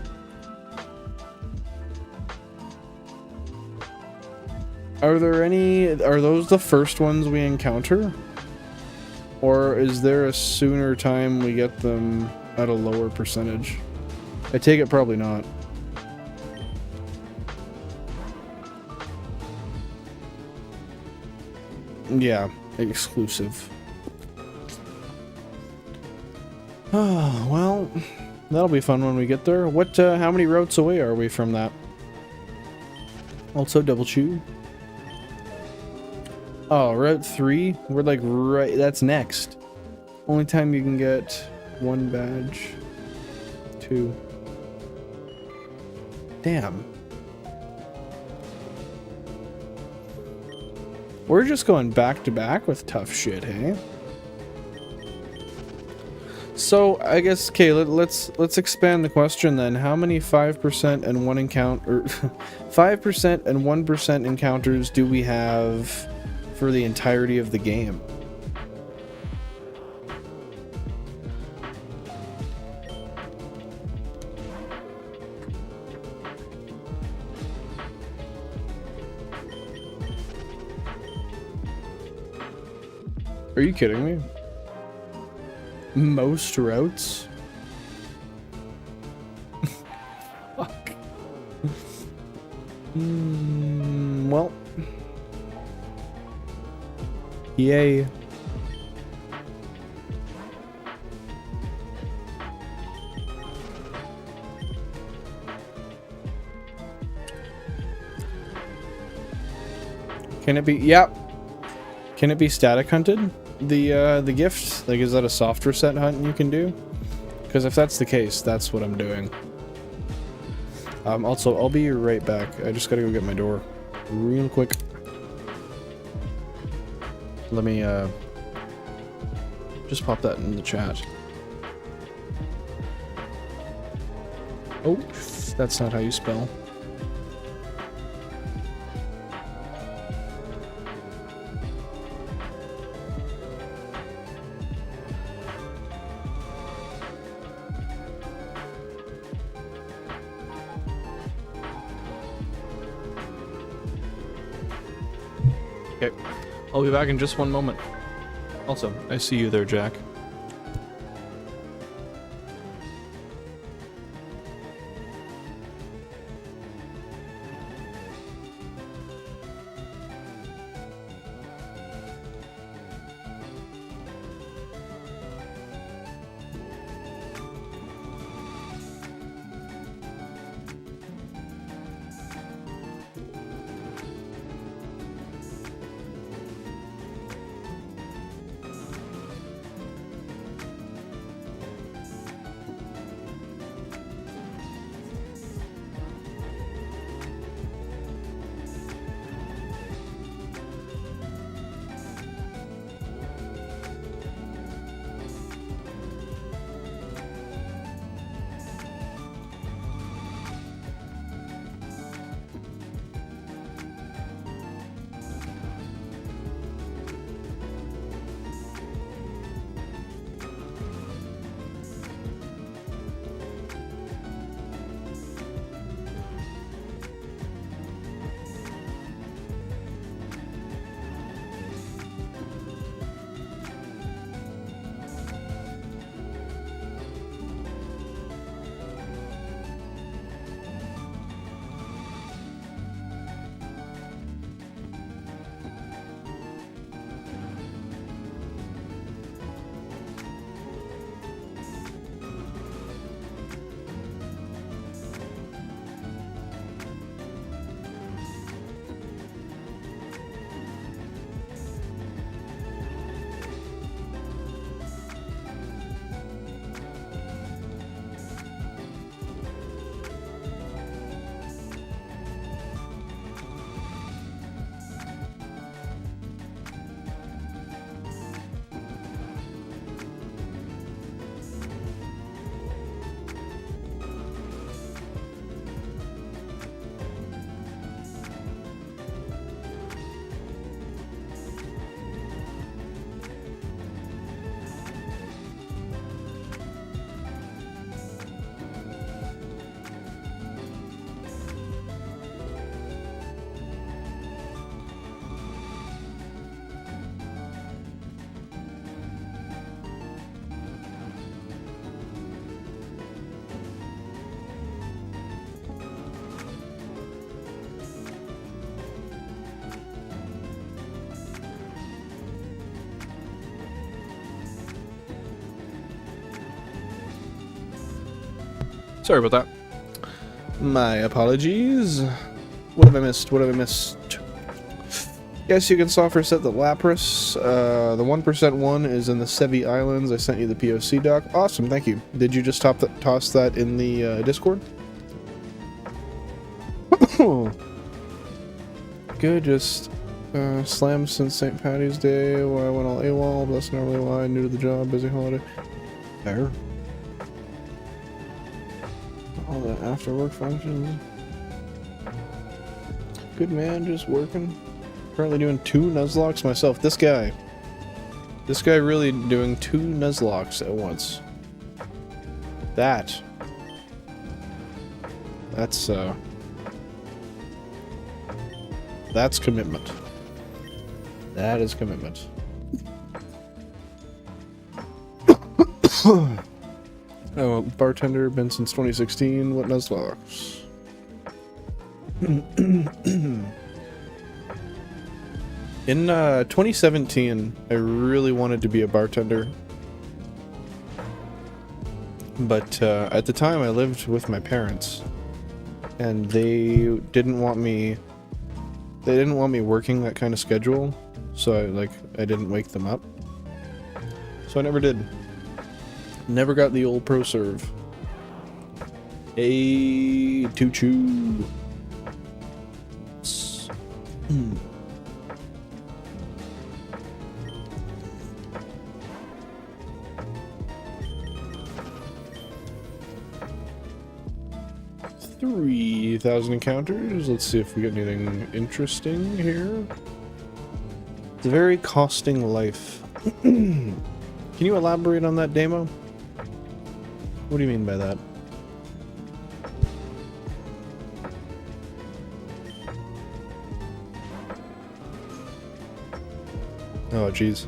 Are those the first ones we encounter? Or is there a sooner time we get them at a lower percentage? I take it probably not. Yeah, exclusive. Oh, well, that'll be fun when we get there. How many routes away are we from that? Also, double chew. Oh, Route 3? We're like right... That's next. Only time you can get 1 badge. 2. Damn. We're just going back to back with tough shit, hey? So, I guess, okay, let's expand the question then. How many 5% and 1 encounter... 5% and 1% encounters do we have for the entirety of the game? Are you kidding me? Most routes? Fuck. Well. Yay. Can it be? Yep. Can it be static hunted? The gift? Like, is that a soft reset hunt you can do? Because if that's the case, that's what I'm doing. Also, I'll be right back. I just gotta go get my door real quick. Let me, just pop that in the chat. Oh, that's not how you spell. Okay, I'll be back in just one moment. Also, I see you there, Jack. Sorry about that. My apologies. What have I missed? What have I missed? Yes, you can soft reset the Lapras. The 1% one is in the Sevi Islands. I sent you the POC doc. Awesome, thank you. Did you just toss that in the Discord? Good, just slammed since St. Patty's Day. Why I went all AWOL. Bless and early why. New to the job. Busy holiday. Fair. All the after work functions. Good man, just working. Currently doing 2 Nuzlocke myself. This guy really doing 2 Nuzlocke at once. That's commitment. That is commitment. Oh, bartender, been since 2016. What Nuzlocke? In 2017, I really wanted to be a bartender. But at the time, I lived with my parents. And they didn't want me working that kind of schedule. So I didn't wake them up. So I never did. Never got the old pro serve. Hey, to chew. 3,000 encounters. Let's see if we get anything interesting here. It's a very costing life. Can you elaborate on that, Damo? What do you mean by that? Oh, jeez.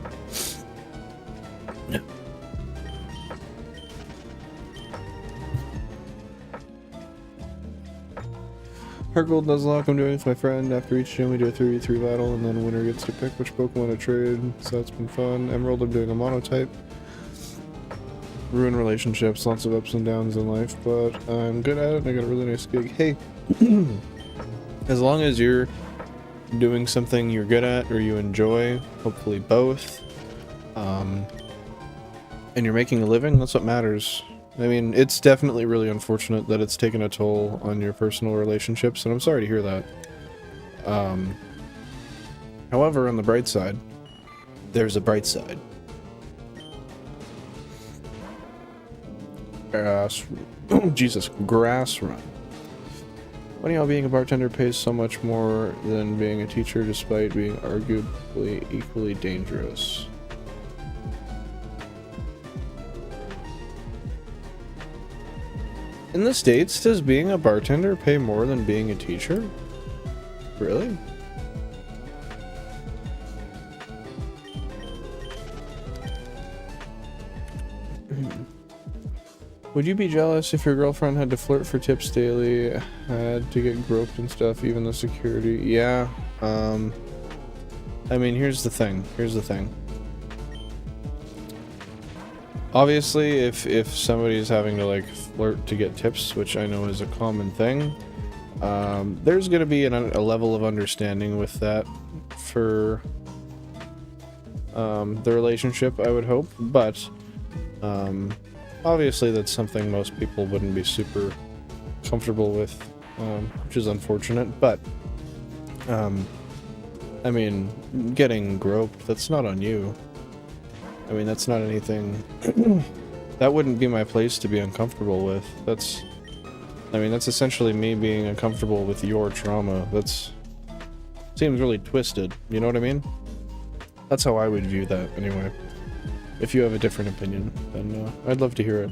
Heart Gold Nuzlocke, I'm doing with my friend. After each gym we do a 3v3 battle and then the winner gets to pick which Pokemon to trade, so that's been fun. Emerald, I'm doing a monotype. Ruin relationships, lots of ups and downs in life, but I'm good at it and I got a really nice gig. Hey, as long as you're doing something you're good at or you enjoy, hopefully both, and you're making a living, that's what matters. I mean, it's definitely really unfortunate that it's taken a toll on your personal relationships, and I'm sorry to hear that. However, on the bright side, there's a bright side. Jesus, grass run. Funny how being a bartender pays so much more than being a teacher, despite being arguably equally dangerous. In the States, does being a bartender pay more than being a teacher? Really? Would you be jealous if your girlfriend had to flirt for tips daily, had to get groped and stuff, even the security? Yeah, I mean, here's the thing. Obviously, if somebody's having to, like, flirt to get tips, which I know is a common thing, there's gonna be a level of understanding with that for, the relationship, I would hope, but, obviously that's something most people wouldn't be super comfortable with, which is unfortunate, but, I mean, getting groped, that's not on you. I mean, that's not anything... that wouldn't be my place to be uncomfortable with. That's essentially me being uncomfortable with your trauma. Seems really twisted, you know what I mean? That's how I would view that, anyway. If you have a different opinion, then I'd love to hear it.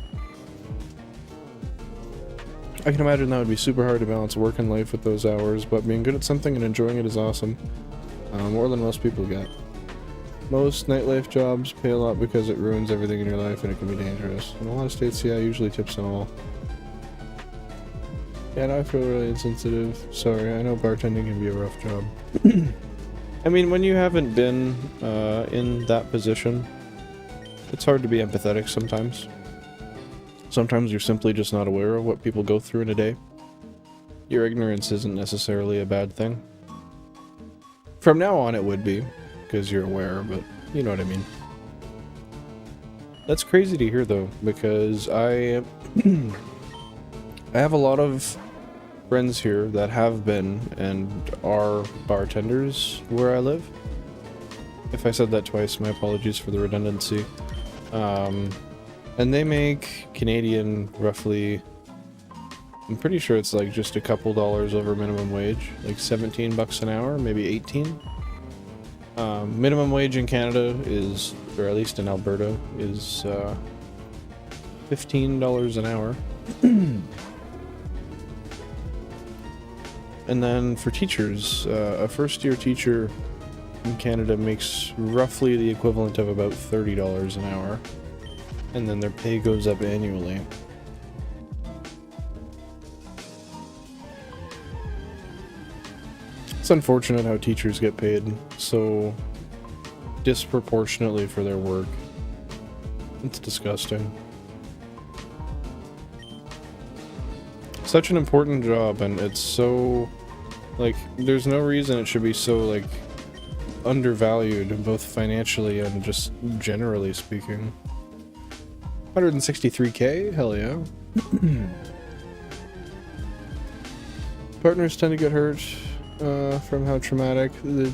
I can imagine that would be super hard to balance work and life with those hours, but being good at something and enjoying it is awesome. More than most people get. Most nightlife jobs pay a lot because it ruins everything in your life and it can be dangerous. In a lot of states, yeah, usually tips and all. Yeah, now I feel really insensitive. Sorry, I know bartending can be a rough job. I mean, when you haven't been in that position, it's hard to be empathetic sometimes. Sometimes you're simply just not aware of what people go through in a day. Your ignorance isn't necessarily a bad thing. From now on it would be, because you're aware, but you know what I mean. That's crazy to hear though, because I have a lot of friends here that have been and are bartenders where I live. If I said that twice, my apologies for the redundancy. And they make Canadian roughly, I'm pretty sure it's like just a couple dollars over minimum wage, like 17 bucks an hour, maybe 18. Minimum wage in Canada is, or at least in Alberta, is $15 an hour. And then for teachers, a first-year teacher in Canada makes roughly the equivalent of about $30 an hour. And then their pay goes up annually. It's unfortunate how teachers get paid so disproportionately for their work. It's disgusting. Such an important job, and it's so, like, there's no reason it should be so, like, undervalued, both financially and just generally speaking. 163k? Hell yeah. Partners tend to get hurt from how traumatic the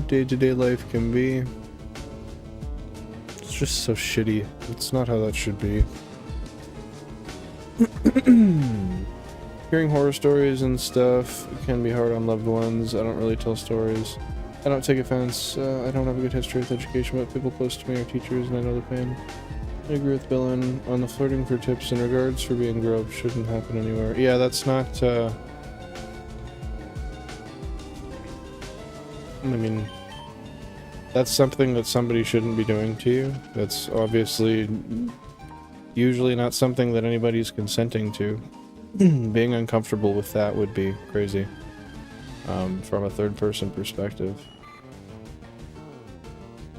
day-to-day life can be. It's just so shitty. It's not how that should be. Hearing horror stories and stuff can be hard on loved ones. I don't really tell stories. I don't take offense. I don't have a good history with education, but people close to me are teachers and I know the pain. I agree with Billen on the flirting for tips in regards for being groped shouldn't happen anywhere. Yeah, that's not, I mean, That's something that somebody shouldn't be doing to you. That's obviously usually not something that anybody's consenting to. Being uncomfortable with that would be crazy, from a third-person perspective.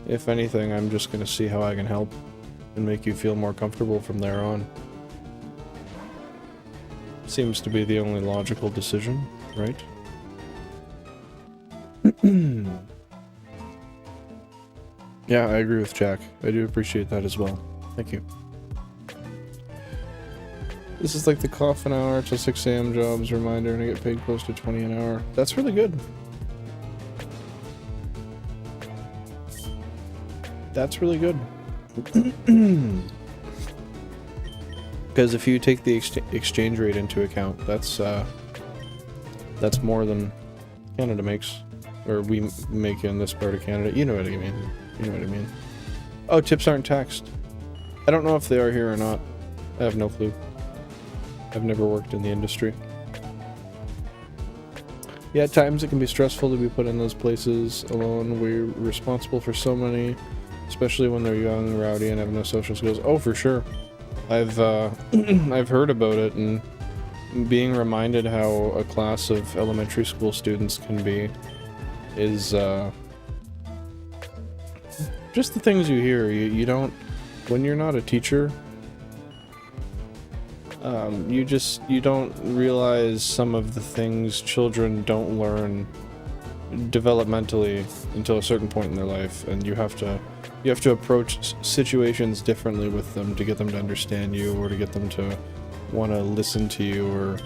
If anything, I'm just gonna see how I can help and make you feel more comfortable from there on. Seems to be the only logical decision, right? Yeah, I agree with Jack. I do appreciate that as well. Thank you. This is like the coffin hour till 6 AM jobs reminder, and I get paid close to 20 an hour. That's really good. That's really good. Because if you take the exchange rate into account, that's more than Canada makes, or we make in this part of Canada. You know what I mean. You know what I mean. Oh, tips aren't taxed. I don't know if they are here or not. I have no clue. I've never worked in the industry. Yeah, at times it can be stressful to be put in those places alone. We're responsible for so many, especially when they're young, rowdy, and have no social skills. Oh, for sure. I've I've heard about it, and being reminded how a class of elementary school students can be is just the things you hear. You don't, when you're not a teacher, you don't realize some of the things children don't learn developmentally until a certain point in their life, and you have to approach situations differently with them to get them to understand you, or to get them to want to listen to you, or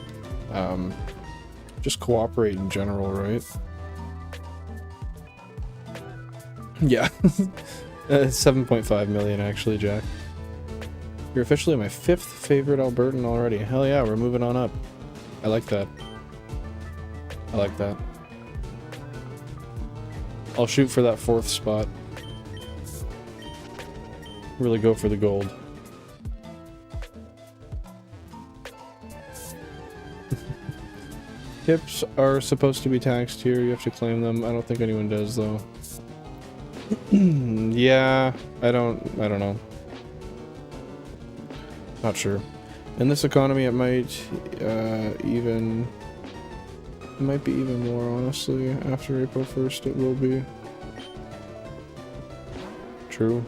just cooperate in general, right? Yeah. 7.5 million actually, Jack. You're officially my 5th favorite Albertan already. Hell yeah, we're moving on up. I like that. I like that. I'll shoot for that 4th spot. Really go for the gold. Tips are supposed to be taxed here. You have to claim them. I don't think anyone does, though. Yeah, I don't know. Not sure. In this economy, it might be even more, honestly. After April 1st, it will be. True.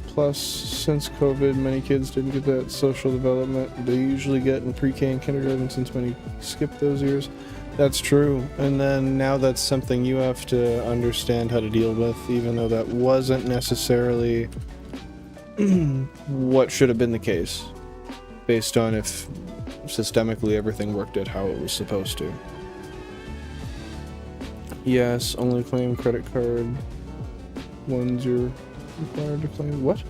Plus, since COVID, many kids didn't get that social development they usually get in pre-K and kindergarten, since many skipped those years. That's true. And then now that's something you have to understand how to deal with, even though that wasn't necessarily what should have been the case, based on if systemically everything worked out how it was supposed to. Yes, only claim credit card ones you're required to claim. What?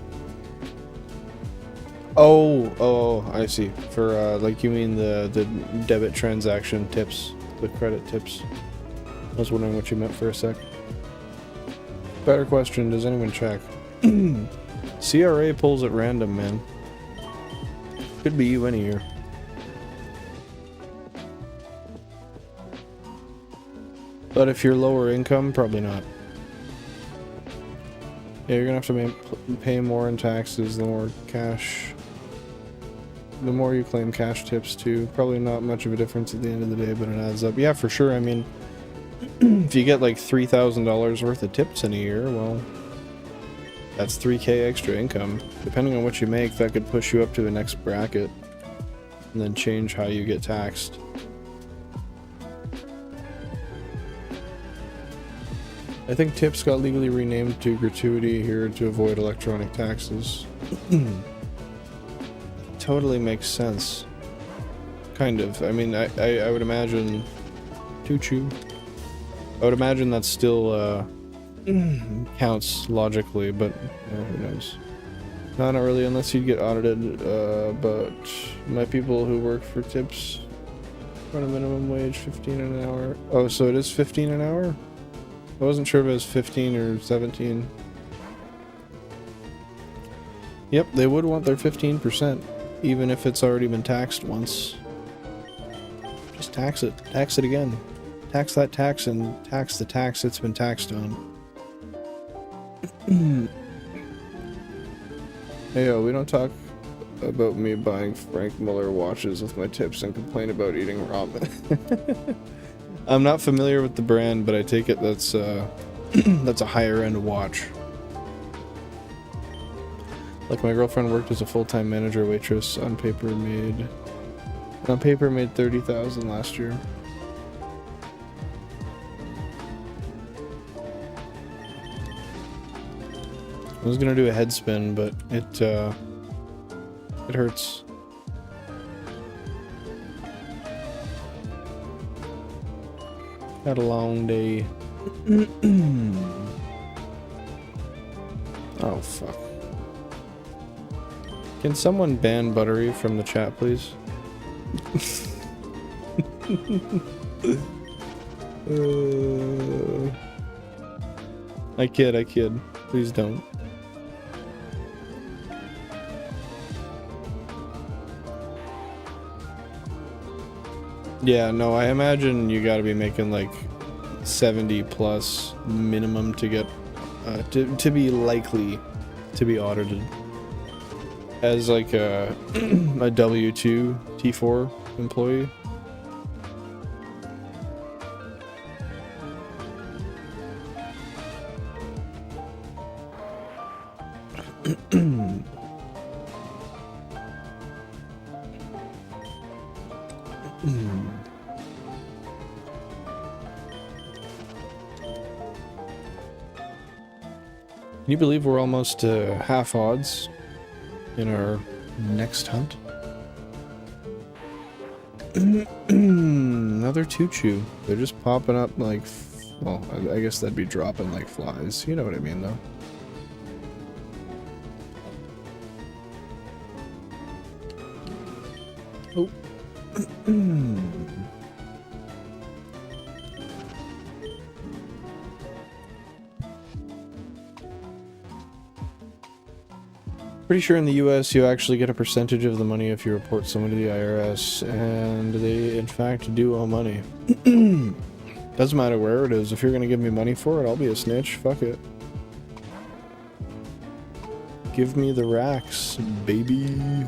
Oh, I see. For like, you mean the debit transaction tips, the credit tips. I was wondering what you meant for a sec. Better question, does anyone check? CRA pulls at random, man. Could be you any year. But if you're lower income, probably not. Yeah, you're gonna have to pay more in taxes, the more you claim cash tips too. Probably not much of a difference at the end of the day, but it adds up. Yeah, for sure. I mean, if you get like $3,000 worth of tips in a year, well, that's 3K extra income. Depending on what you make, that could push you up to the next bracket and then change how you get taxed. I think tips got legally renamed to gratuity here to avoid electronic taxes. Totally makes sense. Kind of. I mean, I would imagine... Choo-choo. I would imagine that still counts logically, but who knows. Not really, unless you get audited, but my people who work for tips run a minimum wage 15 an hour. Oh, so it is 15 an hour? I wasn't sure if it was 15 or 17. Yep, they would want their 15%, even if it's already been taxed once. Just tax it. Tax it again. Tax that tax and tax the tax it's been taxed on. Hey yo, we don't talk about me buying Frank Muller watches with my tips and complain about eating ramen. I'm not familiar with the brand, but I take it that's that's a higher end watch. Like my girlfriend worked as a full-time manager waitress on paper made 30,000 last year. I was gonna do a head spin, but it hurts. Had a long day. Oh fuck. Can someone ban Buttery from the chat, please? I kid. Please don't. Yeah, no, I imagine you gotta be making like 70 plus minimum to get to be likely to be audited as like a W2 T4 employee. Can you believe we're almost half odds in our next hunt? Another Tuchu. They're just popping up like, well, I guess that'd be dropping like flies. You know what I mean, though. Oh. Pretty sure in the US you actually get a percentage of the money if you report someone to the IRS, and they in fact do owe money. Doesn't matter where it is. If you're gonna give me money for it, I'll be a snitch. Fuck it. Give me the racks, baby.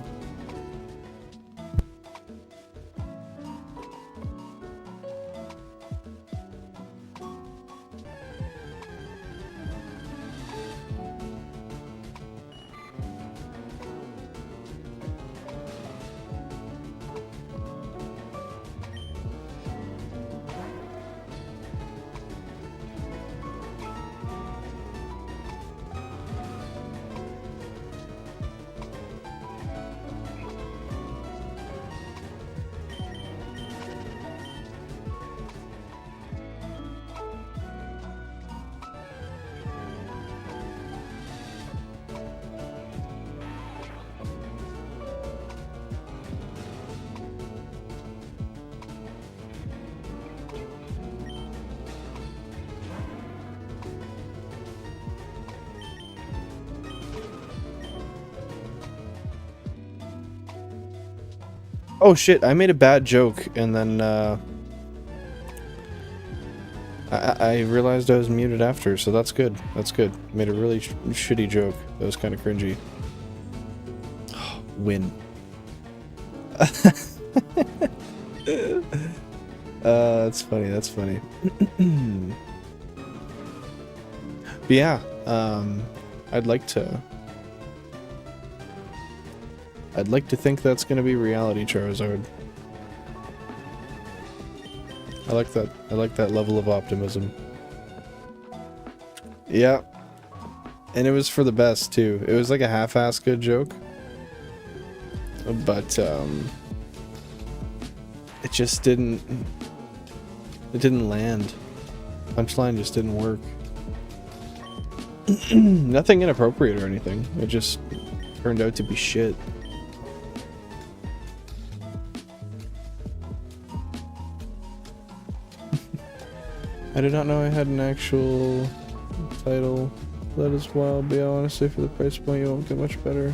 Oh shit, I made a bad joke and then I realized I was muted after, so that's good. That's good. Made a really shitty joke. That was kind of cringy. Win. That's funny, that's funny. But yeah, I'd like to think that's gonna be reality, Charizard. I like that. I like that level of optimism. Yeah. And it was for the best too. It was like a half-ass good joke. But it just didn't land. Punchline just didn't work. Nothing inappropriate or anything. It just turned out to be shit. I did not know I had an actual title. That is wild, but yeah, honestly, for the price point, you won't get much better.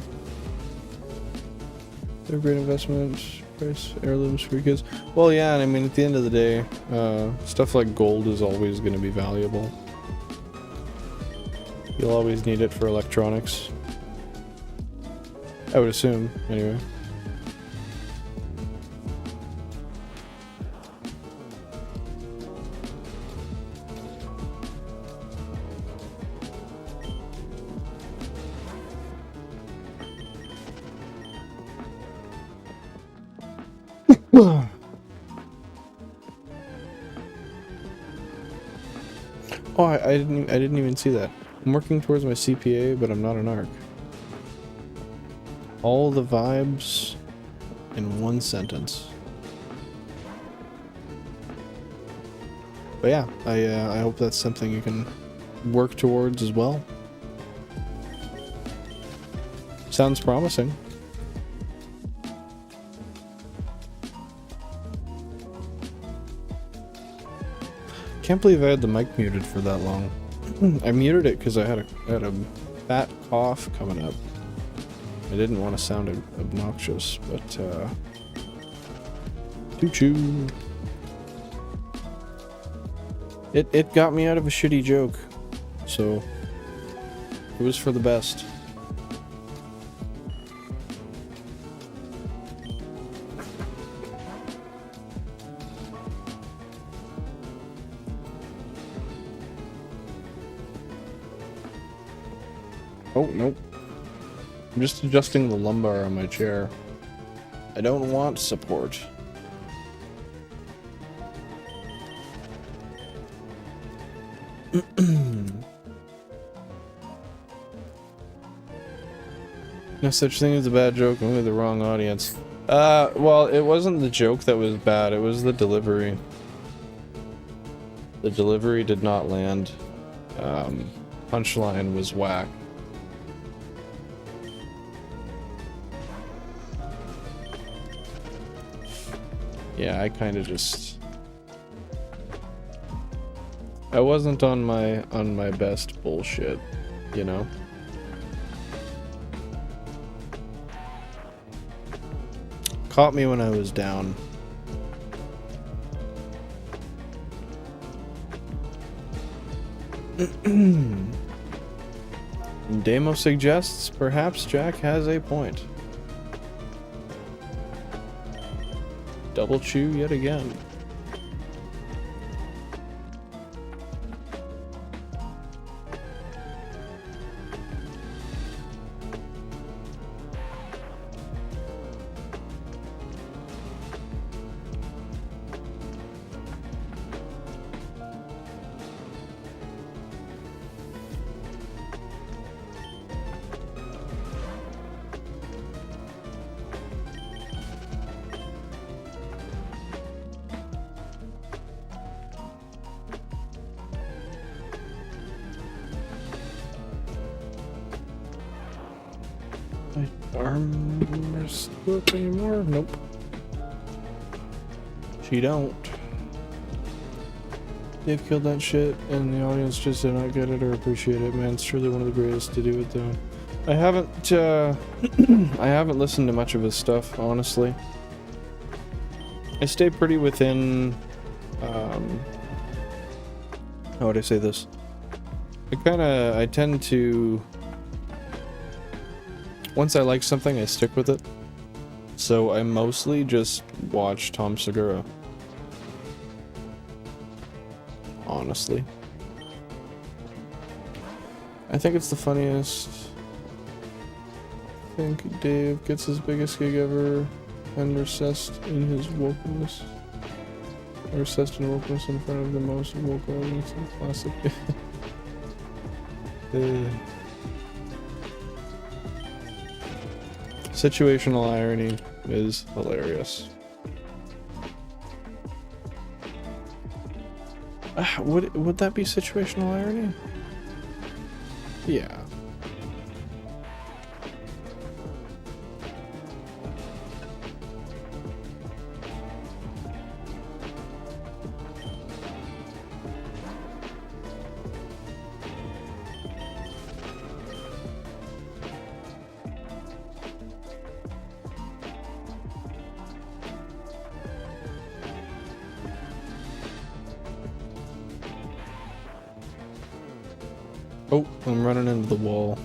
They're great investments. price heirlooms for your kids. Well, yeah, and I mean, at the end of the day, stuff like gold is always going to be valuable. You'll always need it for electronics. I would assume, anyway. Oh, I didn't even see that. I'm working towards my CPA, but I'm not an ARC. All the vibes in one sentence. But yeah, I hope that's something you can work towards as well. Sounds promising. Can't believe I had the mic muted for that long. I muted it because I had a fat cough coming up. I didn't want to sound obnoxious, but choo-choo. It got me out of a shitty joke, so it was for the best. Oh, nope. I'm just adjusting the lumbar on my chair. I don't want support. No such thing as a bad joke, only the wrong audience. Well, it wasn't the joke that was bad, it was the delivery. The delivery did not land. Punchline was whack. Yeah, I kind of just... I wasn't on my best bullshit, you know? Caught me when I was down. Demo suggests perhaps Jack has a point. Double chew yet again. Armor slip anymore? Nope. She don't. They've killed that shit, and the audience just did not get it or appreciate it. Man, it's truly one of the greatest to do it, though. I haven't, I haven't listened to much of his stuff, honestly. I stay pretty within, how would I say this? I tend to... Once I like something, I stick with it. So I mostly just watch Tom Segura. Honestly. I think it's the funniest. I think Dave gets his biggest gig ever and recessed in his wokeness. Recessed in wokeness in front of the most woke audience in classic. Situational irony is hilarious. Would that be situational irony? Yeah. Oh, I'm running into the wall.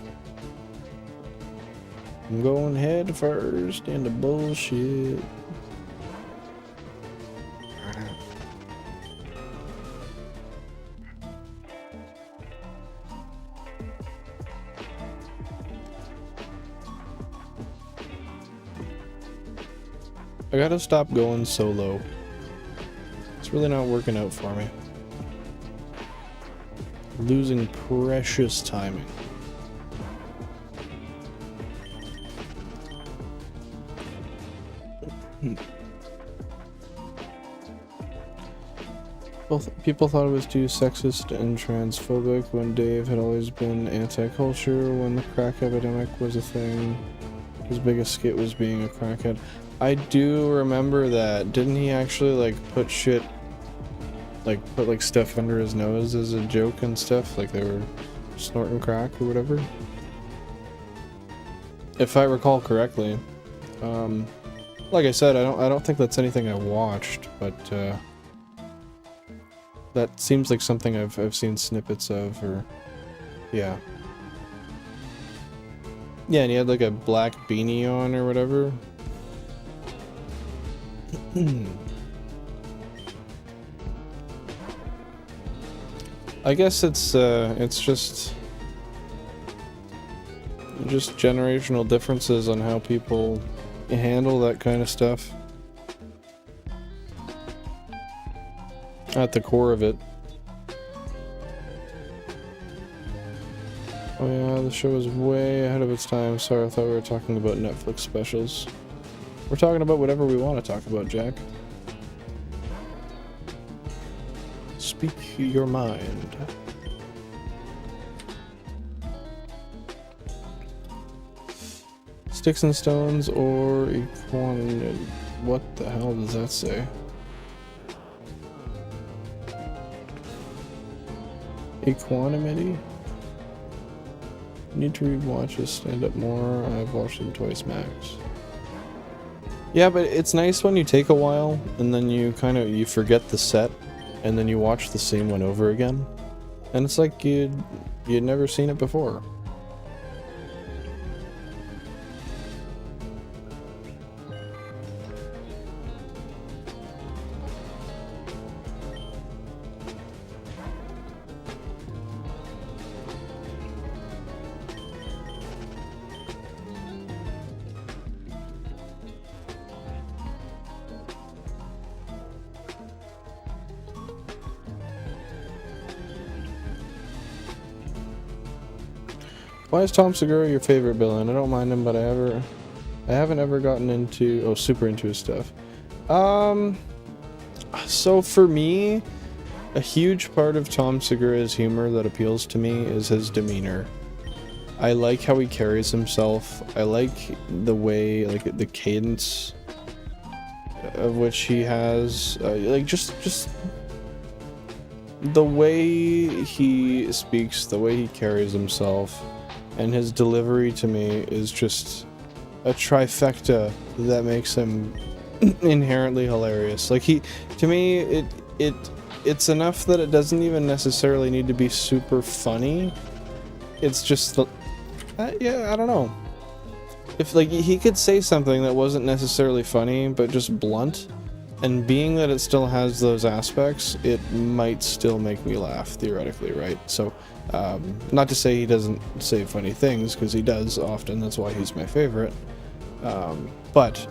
I'm going head first into bullshit. I gotta stop going solo. It's really not working out for me. Losing precious timing. People thought it was too sexist and transphobic when Dave had always been anti-culture when the crack epidemic was a thing. His biggest skit was being a crackhead. I do remember that. Didn't he actually like put shit, like put like stuff under his nose as a joke and stuff? Like they were snorting crack or whatever? If I recall correctly. Like I said, I don't think that's anything I watched, but that seems like something I've seen snippets of, or yeah. Yeah, and he had like a black beanie on or whatever. I guess it's just generational differences on how people handle that kind of stuff. At the core of it. Oh yeah, the show is way ahead of its time. Sorry, I thought we were talking about Netflix specials. We're talking about whatever we want to talk about, Jack. Speak your mind. Sticks and stones or equanimity. What the hell does that say? Equanimity? Need to rewatch this stand up more. I've watched them twice max. Yeah, but it's nice when you take a while and then you you forget the set and then you watch the same one over again. And it's like you'd never seen it before. Why is Tom Segura your favorite Billen? I don't mind him, but I haven't ever gotten into super into his stuff. So for me, a huge part of Tom Segura's humor that appeals to me is his demeanor. I like how he carries himself. I like the way, like the cadence of which he has, like just the way he speaks, the way he carries himself. And his delivery to me is just a trifecta that makes him inherently hilarious. Like to me, it's enough that it doesn't even necessarily need to be super funny. It's just, yeah, I don't know. If like he could say something that wasn't necessarily funny, but just blunt, and being that it still has those aspects, it might still make me laugh, theoretically, right? So, not to say he doesn't say funny things, because he does often, that's why he's my favorite. But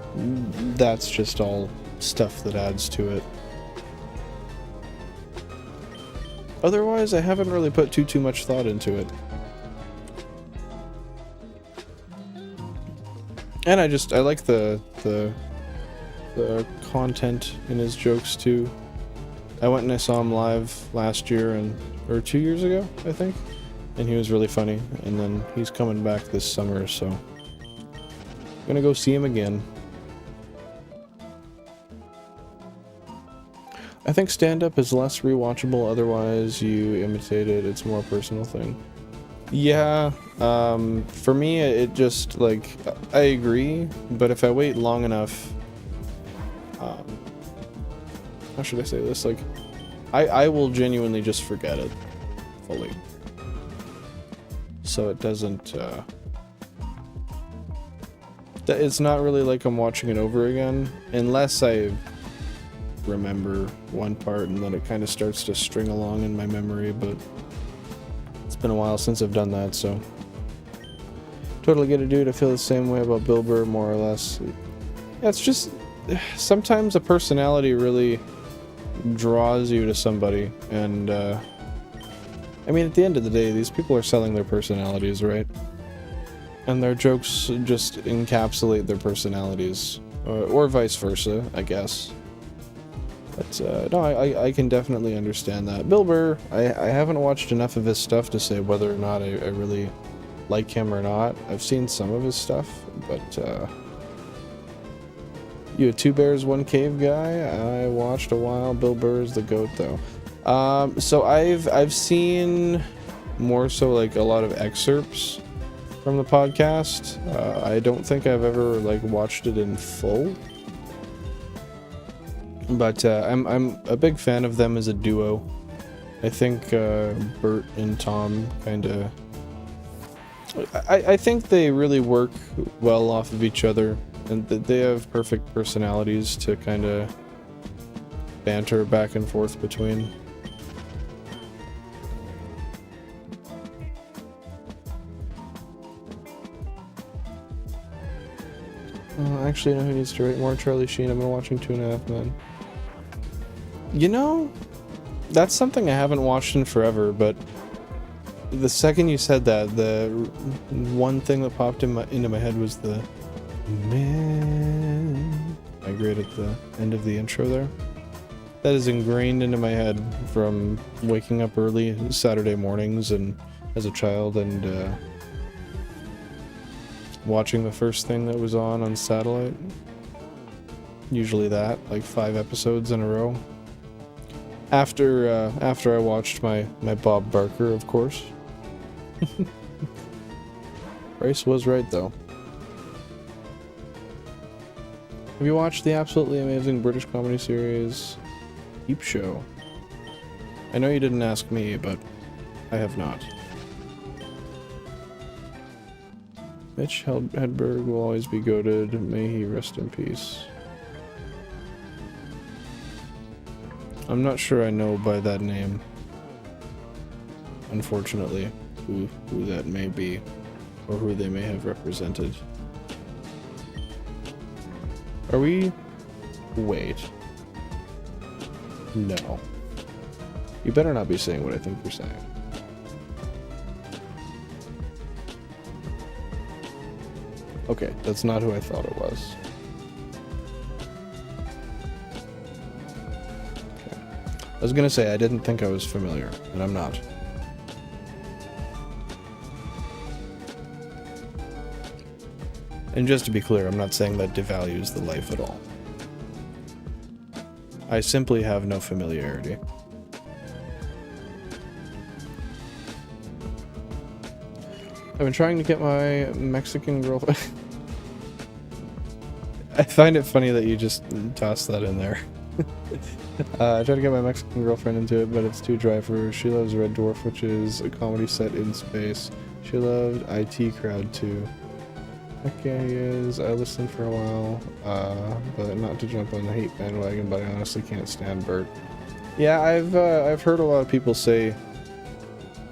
that's just all stuff that adds to it. Otherwise, I haven't really put too much thought into it. And I like the content in his jokes too. I went and I saw him live last year or 2 years ago, I think, and he was really funny. And then he's coming back this summer, so I'm gonna go see him again. I think stand-up is less rewatchable, otherwise you imitate it, it's a more personal thing. Yeah, for me it just, like, I agree, but if I wait long enough, how should I say this, like, I will genuinely just forget it fully. so it doesn't, it's not really like I'm watching it over again, unless I remember one part and then it kind of starts to string along in my memory, but it's been a while since I've done that, so totally get it, dude. I feel the same way about Bill Burr, more or less. Yeah, it's just sometimes a personality really draws you to somebody, and I mean, at the end of the day, these people are selling their personalities, right? And their jokes just encapsulate their personalities, or vice versa, I guess. But no, I can definitely understand that. Bill Burr, I haven't watched enough of his stuff to say whether or not I really like him or not. I've seen some of his stuff, but you a Two Bears, One Cave guy? I watched a while. Bill Burr is the GOAT, though. So I've seen more so like a lot of excerpts from the podcast. I don't think I've ever like watched it in full. But I'm a big fan of them as a duo. I think Bert and Tom kind of... I think they really work well off of each other, and they have perfect personalities to kind of banter back and forth between. Actually, I know who needs to write more. Charlie Sheen. I've been watching 2.5 Men. You know, that's something I haven't watched in forever, but the second you said that, the one thing that popped into my head was the man I grayed at the end of the intro there. That is ingrained into my head from waking up early Saturday mornings and as a child, and watching the first thing that was on satellite. Usually that, like 5 episodes in a row. After I watched my Bob Barker, of course. Bryce was right, though. Have you watched the absolutely amazing British comedy series Peep Show? I know you didn't ask me, but I have not. Mitch Hedberg will always be goated. May he rest in peace. I'm not sure I know by that name, unfortunately, who that may be, or who they may have represented. Are we... Wait. No. You better not be saying what I think you're saying. Okay, that's not who I thought it was. Okay. I was gonna say I didn't think I was familiar, and I'm not. And just to be clear, I'm not saying that devalues the life at all. I simply have no familiarity. I've been trying to get my Mexican girlfriend... I find it funny that you just tossed that in there. I tried to get my Mexican girlfriend into it, but it's too dry for her. She loves Red Dwarf, which is a comedy set in space. She loved IT Crowd too. Heck yeah, he is. I listened for a while, but not to jump on the hate bandwagon, but I honestly can't stand Bert. Yeah, I've heard a lot of people say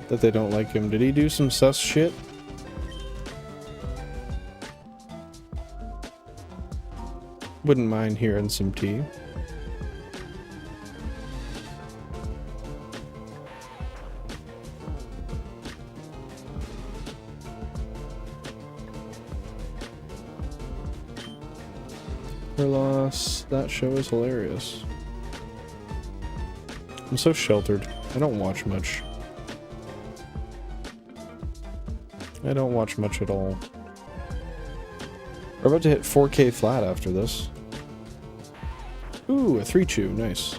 that they don't like him. Did he do some sus shit? Wouldn't mind hearing some tea. Her loss. That show is hilarious. I'm so sheltered. I don't watch much. I don't watch much at all. We're about to hit 4K flat after this. Ooh, a 3-chew. Nice.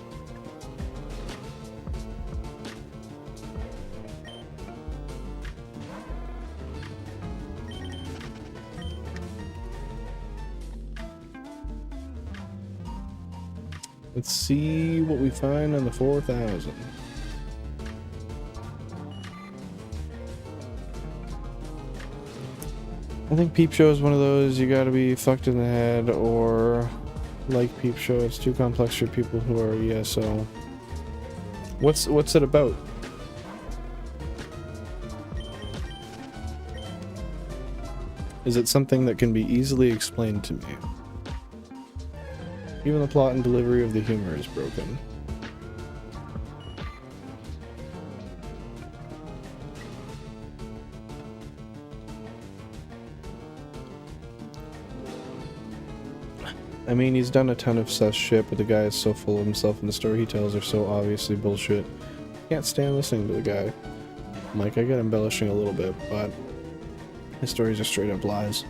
Let's see what we find on the 4,000. I think Peep Show is one of those you gotta be fucked in the head, or like Peep Show, it's too complex for people who are ESO. What's it about? Is it something that can be easily explained to me? Even the plot and delivery of the humor is broken. I mean, he's done a ton of sus shit, but the guy is so full of himself and the story he tells are so obviously bullshit. Can't stand listening to the guy. Like, I get embellishing a little bit, but his stories are straight up lies.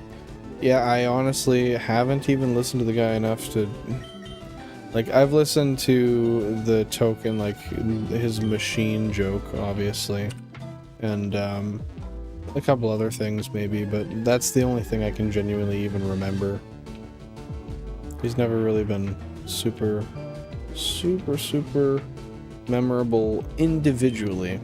Yeah, I honestly haven't even listened to the guy enough to... Like, I've listened to the token, like, his machine joke, obviously. And, a couple other things, maybe, but that's the only thing I can genuinely even remember. He's never really been super memorable individually.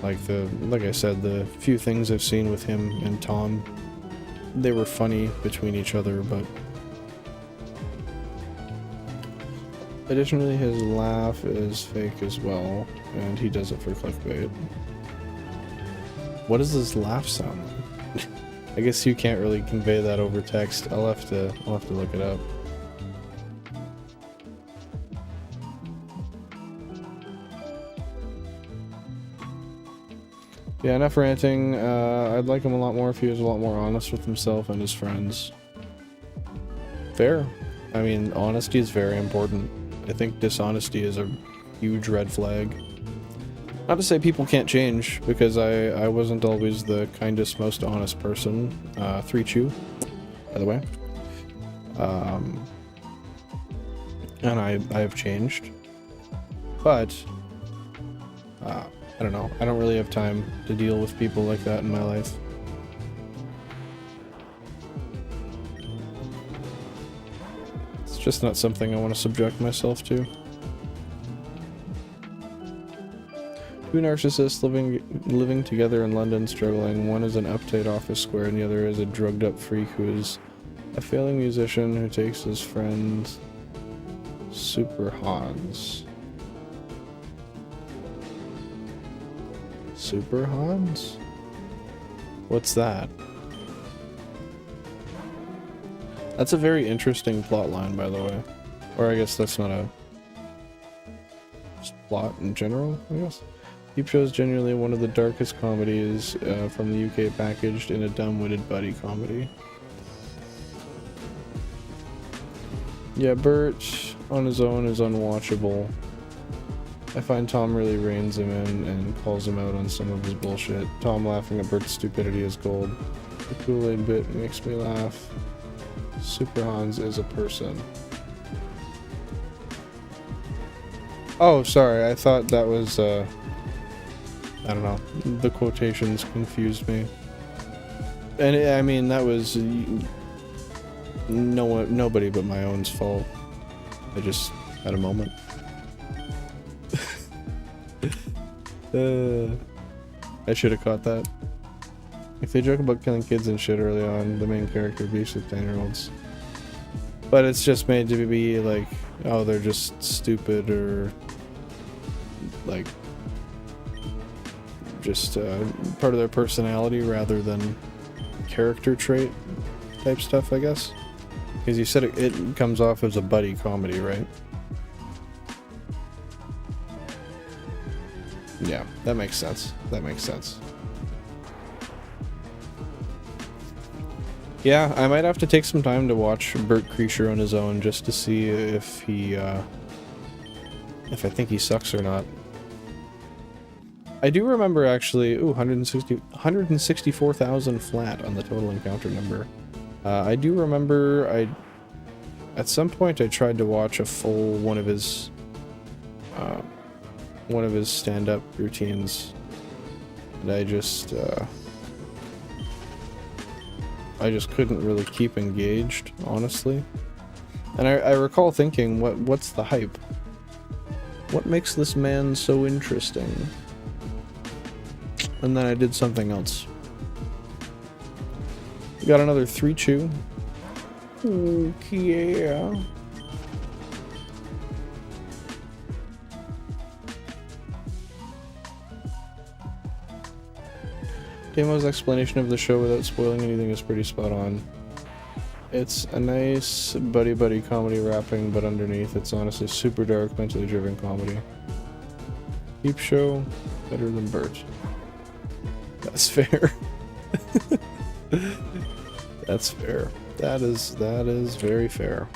Like I said, the few things I've seen with him and Tom, they were funny between each other, but additionally his laugh is fake as well, and he does it for clickbait. What does this laugh sound like? I guess you can't really convey that over text. I'll have to look it up. Yeah, enough ranting. I'd like him a lot more if he was a lot more honest with himself and his friends. Fair. I mean, honesty is very important. I think dishonesty is a huge red flag. Not to say people can't change, because I wasn't always the kindest, most honest person. 3Chew, by the way. And I have changed. But, I don't know. I don't really have time to deal with people like that in my life. It's just not something I want to subject myself to. Two narcissists living together in London, struggling. One is an uptight office square and the other is a drugged up freak who is a failing musician who takes his friend Super Hans. Super Hans? What's that? That's a very interesting plot line, by the way. Or I guess that's not a... just plot in general, I guess. Peep Show is genuinely one of the darkest comedies from the UK, packaged in a dumb-witted buddy comedy. Yeah, Bert on his own is unwatchable. I find Tom really reins him in and calls him out on some of his bullshit. Tom laughing at Bert's stupidity is gold. The Kool-Aid bit makes me laugh. Super Hans is a person. Oh, sorry, I thought that was, I don't know, the quotations confused me. And I mean, that was nobody but my own's fault. I just had a moment. I should have caught that. If they joke about killing kids and shit early on, the main character beats with 10-year-olds. But it's just made to be like, oh, they're just stupid, or like just part of their personality rather than character trait type stuff, I guess. Because you said it comes off as a buddy comedy, right? Yeah, that makes sense. That makes sense. Yeah, I might have to take some time to watch Bert Kreischer on his own just to see if he, if I think he sucks or not. I do remember actually, ooh, 164,000 flat on the total encounter number. I do remember at some point I tried to watch a full one of his stand-up routines, and I just couldn't really keep engaged, honestly. And I recall thinking, what's the hype? What makes this man so interesting? And then I did something else. Got another 3 chew. Ooh, yeah. Damo's explanation of the show without spoiling anything is pretty spot on. It's a nice buddy-buddy comedy rapping, but underneath it's honestly super dark, mentally driven comedy. Peep show, better than Bert. That's fair. That's fair. That is very fair.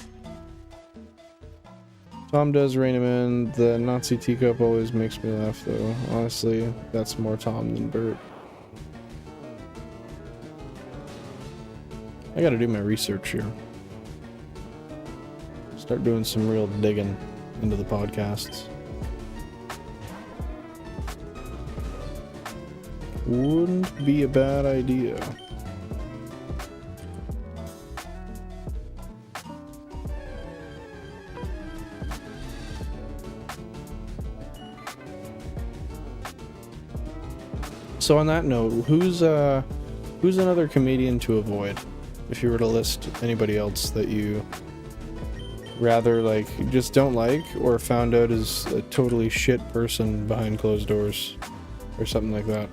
Tom does rein him in. The Nazi teacup always makes me laugh though. Honestly, that's more Tom than Bert. I gotta do my research here. Start doing some real digging into the podcasts. Wouldn't be a bad idea. So on that note, who's another comedian to avoid? If you were to list anybody else that you rather like just don't like or found out is a totally shit person behind closed doors or something like that.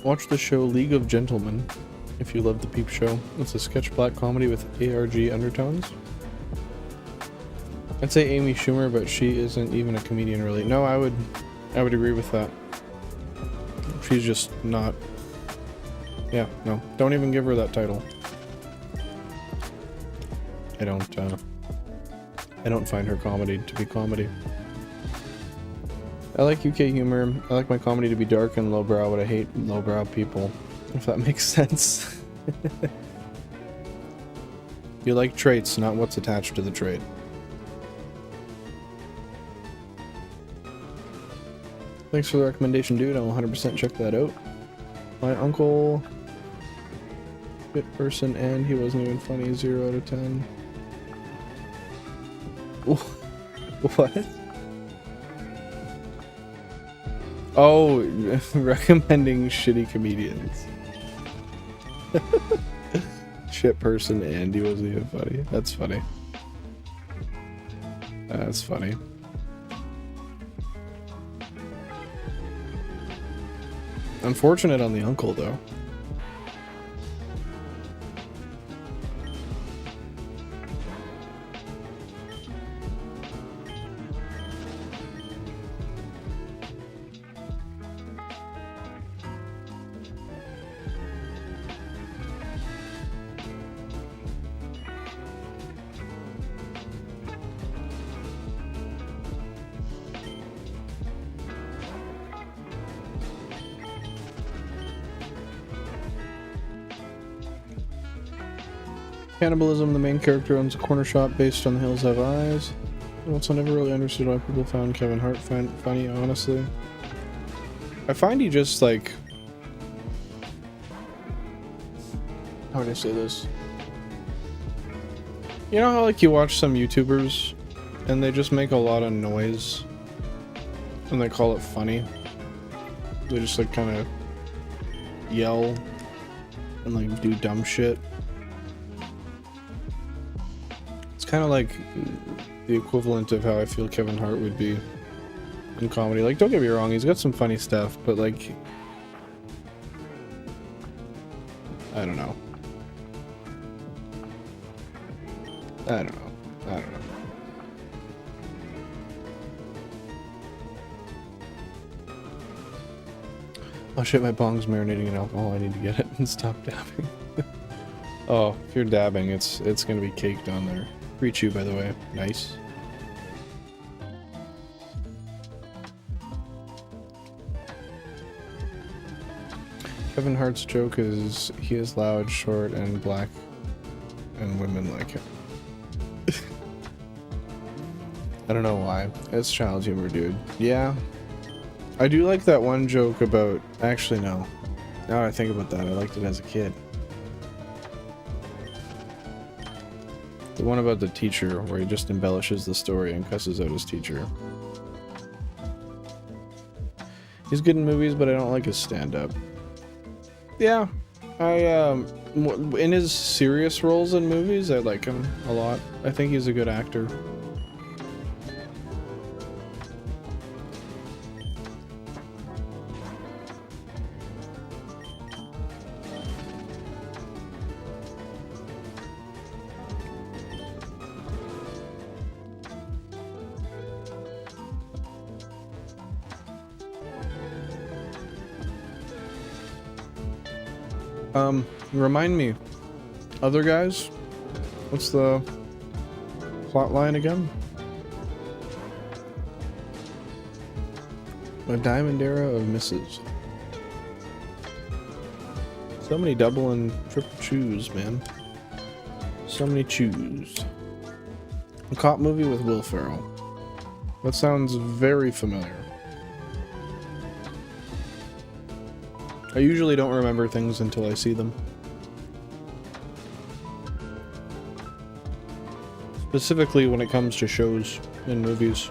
Watch the show League of Gentlemen if you love the Peep Show. It's a sketch black comedy with ARG undertones. I'd say Amy Schumer, but she isn't even a comedian really. No, I would agree with that. She's just not. Yeah, no. Don't even give her that title. I don't find her comedy to be comedy. I like UK humor. I like my comedy to be dark and lowbrow, but I hate lowbrow people, if that makes sense. You like traits, not what's attached to the trait. Thanks for the recommendation, dude. I'll 100% check that out. My uncle... Fit person, and he wasn't even funny. 0 out of 10. What? Oh, recommending shitty comedians. Shit person and he wasn't even funny. That's funny. That's funny. Unfortunate on the uncle, though. Cannibalism, the main character owns a corner shop based on The Hills Have Eyes. Also, never really understood why people found Kevin Hart funny, honestly. I find he just, like... How would I say this? You know how, like, you watch some YouTubers, and they just make a lot of noise, and they call it funny? They just, like, kind of yell, and, like, do dumb shit. Kind of like the equivalent of how I feel Kevin Hart would be in comedy. Like, don't get me wrong, he's got some funny stuff, but like, I don't know. Oh shit, my bong's marinating in alcohol. I need to get it and stop dabbing. Oh, if you're dabbing, it's gonna be caked on there. Reach you, by the way. Nice. Kevin Hart's joke is he is loud, short, and black, and women like him. I don't know why. It's child humor, dude. Yeah. I do like that one joke about... Actually, no. Now I think about that, I liked it as a kid. The one about the teacher, where he just embellishes the story and cusses out his teacher. He's good in movies, but I don't like his stand-up. Yeah. In his serious roles in movies, I like him a lot. I think he's a good actor. Remind me, other guys, what's the plot line again? A diamond era of misses. So many double and triple chews, man. So many chews. A cop movie with Will Ferrell. That sounds very familiar. I usually don't remember things until I see them. Specifically when it comes to shows and movies.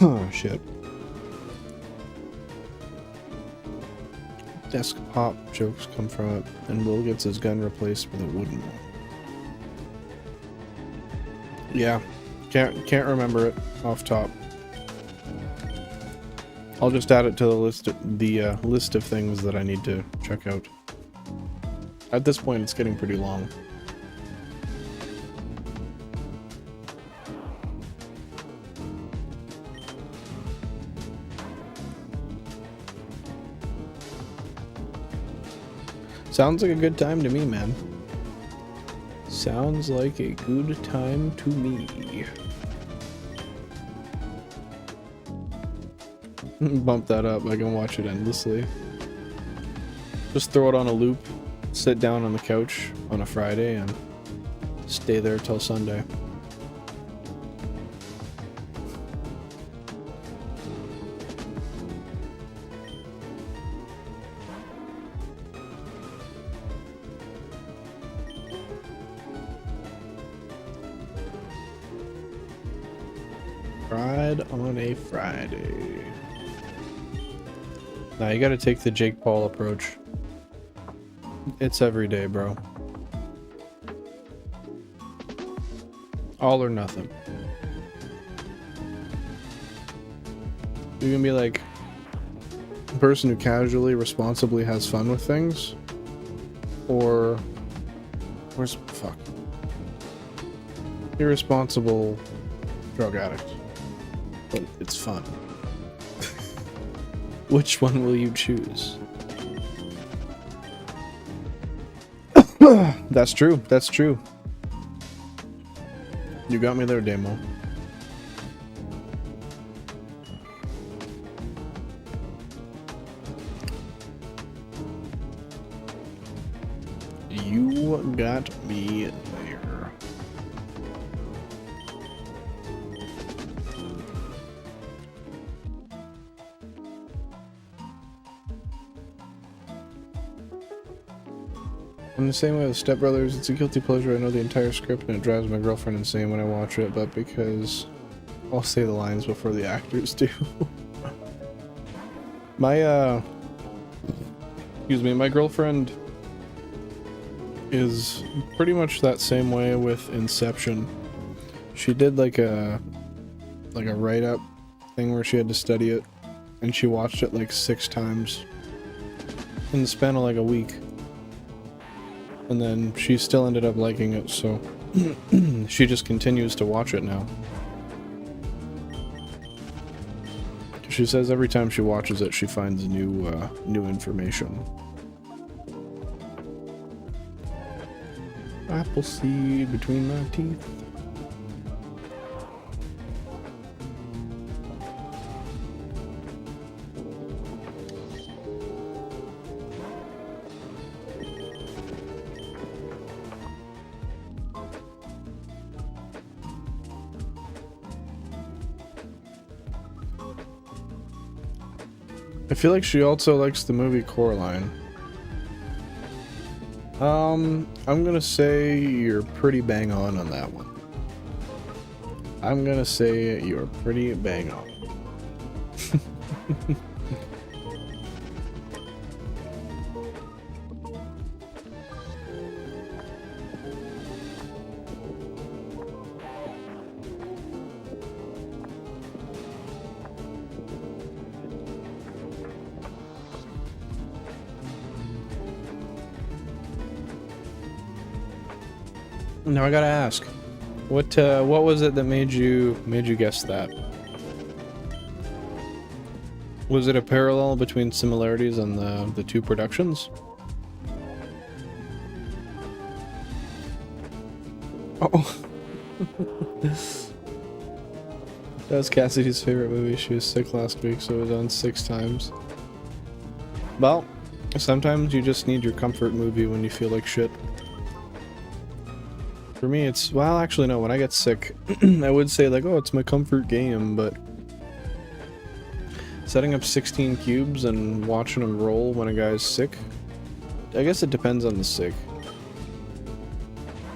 Oh shit. Desk pop jokes come from it, and Will gets his gun replaced with a wooden one. Yeah, can't remember it off top. I'll just add it to the list of things that I need to check out. At this point, it's getting pretty long. Sounds like a good time to me, man. Sounds like a good time to me. Bump that up, I can watch it endlessly. Just throw it on a loop, sit down on the couch on a Friday, and stay there till Sunday. On a Friday. Now you gotta take the Jake Paul approach. It's every day, bro. All or nothing. You can be like a person who casually, responsibly has fun with things, or fuck, irresponsible drug addict. But it's fun. Which one will you choose? That's true. That's true. You got me there, Damo. You got me there. I'm the same way with Step Brothers. It's a guilty pleasure. I know the entire script and it drives my girlfriend insane when I watch it, but because I'll say the lines before the actors do. My girlfriend is pretty much that same way with Inception. She did like a write-up thing where she had to study it, and she watched it like 6 times in the span of like a week. And then she still ended up liking it, so She just continues to watch it now. She says every time she watches it, she finds new information. Apple seed between my teeth. I feel like she also likes the movie Coraline. I'm gonna say you're pretty bang on that one. I'm gonna say you're pretty bang on. Now I gotta ask, what was it that made you guess that? Was it a parallel between similarities on the two productions? Oh, that was Cassidy's favorite movie. She was sick last week, so it was on 6 times. Well, sometimes you just need your comfort movie when you feel like shit. For me, it's, well, actually no, when I get sick, I would say like, oh, it's my comfort game, but setting up 16 cubes and watching them roll when a guy's sick, I guess it depends on the sick.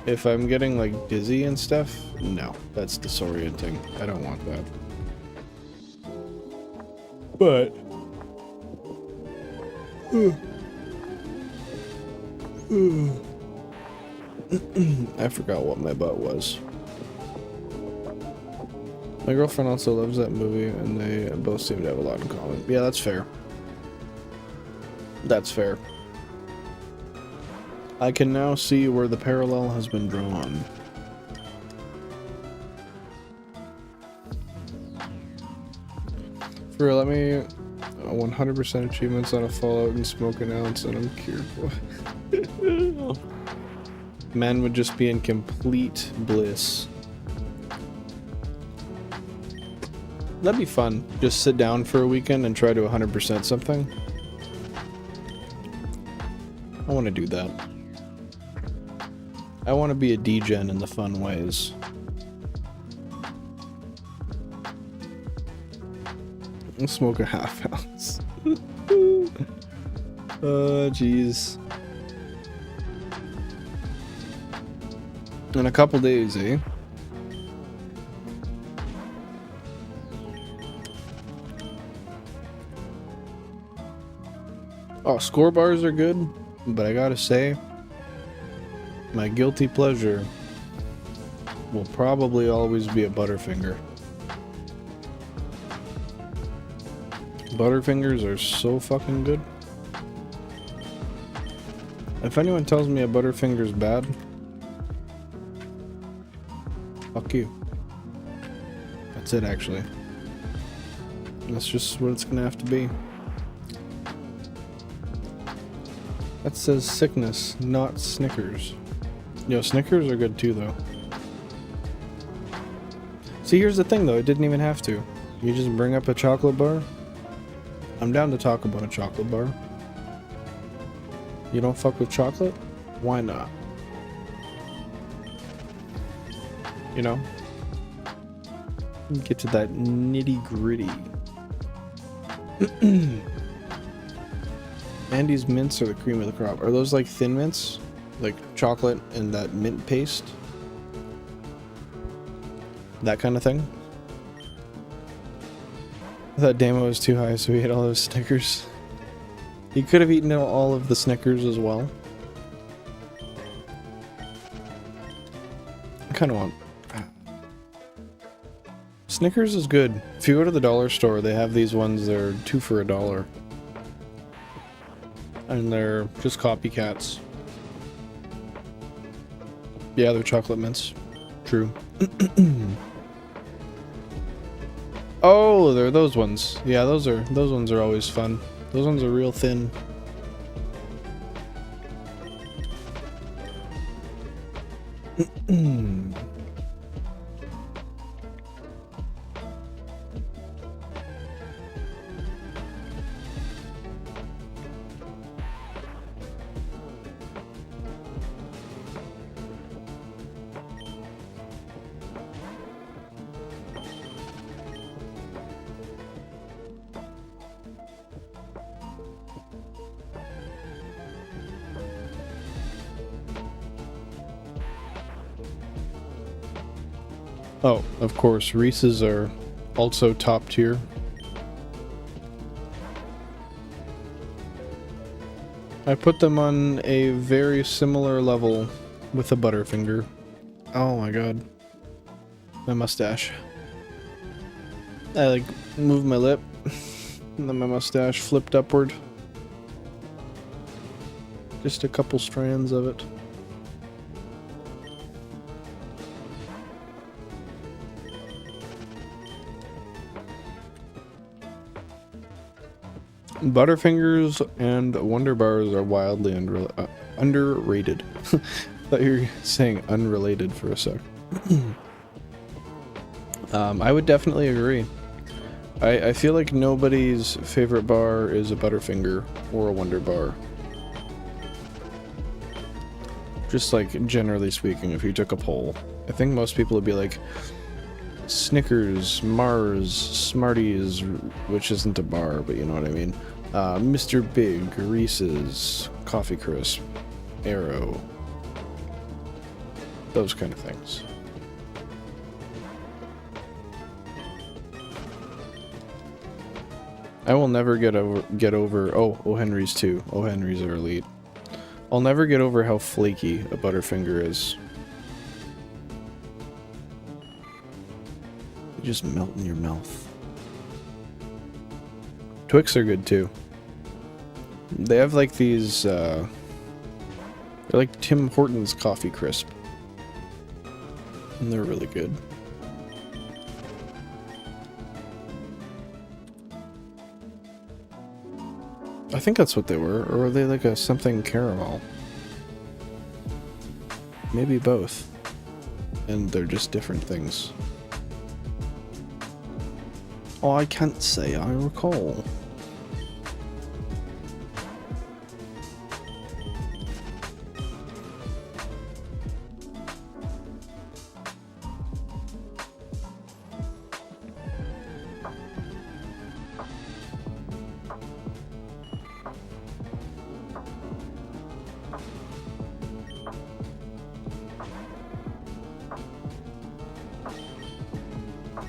If I'm getting like dizzy and stuff, no, that's disorienting. I don't want that. But I forgot what my butt was. My girlfriend also loves that movie, and they both seem to have a lot in common. Yeah, that's fair. That's fair. I can now see where the parallel has been drawn. For real, let me 100% achievements on a Fallout and smoke an ounce, and I'm cured. Man would just be in complete bliss. That'd be fun. Just sit down for a weekend and try to 100% something. I want to do that. I want to be a degen in the fun ways. I'll smoke a half ounce. Oh, jeez. In a couple days, eh? Oh, score bars are good, but I gotta say, my guilty pleasure will probably always be a Butterfinger. Butterfingers are so fucking good. If anyone tells me a Butterfinger's bad, fuck you. That's it, actually. That's just what it's gonna have to be. That says sickness, not Snickers. Yo, Snickers are good too, though. See, here's the thing, though. It didn't even have to. You just bring up a chocolate bar. I'm down to talk about a chocolate bar. You don't fuck with chocolate? Why not? You know? Get to that nitty gritty. Andy's mints are the cream of the crop. Are those like thin mints? Like chocolate and that mint paste? That kind of thing? I thought Damo was too high, so he ate all those Snickers. He could have eaten all of the Snickers as well. I kind of want... Snickers is good. If you go to the dollar store, they have these ones that are 2 for $1. And they're just copycats. Yeah, they're chocolate mints. True. Oh, they're those ones. Yeah, those ones are always fun. Those ones are real thin. Oh, of course, Reese's are also top tier. I put them on a very similar level with a Butterfinger. Oh my god. My mustache. I like moved my lip and then my mustache flipped upward. Just a couple strands of it. Butterfingers and Wonder Bars are wildly underrated. I thought you were saying unrelated for a sec. I would definitely agree. I feel like nobody's favorite bar is a Butterfinger or a Wonder Bar. Just like generally speaking, if you took a poll, I think most people would be like Snickers, Mars, Smarties, which isn't a bar, but you know what I mean. Mr. Big, Reese's, Coffee Crisp, Arrow. Those kind of things. I will never get over oh, O. Henry's too. O. Henry's are elite. I'll never get over how flaky a Butterfinger is. They just melt in your mouth. Twix are good too. They have like these, they're like Tim Hortons Coffee Crisp. And they're really good. I think that's what they were, or were they like a something caramel? Maybe both. And they're just different things. Oh, I can't say I recall.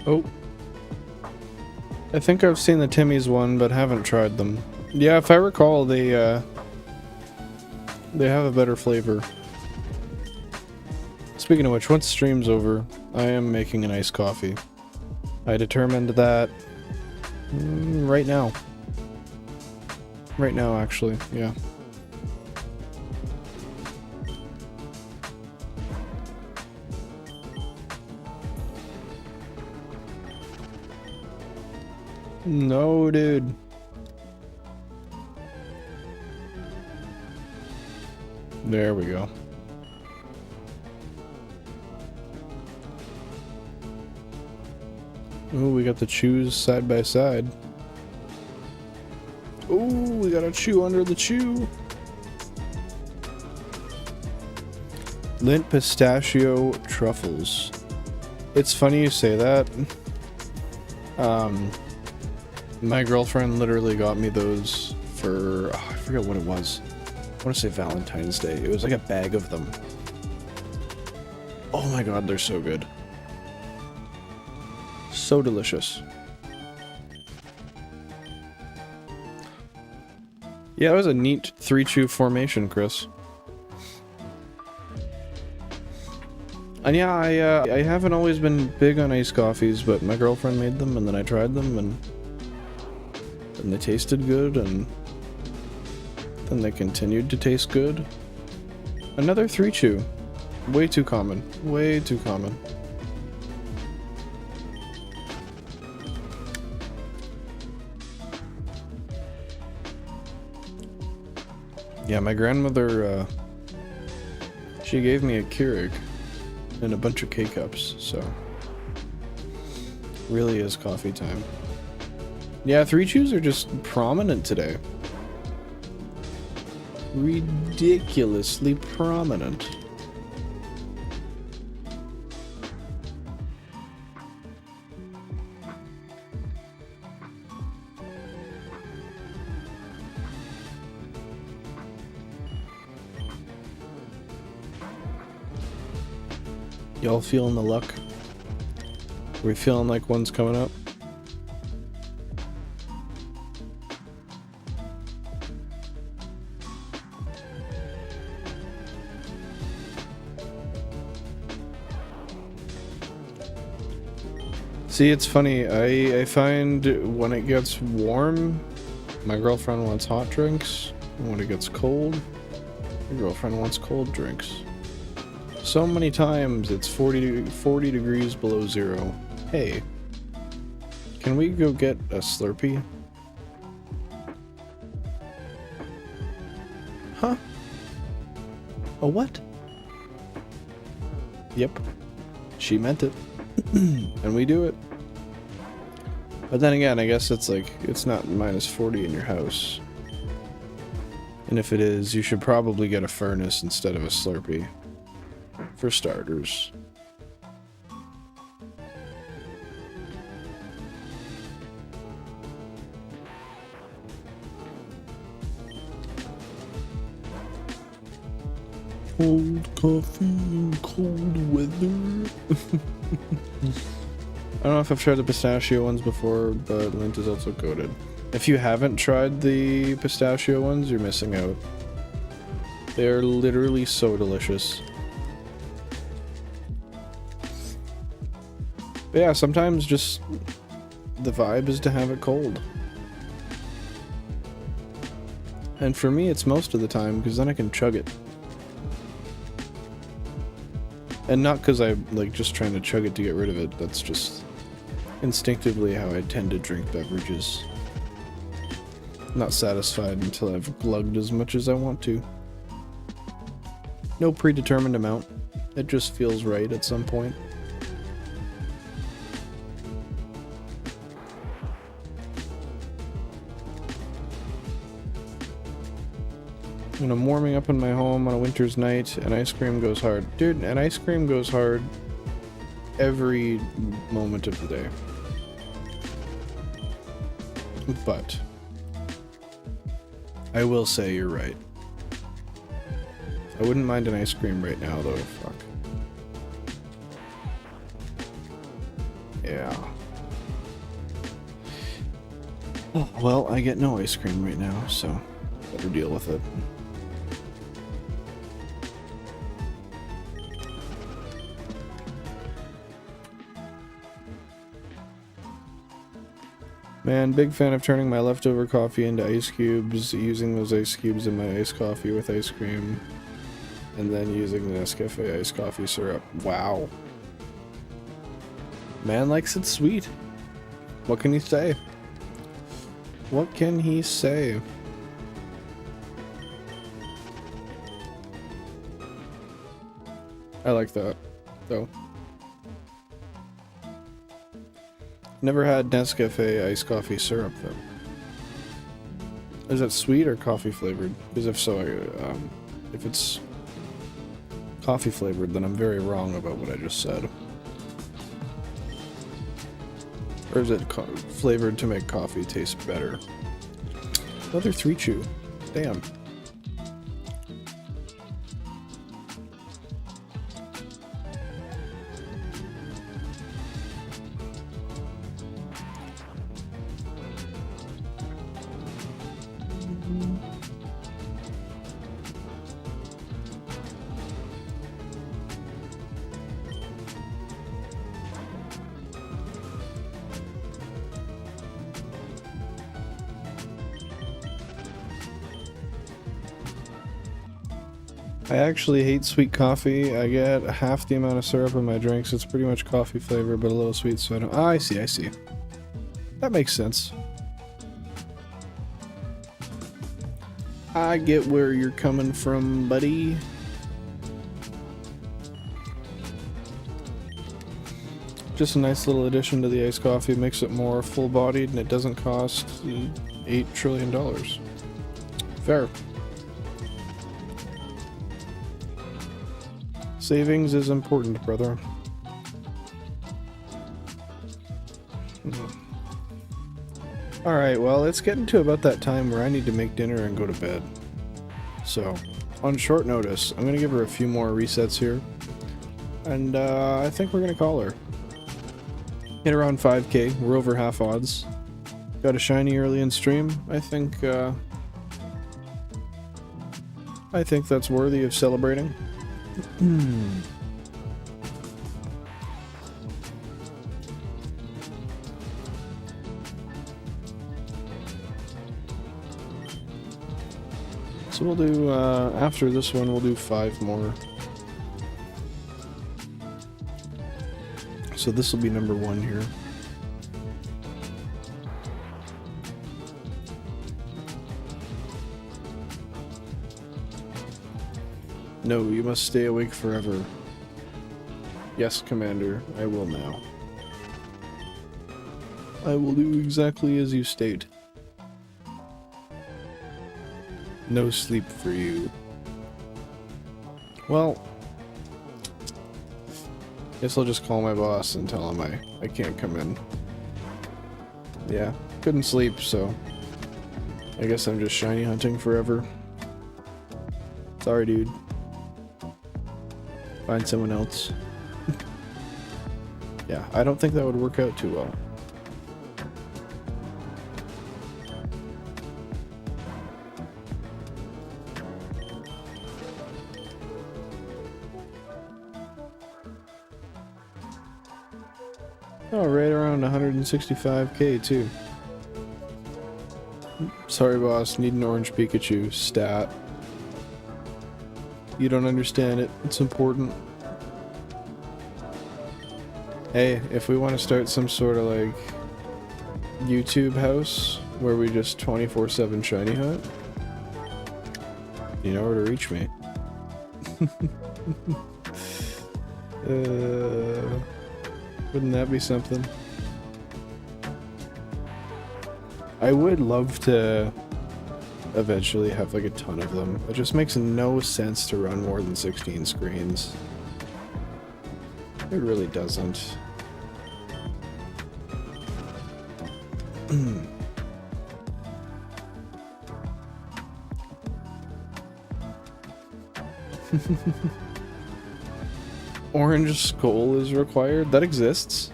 Oh. I think I've seen the Timmy's one, but haven't tried them. Yeah, if I recall, they have a better flavor. Speaking of which, once stream's over, I am making an iced coffee. I determined that right now. Right now, actually, yeah. No, dude. There we go. Ooh, we got the chews side by side. Ooh, we got a chew under the chew. Lint pistachio truffles. It's funny you say that. My girlfriend literally got me those for, oh, I forget what it was. I want to say Valentine's Day. It was like a bag of them. Oh my god, they're so good. So delicious. Yeah, it was a neat 3-chew formation, Chris. And yeah, I haven't always been big on iced coffees, but my girlfriend made them and then I tried them and they tasted good, and then they continued to taste good. Another 3-chew. Way too common. Way too common. Yeah, my grandmother, she gave me a Keurig and a bunch of K-Cups, so really is coffee time. Yeah, 3-chews are just prominent today. Ridiculously prominent. Y'all feeling the luck? Are we feeling like one's coming up? See, it's funny, I find when it gets warm, my girlfriend wants hot drinks, and when it gets cold, my girlfriend wants cold drinks. So many times it's 40 degrees below zero. Hey, can we go get a Slurpee? Huh? A what? Yep, she meant it. And we do it. But then again, I guess it's like, it's not minus 40 in your house. And if it is, you should probably get a furnace instead of a Slurpee. For starters. Cold coffee in cold weather. I don't know if I've tried the pistachio ones before, but mint is also coated. If you haven't tried the pistachio ones, you're missing out. They are literally so delicious. But yeah, sometimes just the vibe is to have it cold. And for me, it's most of the time, because then I can chug it. And not because I'm like just trying to chug it to get rid of it, that's just instinctively how I tend to drink beverages. Not satisfied until I've glugged as much as I want to. No predetermined amount. It just feels right at some point. When I'm warming up in my home on a winter's night and ice cream goes hard. Dude, and ice cream goes hard every moment of the day. But I will say you're right. I wouldn't mind an ice cream right now though, fuck. Yeah. Oh, well, I get no ice cream right now, so better deal with it. Man, big fan of turning my leftover coffee into ice cubes, using those ice cubes in my iced coffee with ice cream, and then using the Nescafe iced coffee syrup. Wow. Man likes it sweet. What can he say? What can he say? I like that, though. Never had Nescafe iced coffee syrup though. Is it sweet or coffee flavored? Because if so, if it's coffee flavored, then I'm very wrong about what I just said. Or is it flavored to make coffee taste better? Another 3-chew. Damn. I actually hate sweet coffee. I get half the amount of syrup in my drinks. It's pretty much coffee flavor, but a little sweet, so I don't... Ah, I see, I see. That makes sense. I get where you're coming from, buddy. Just a nice little addition to the iced coffee. It makes it more full-bodied, and it doesn't cost $8 trillion. Fair. Savings is important, brother. Alright, well, it's getting to about that time where I need to make dinner and go to bed. So, on short notice, I'm going to give her a few more resets here. And I think we're going to call her. Hit around 5k, we're over half odds. Got a shiny early in stream. I think that's worthy of celebrating. So we'll do, after this one, we'll do 5 more. So this will be number 1 here. No, you must stay awake forever. Yes, Commander, I will now. I will do exactly as you state. No sleep for you. Well, guess I'll just call my boss and tell him I can't come in. Yeah, couldn't sleep, so I guess I'm just shiny hunting forever. Sorry, dude. Find someone else. Yeah, I don't think that would work out too well. Oh, right around 165k too. Sorry, boss. Need an orange Pikachu. Stat. You don't understand it. It's important. Hey, if we want to start some sort of like YouTube house where we just 24/7 shiny hunt, you know where to reach me. Wouldn't that be something? I would love to eventually have like a ton of them. It just makes no sense to run more than 16 screens. It really doesn't. Orange skull is required? That exists?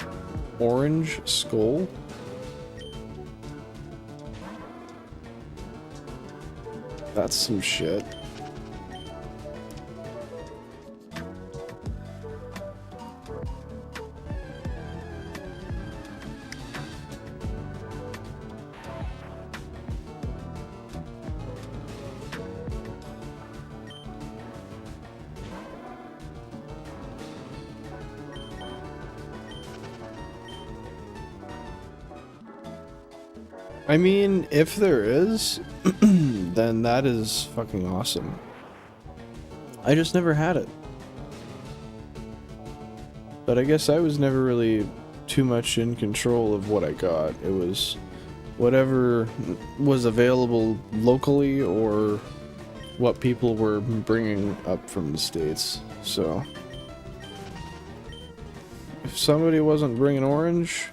Orange skull? That's some shit. I mean, if there is, then that is fucking awesome. I just never had it. But I guess I was never really too much in control of what I got. It was whatever was available locally or what people were bringing up from the States. So if somebody wasn't bringing orange,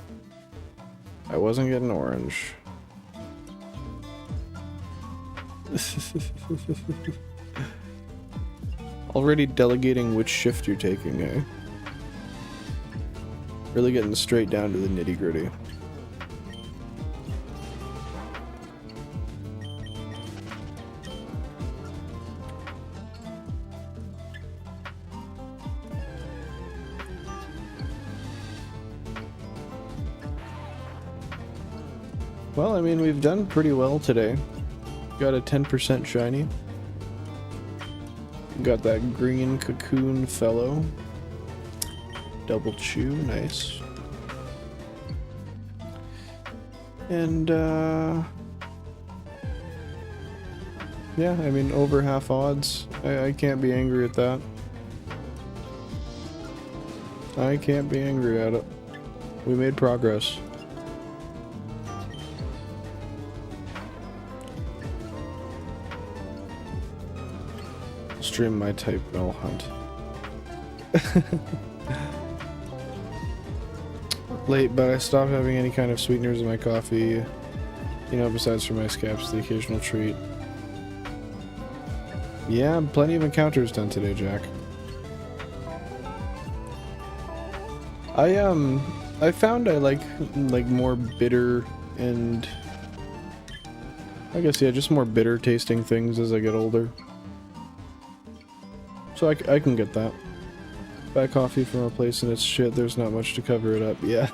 I wasn't getting orange. Already delegating which shift you're taking, eh? Really getting straight down to the nitty-gritty. Well, I mean, we've done pretty well today. Got a 10% shiny. Got that green cocoon fellow. Double chew, nice. And yeah, I mean over half odds. I can't be angry at that. I can't be angry at it. We made progress. Stream my type null hunt. Late, but I stopped having any kind of sweeteners in my coffee. You know, besides for my scabs, the occasional treat. Yeah, plenty of encounters done today, Jack. I found I like more bitter and I guess yeah, just more bitter tasting things as I get older. So I can get that. Buy coffee from a place and it's shit, there's not much to cover it up. Yeah.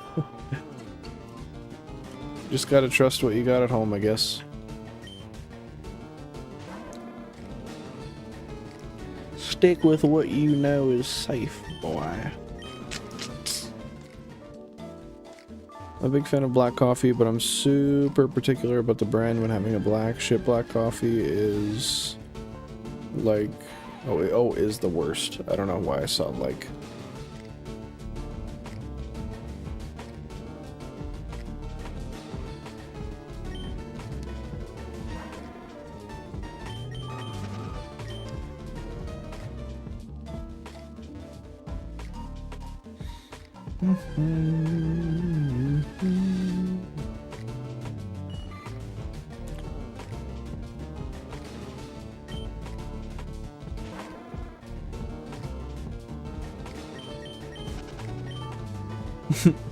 Just gotta trust what you got at home, I guess. Stick with what you know is safe, boy. I'm a big fan of black coffee, but I'm super particular about the brand when having a black. Shit, black coffee is like... Oh, is the worst. I don't know why I saw like...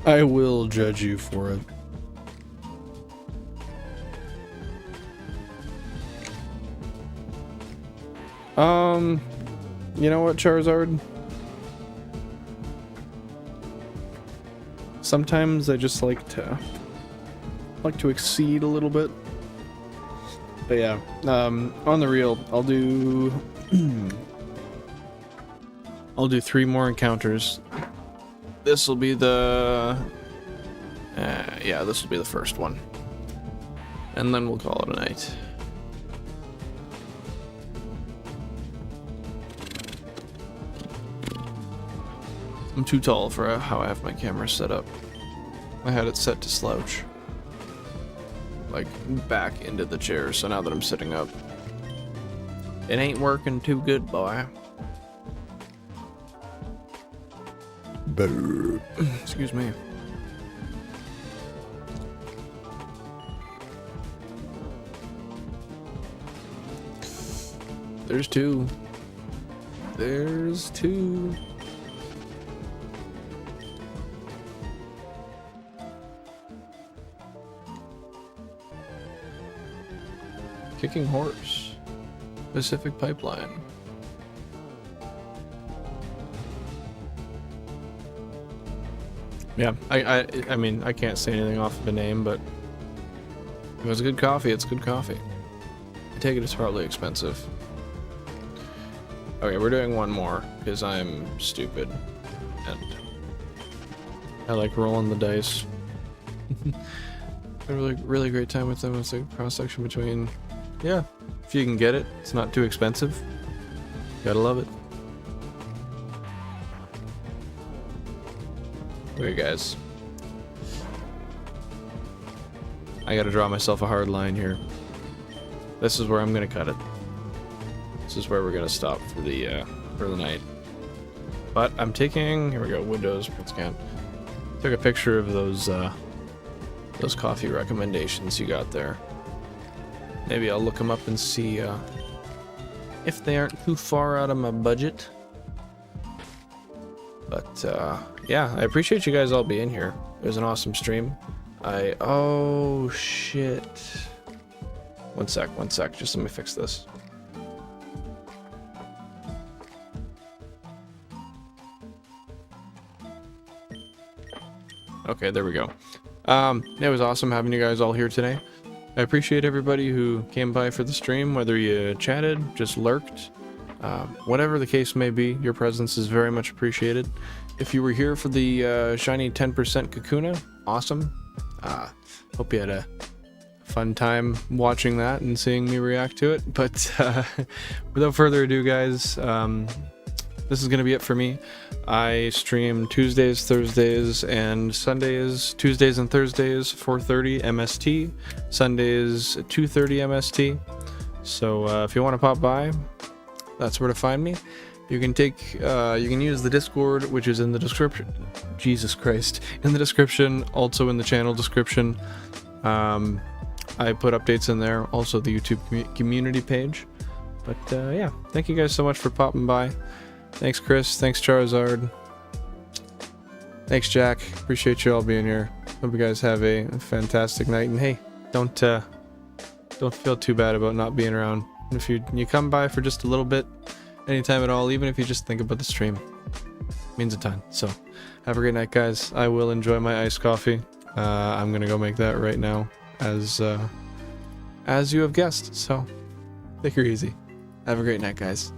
I will judge you for it. You know what, Charizard? Sometimes I just like to exceed a little bit. But yeah, on the real, I'll do I'll do 3 more encounters. This will be the yeah, this will be the first one. And then we'll call it a night. I'm too tall for how I have my camera set up. I had it set to slouch. Like, back into the chair, so now that I'm sitting up, it ain't working too good, boy. Excuse me. There's 2. There's 2. Kicking Horse. Pacific Pipeline. Yeah, I mean, I can't say anything off of the name, but if it's good coffee, it's good coffee. I take it it's hardly expensive. Okay, we're doing one more, because I'm stupid, and I like rolling the dice. A really great time with them. It's a cross-section between, yeah, if you can get it, it's not too expensive. Gotta love it. Okay, guys. I gotta draw myself a hard line here. This is where I'm gonna cut it. This is where we're gonna stop for the night. But I'm taking, here we go, Windows, print scan. Took a picture of those coffee recommendations you got there. Maybe I'll look them up and see if they aren't too far out of my budget. But yeah, I appreciate you guys all being here. It was an awesome stream. Oh shit. One sec, just let me fix this. Okay, there we go. It was awesome having you guys all here today. I appreciate everybody who came by for the stream, whether you chatted, just lurked, Whatever the case may be, your presence is very much appreciated. If you were here for the shiny 10% Kakuna, awesome. Hope you had a fun time watching that and seeing me react to it. But without further ado, guys, this is going to be it for me. I stream Tuesdays, Thursdays, and Sundays. Tuesdays and Thursdays, 4:30 MST. Sundays, 2:30 MST. So if you want to pop by, that's where to find me. You can use the Discord, which is in the description. Jesus Christ, in the description, also in the channel description. I put updates in there, also the YouTube community page. But yeah, thank you guys so much for popping by. Thanks Chris, thanks Charizard, thanks Jack, appreciate you all being here. Hope you guys have a fantastic night, and hey, don't feel too bad about not being around. If you come by for just a little bit, anytime at all, even if you just think about the stream, it means a ton. So have a great night, guys. I will enjoy my iced coffee. I'm gonna go make that right now, as you have guessed. So take her easy. Have a great night, guys.